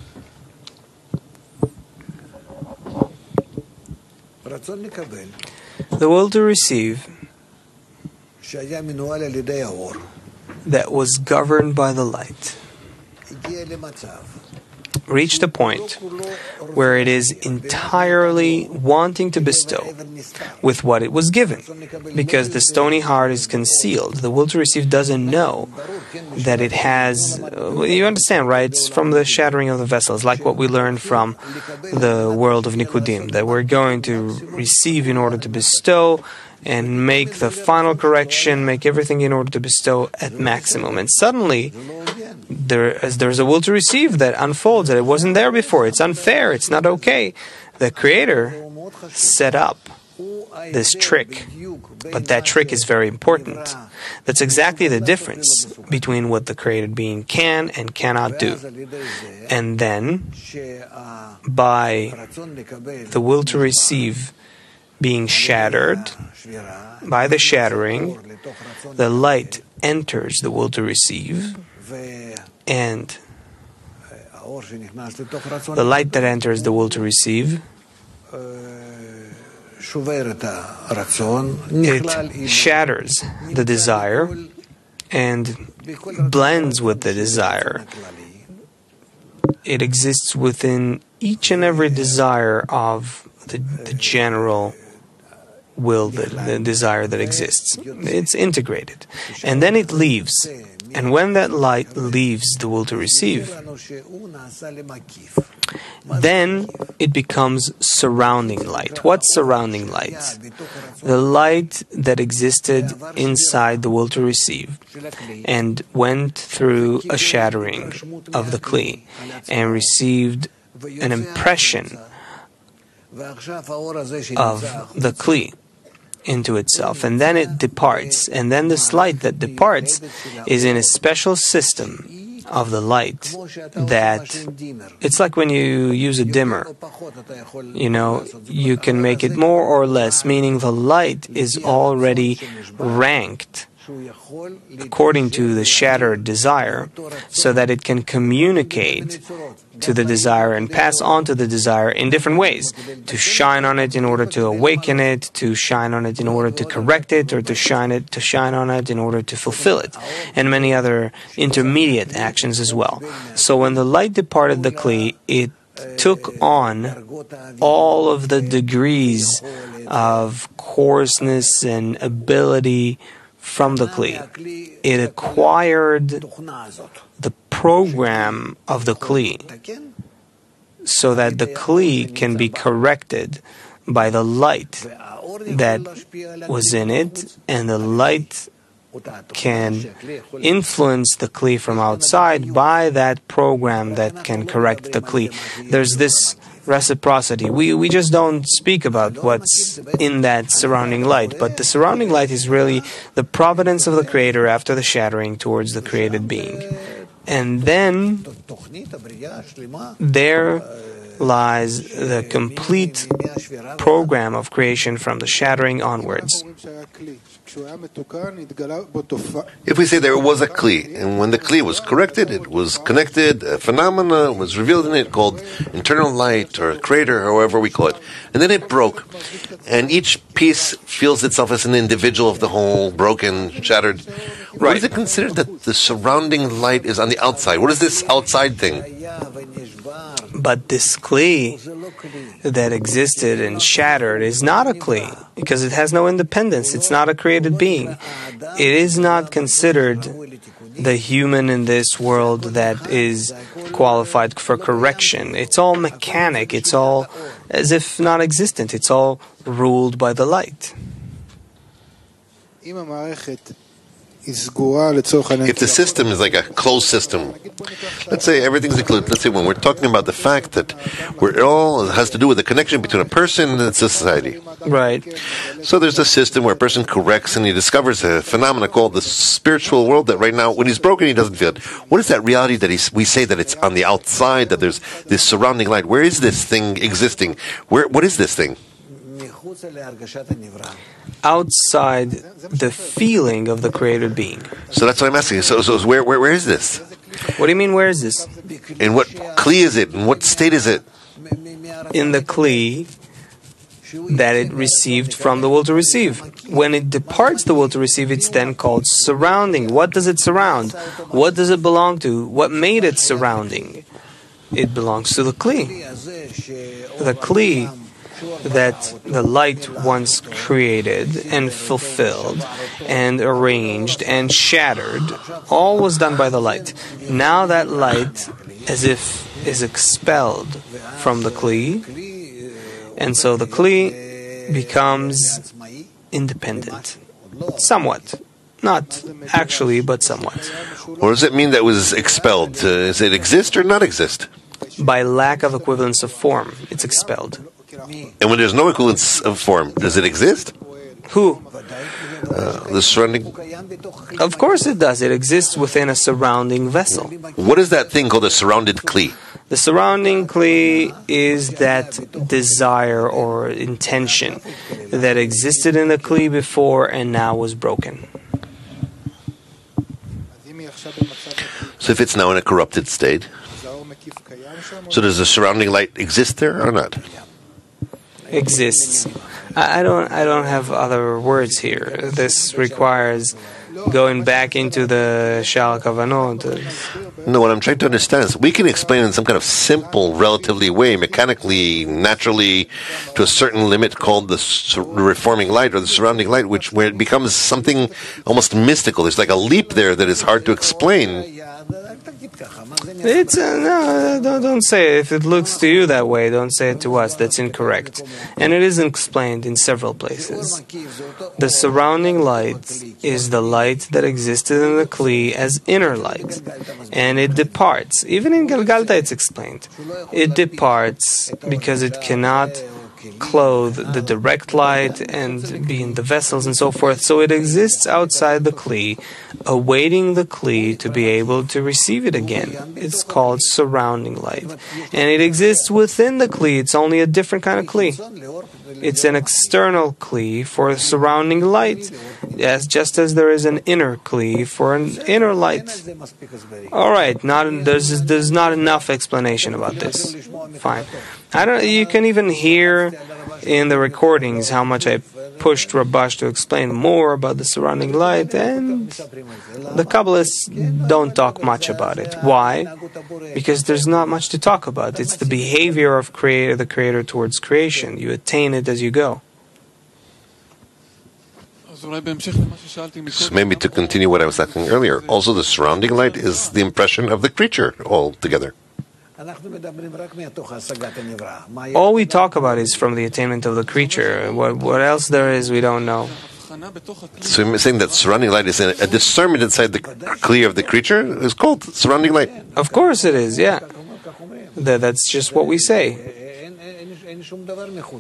The will to receive that was governed by the light reached a point where it is entirely wanting to bestow with what it was given, because the stony heart is concealed. The will to receive doesn't know that it has, you understand, right? It's from the shattering of the vessels, like what we learned from the world of Nikudim, that we're going to receive in order to bestow and make the final correction, make everything in order to bestow at maximum. And suddenly, there's a will to receive that unfolds, that it wasn't there before. It's unfair, it's not okay. The Creator set up this trick, but that trick is very important. That's exactly the difference between what the created being can and cannot do. And then, by the will to receive being shattered, by the shattering, the light enters the will to receive, and the light that enters the will to receive, it shatters the desire and blends with the desire. It exists within each and every desire of the general will, the desire that exists. It's integrated. And then it leaves. And when that light leaves the will to receive, then it becomes surrounding light. What's surrounding light? The light that existed inside the will to receive and went through a shattering of the Kli and received an impression of the Kli into itself, and then it departs, and then this light that departs is in a special system of the light that it's like when you use a dimmer, you can make it more or less, meaning the light is already ranked according to the shattered desire, so that it can communicate to the desire and pass on to the desire in different ways, to shine on it in order to awaken it, to shine on it in order to correct it, or to shine on it in order to fulfill it, and many other intermediate actions as well. So when the light departed the Kli, it took on all of the degrees of coarseness and ability from the Kli. It acquired the program of the Kli, so that the Kli can be corrected by the light that was in it, and the light can influence the Kli from outside by that program that can correct the Kli. There's this reciprocity. We just don't speak about what's in that surrounding light, but the surrounding light is really the providence of the Creator after the shattering towards the created being. And then there lies the complete program of creation from the shattering onwards. If we say there was a Kli, and when the Kli was corrected, it was connected, a phenomena was revealed in it called internal light or creator, however we call it, and then it broke, and each piece feels itself as an individual of the whole, broken, shattered. Right. What is it considered that the surrounding light is on the outside? What is this outside thing? But this Kli that existed and shattered is not a Kli, because it has no independence. It's not a created being. It is not considered the human in this world that is qualified for correction. It's all mechanic. It's all as if non-existent. It's all ruled by the light. If the system is like a closed system, let's say everything's included. Let's say when we're talking about the fact that it all has to do with the connection between a person and society. Right. So there's a system where a person corrects and he discovers a phenomena called the spiritual world that right now, when he's broken, he doesn't feel it. What is that reality that we say that it's on the outside, that there's this surrounding light? Where is this thing existing? What is this thing? outside the feeling of the created being. So that's what I'm asking. So where is this? What do you mean, where is this? In what kli is it? In what state is it? In the kli that it received from the will to receive. When it departs the will to receive, it's then called surrounding. What does it surround? What does it belong to? What made it surrounding? It belongs to the kli. The kli that the light once created and fulfilled and arranged and shattered, all was done by the light. Now that light, as if, is expelled from the kli, and so the kli becomes independent. Somewhat. Not actually, but somewhat. What does it mean that was expelled? Does it exist or not exist? By lack of equivalence of form, it's expelled. And when there's no equivalence of form, does it exist? Who? The surrounding... Of course it does. It exists within a surrounding vessel. What is that thing called a surrounded kli? The surrounding kli is that desire or intention that existed in the kli before and now was broken. So if it's now in a corrupted state, so does the surrounding light exist there or not? Exists. I don't have other words here. This requires going back into the Shal Kavanot. No, what I'm trying to understand is we can explain in some kind of simple, relatively way, mechanically, naturally, to a certain limit called the reforming light or the surrounding light, where it becomes something almost mystical. There's like a leap there that is hard to explain. It's no, don't say it. If it looks to you that way, don't say it to us. That's incorrect. And it is explained in several places. The surrounding light is the light that existed in the kli as inner light. And it departs. Even in Galgalta it's explained. It departs because it cannot clothe the direct light and be in the vessels and so forth. So it exists outside the kli, awaiting the kli to be able to receive it again. It's called surrounding light. And it exists within the kli. It's only a different kind of kli. It's an external kli for surrounding light, just as there is an inner kli for an inner light. All right, there's not enough explanation about this. Fine. You can even hear in the recordings how much I pushed Rabash to explain more about the surrounding light, and the Kabbalists don't talk much about it. Why? Because there's not much to talk about. It's the behavior of the Creator towards creation. You attain it as you go. So maybe to continue what I was asking earlier, also the surrounding light is the impression of the creature altogether. All we talk about is from the attainment of the creature. What else there is, we don't know. So you're saying that surrounding light is a discernment inside the kli of the creature? It's called surrounding light. Of course it is, yeah. That's just what we say.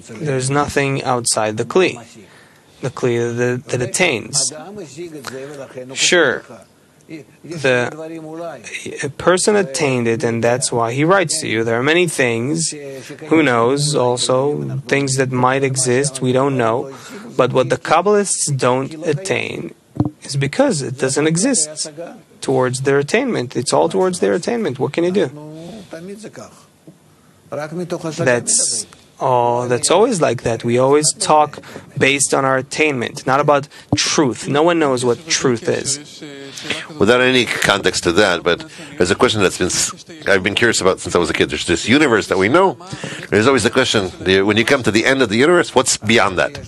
There's nothing outside the kli. The kli that attains. Sure. A person attained it, and that's why he writes to you. There are many things, who knows, also things that might exist, we don't know. But what the Kabbalists don't attain is because it doesn't exist towards their attainment. It's all towards their attainment. What can you do? That's always like that. We always talk based on our attainment, not about truth. No one knows what truth is. Without any context to that, but there's a question I've been curious about since I was a kid. There's this universe that we know. There's always the question, when you come to the end of the universe, what's beyond that?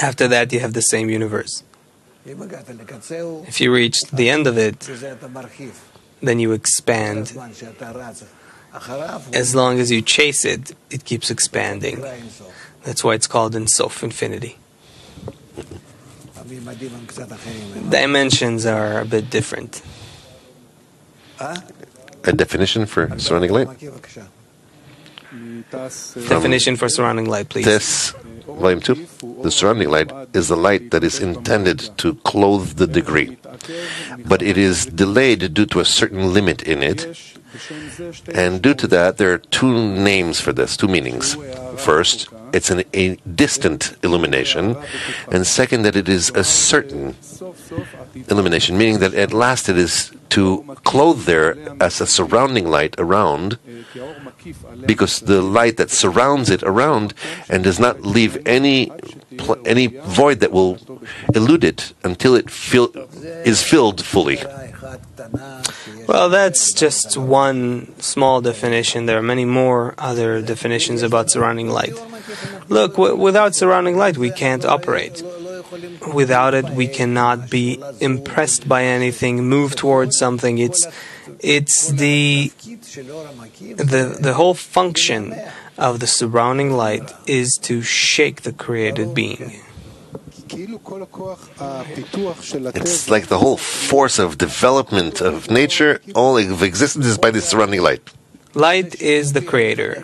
After that, you have the same universe. If you reach the end of it, then you expand. As long as you chase it, it keeps expanding. That's why it's called Ein Sof, infinity. Dimensions are a bit different. A definition for surrounding light? Definition for surrounding light, please. This, volume 2. The surrounding light is the light that is intended to clothe the degree, but it is delayed due to a certain limit in it, and due to that there are two names for this, two meanings. First, it's a distant illumination, and second, that it is a certain illumination, meaning that at last it is to clothe there as a surrounding light around, because the light that surrounds it around and does not leave any void that will elude it until it is filled fully. Well, that's just one small definition. There are many more other definitions about surrounding light. Look, without surrounding light, we can't operate. Without it, we cannot be impressed by anything, move towards something. It's the whole function of the surrounding light is to shake the created being. It's like the whole force of development of nature, all of existence is by the surrounding light. Light is the creator.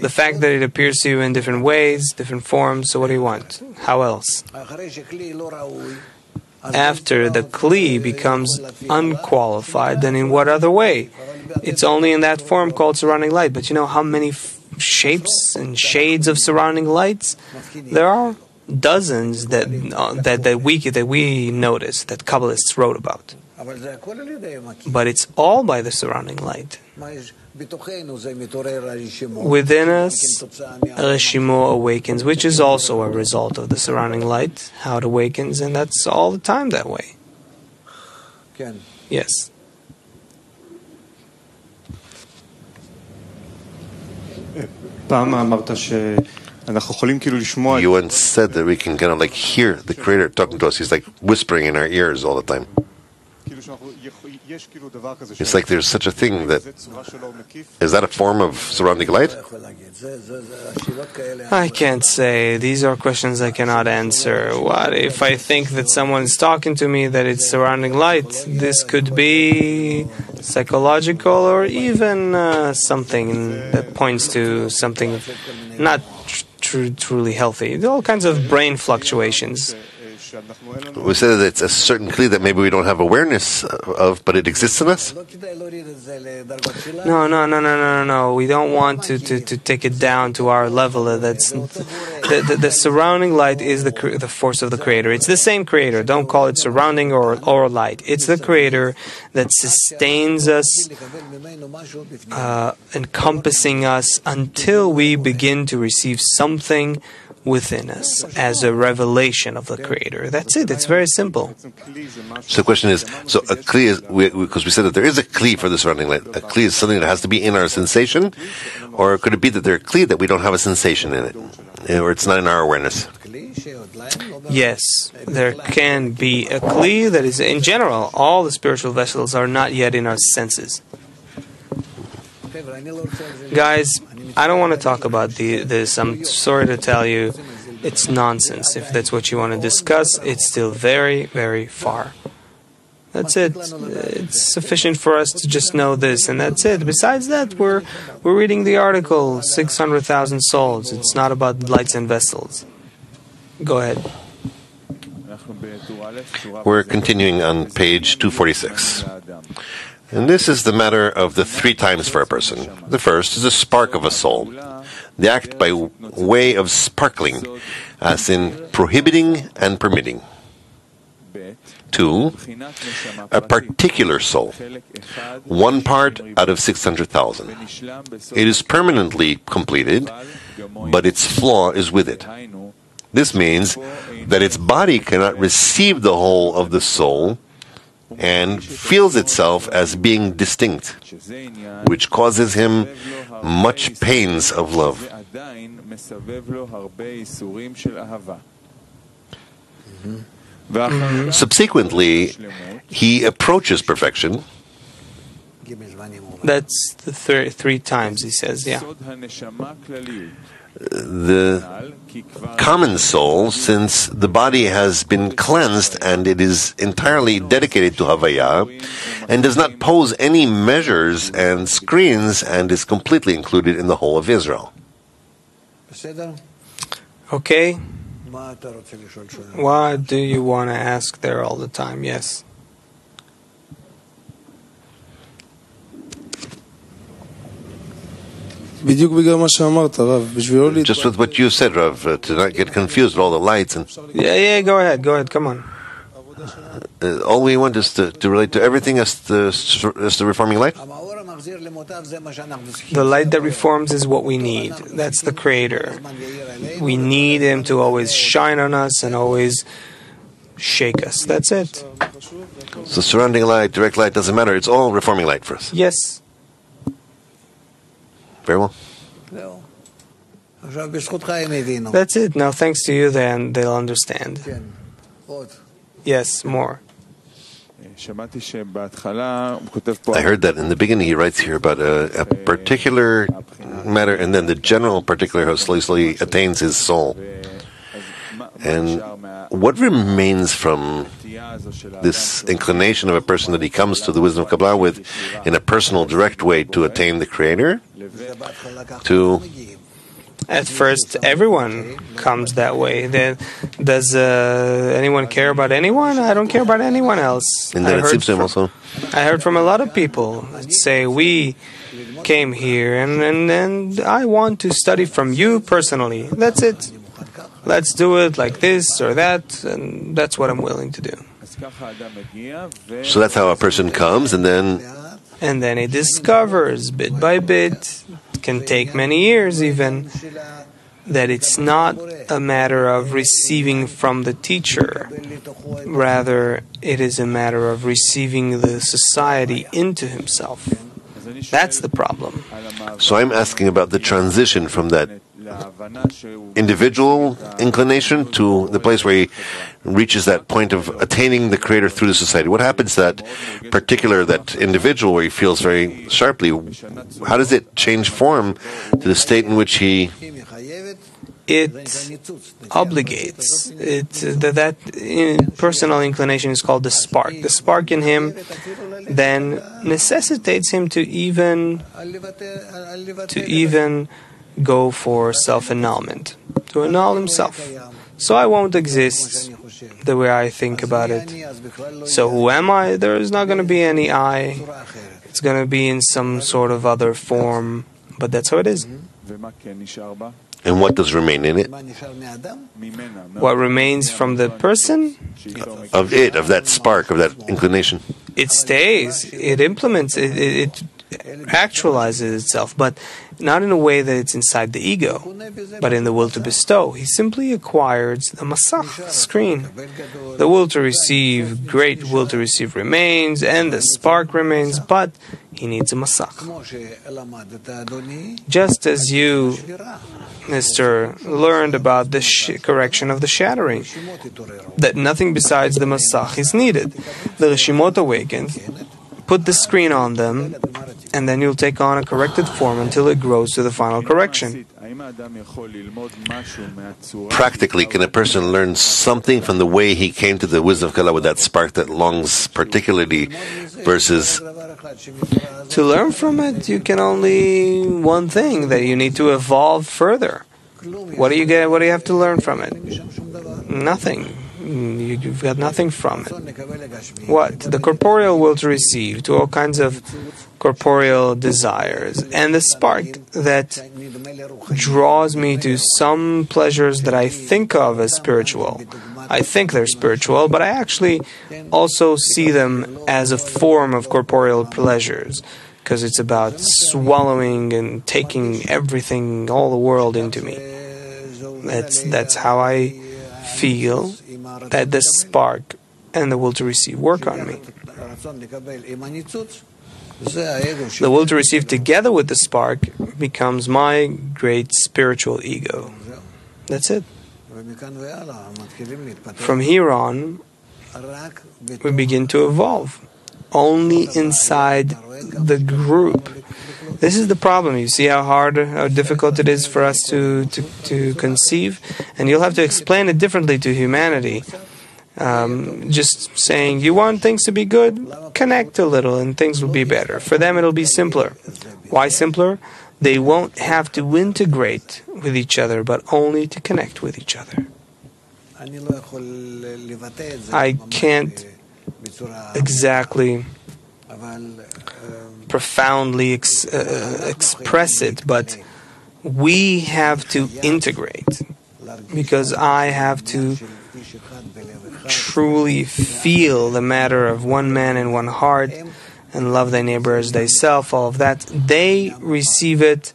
The fact that it appears to you in different ways, different forms, so what do you want? How else? After the Kli becomes unqualified, then in what other way? It's only in that form called surrounding light. But you know how many shapes and shades of surrounding lights there are? Dozens that we notice, that Kabbalists wrote about. But it's all by the surrounding light. Within us, Reshimo awakens, which is also a result of the surrounding light, how it awakens, and that's all the time that way. Yes. You once said that we can kind of like hear the Creator talking to us. He's like whispering in our ears all the time. It's like there's such a thing that... Is that a form of surrounding light? I can't say. These are questions I cannot answer. What if I think that someone is talking to me that it's surrounding light? This could be psychological or even something that points to something not truly healthy. All kinds of brain fluctuations. We said that it's a certain Kli that maybe we don't have awareness of, but it exists in us? No. We don't want to take it down to our level. That's the surrounding light is the force of the Creator. It's the same Creator. Don't call it surrounding or light. It's the Creator that sustains us, encompassing us until we begin to receive something within us as a revelation of the Creator. That's it. It's very simple. So the question is, so a Kli is, because we said that there is a Kli for the surrounding light. A Kli is something that has to be in our sensation, or could it be that there are Kli that we don't have a sensation in it, or it's not in our awareness? Yes, there can be a Kli that is, in general, all the spiritual vessels are not yet in our senses. Guys, I don't want to talk about this. I'm sorry to tell you, it's nonsense. If that's what you want to discuss, it's still very, very far. That's it. It's sufficient for us to just know this, and that's it. Besides that, we're reading the article, 600,000 souls. It's not about lights and vessels. Go ahead. We're continuing on page 246. And this is the matter of the 3 times for a person. The first is a spark of a soul, the act by way of sparkling, as in prohibiting and permitting. 2, a particular soul, 1 part out of 600,000. It is permanently completed, but its flaw is with it. This means that its body cannot receive the whole of the soul, and feels itself as being distinct, which causes him much pains of love. Subsequently, he approaches perfection. That's the 3 times he says, yeah. The common soul, since the body has been cleansed and it is entirely dedicated to Havaya and does not pose any measures and screens and is completely included in the whole of Israel. Okay. What do you want to ask there all the time? Yes. Just with what you said, Rav, to not get confused with all the lights. And Yeah, go ahead, come on. all we want is to relate to everything as the reforming light. The light that reforms is what we need. That's the Creator. We need Him to always shine on us and always shake us. That's it. So surrounding light, direct light, doesn't matter. It's all reforming light for us. Yes. Very well. That's it. Now, thanks to you, then they'll understand. Yes, more. I heard that in the beginning he writes here about a particular matter, and then the general particular how slowly attains his soul. And what remains from this inclination of a person that he comes to the wisdom of Kabbalah with in a personal, direct way to attain the Creator? At first, everyone comes that way. Does anyone care about anyone? I don't care about anyone else. And then it seems to him also. I heard from a lot of people say, we came here and I want to study from you personally. That's it. Let's do it like this or that, and that's what I'm willing to do. So that's how a person comes, and then he discovers, bit by bit, it can take many years even, that it's not a matter of receiving from the teacher. Rather, it is a matter of receiving the society into himself. That's the problem. So I'm asking about the transition from that individual inclination to the place where he reaches that point of attaining the Creator through the society. What happens to that individual where he feels very sharply? How does it change form to the state in which he... It obligates. That personal inclination is called the spark. The spark in him then necessitates him to even go for self-annulment, to annul himself. So I won't exist the way I think about it. So who am I? There is not going to be any I. It's going to be in some sort of other form, but that's how it is. And what does remain in it? What remains from the person? Of that spark, of that inclination. It stays, it implements, it actualizes itself, but not in a way that it's inside the ego, but in the will to bestow. He simply acquires the masach, screen. The will to receive, great will to receive remains, and the spark remains, but he needs a masach. Just as you, Mr., learned about the correction of the shattering, that nothing besides the masach is needed. The Rishimot awakened, put the screen on them, and then you'll take on a corrected form until it grows to the final correction. Practically, can a person learn something from the way he came to the wisdom of Kabbalah with that spark that longs particularly versus... To learn from it, you can only one thing, that you need to evolve further. What do you have to learn from it? Nothing. You've got nothing from it. What? The corporeal will to receive, to all kinds of corporeal desires, and the spark that draws me to some pleasures that I think of as spiritual. I think they're spiritual, but I actually also see them as a form of corporeal pleasures, because it's about swallowing and taking everything, all the world into me. That's how I feel that the spark and the will to receive work on me. The will to receive together with the spark becomes my great spiritual ego. That's it. From here on, we begin to evolve. Only inside the group. This is the problem. You see how difficult it is for us to conceive? And you'll have to explain it differently to humanity. Just saying, you want things to be good? Connect a little and things will be better. For them it'll be simpler. Why simpler? They won't have to integrate with each other, but only to connect with each other. I can't exactly profoundly express it, but we have to integrate, because I have to truly feel the matter of one man and one heart, and love thy neighbor as thyself, all of that. They receive it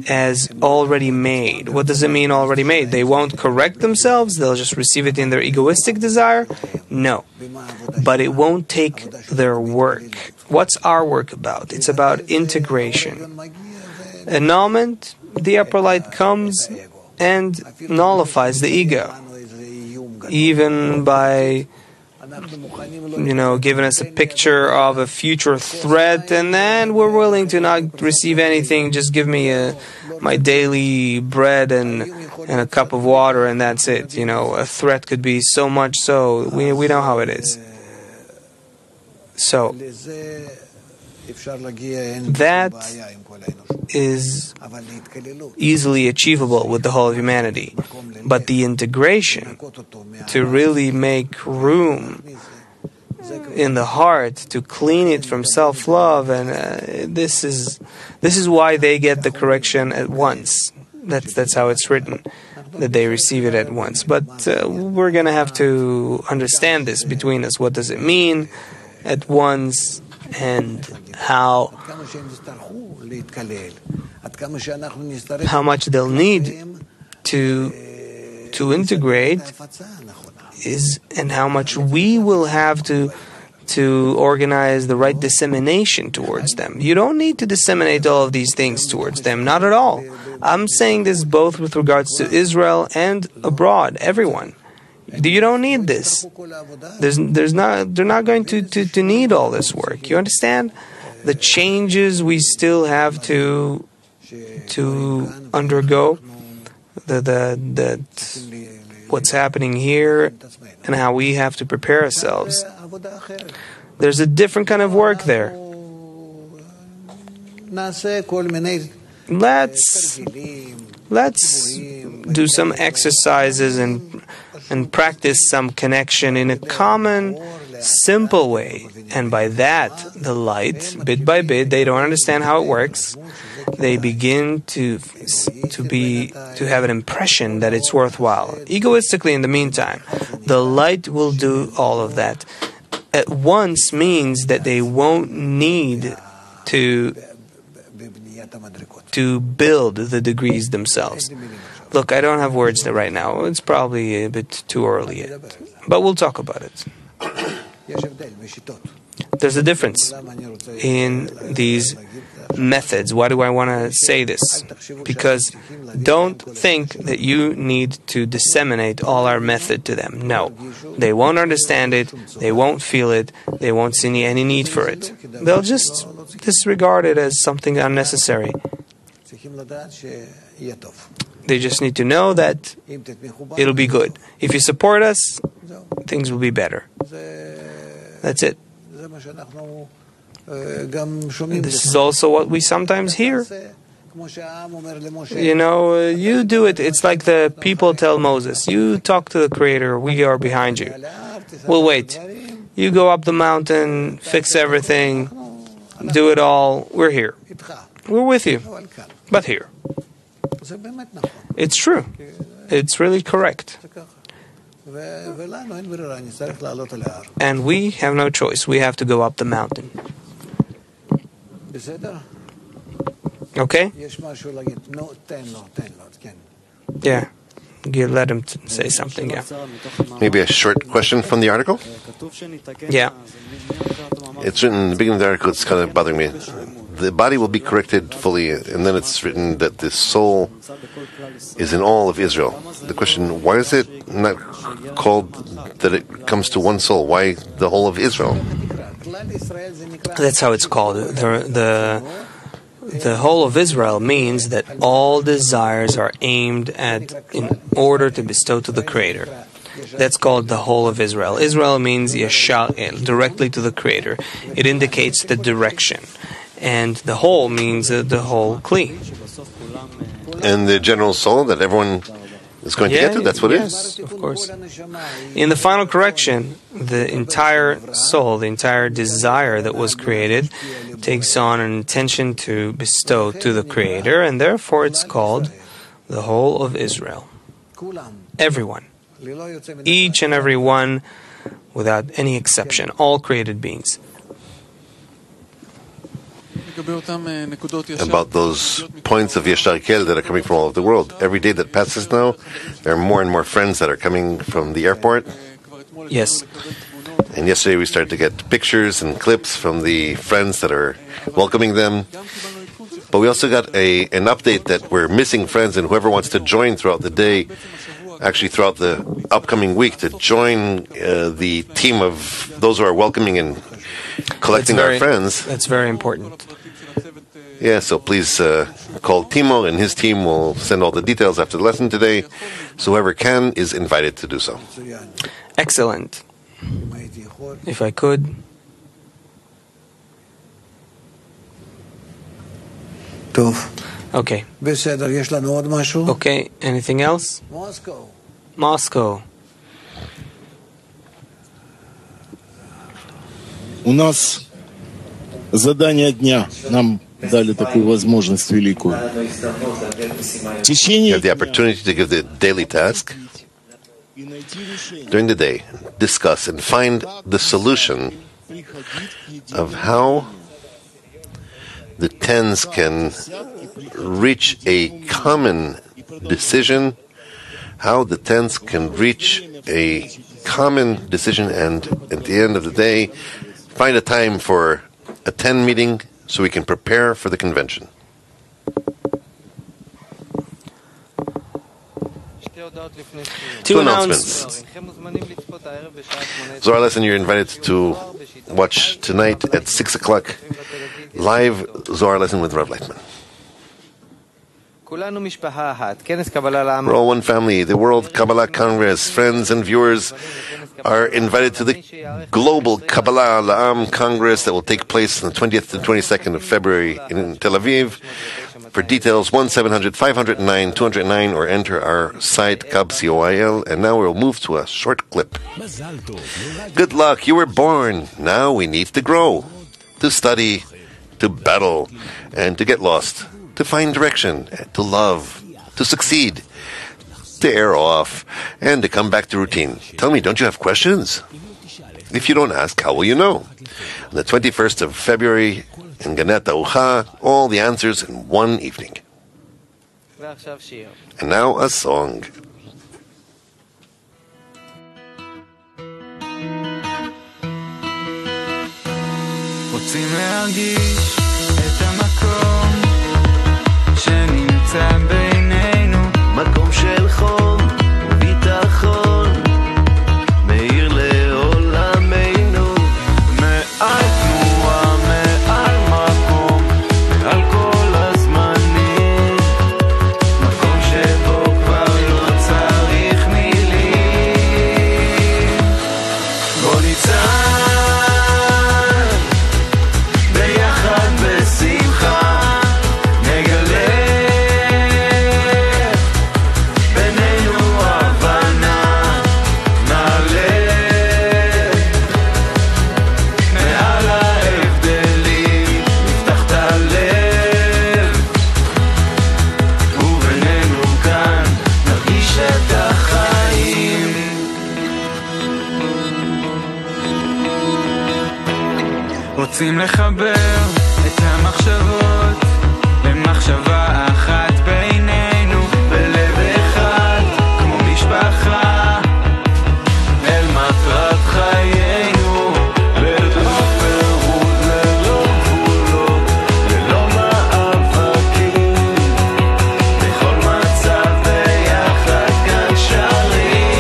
as already made. What does it mean already made? They won't correct themselves, they'll just receive it in their egoistic desire? No. But it won't take their work. What's our work about? It's about integration. Annulment, the upper light comes and nullifies the ego. Even by giving us a picture of a future threat, and then we're willing to not receive anything. Just give me my daily bread and a cup of water, and that's it. A threat could be so much so. We know how it is. So that is easily achievable with the whole of humanity. But the integration, to really make room in the heart, to clean it from self-love, and this is why they get the correction at once. That's how it's written, that they receive it at once. But we're going to have to understand this between us. What does it mean at once, and how much they'll need to integrate and how much we will have to organize the right dissemination towards them. You don't need to disseminate all of these things towards them, not at all. I'm saying this both with regards to Israel and abroad, everyone. You don't need this. They're not going to need all this work. You understand? The changes we still have to undergo, what's happening here, and how we have to prepare ourselves. There's a different kind of work there. Let's do some exercises and practice some connection in a common, simple way. And by that, the light, bit by bit, they don't understand how it works. They begin to have an impression that it's worthwhile. Egoistically, in the meantime, the light will do all of that. At once means that they won't need to build the degrees themselves. Look, I don't have words there right now. It's probably a bit too early yet. But we'll talk about it. There's a difference in these methods. Why do I want to say this? Because don't think that you need to disseminate all our method to them. No. They won't understand it. They won't feel it. They won't see any need for it. They'll just disregard it as something unnecessary. They just need to know that it'll be good. If you support us, things will be better. That's it. This is also what we sometimes hear. You do it. It's like the people tell Moses, you talk to the Creator, we are behind you. We'll wait. You go up the mountain, fix everything, do it all. We're here. We're with you. But here. It's true. It's really correct. And we have no choice. We have to go up the mountain. Okay? Yeah. You let him say something, yeah. Maybe a short question from the article? Yeah. It's written in the beginning of the article, it's kind of bothering me. The body will be corrected fully, and then it's written that the soul is in all of Israel. The question, why is it not called that it comes to one soul? Why the whole of Israel? That's how it's called. The whole of Israel means that all desires are aimed at in order to bestow to the Creator. That's called the whole of Israel. Israel means Yashar El, directly to the Creator. It indicates the direction. And the whole means the whole Kli. And the general soul, that everyone is going to get to. That's what it is. Yes, of course. In the final correction, the entire soul, the entire desire that was created, takes on an intention to bestow to the Creator, and therefore it's called the whole of Israel. Everyone. Each and every one, without any exception, all created beings. About those points of Yeshar Kel that are coming from all over the world. Every day that passes now, there are more and more friends that are coming from the airport. Yes. And yesterday we started to get pictures and clips from the friends that are welcoming them. But we also got an update that we're missing friends, and whoever wants to join throughout the day, actually throughout the upcoming week, to join the team of those who are welcoming and collecting our friends. That's very important. Yeah, so please call Timo, and his team will send all the details after the lesson today. So whoever can is invited to do so. Excellent. If I could. Okay. Okay, anything else? Moscow. У нас задание дня. Нам дали такую возможность великую. You have the opportunity to give the daily task. During the day, discuss and find the solution of how the tens can reach a common decision, how the tens can reach a common decision, and at the end of the day, find a time for a 10 meeting so we can prepare for the convention. Two announcements. Zohar lesson, you're invited to watch tonight at 6 o'clock, live Zohar lesson with Rav Leitman. We're all one family. The World Kabbalah Congress, friends and viewers are invited to the Global Kabbalah La'am Congress that will take place on the 20th and 22nd of February in Tel Aviv. For details, 1-700-509-209 or enter our site, KabCoil. And now we'll move to a short clip. Good luck, you were born. Now we need to grow, to study, to battle, and to get lost, to find direction, to love, to succeed, to air off, and to come back to routine. Tell me, don't you have questions? If you don't ask, how will you know? On the 21st of February, in Ganet Aucha, all the answers in one evening. And now a song. רוצים להרגיש את המקום שנמצא בינינו, מקום של חום וביטחון מאיר לעולמנו, מעל תנועה, מעל מקום, מעל כל הזמנים, מקום שבו כבר לא צריך מילים. בוא נצעד ביחד בשמחה, נגלה בינינו הבנה, נעלה מעל ההבדלים, נפתח את הלב, ובינינו כאן נרגיש את החיים. רוצים לחבר את המחשבות למחשבה אחת בינינו, בלב אחד כמו משפחה, אל מטרת חיינו, ללא פירוד, ללא גבולות, ללא מאבקים, בכל מצב ביחד כאן שרים.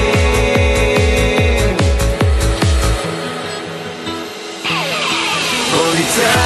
בוא נצא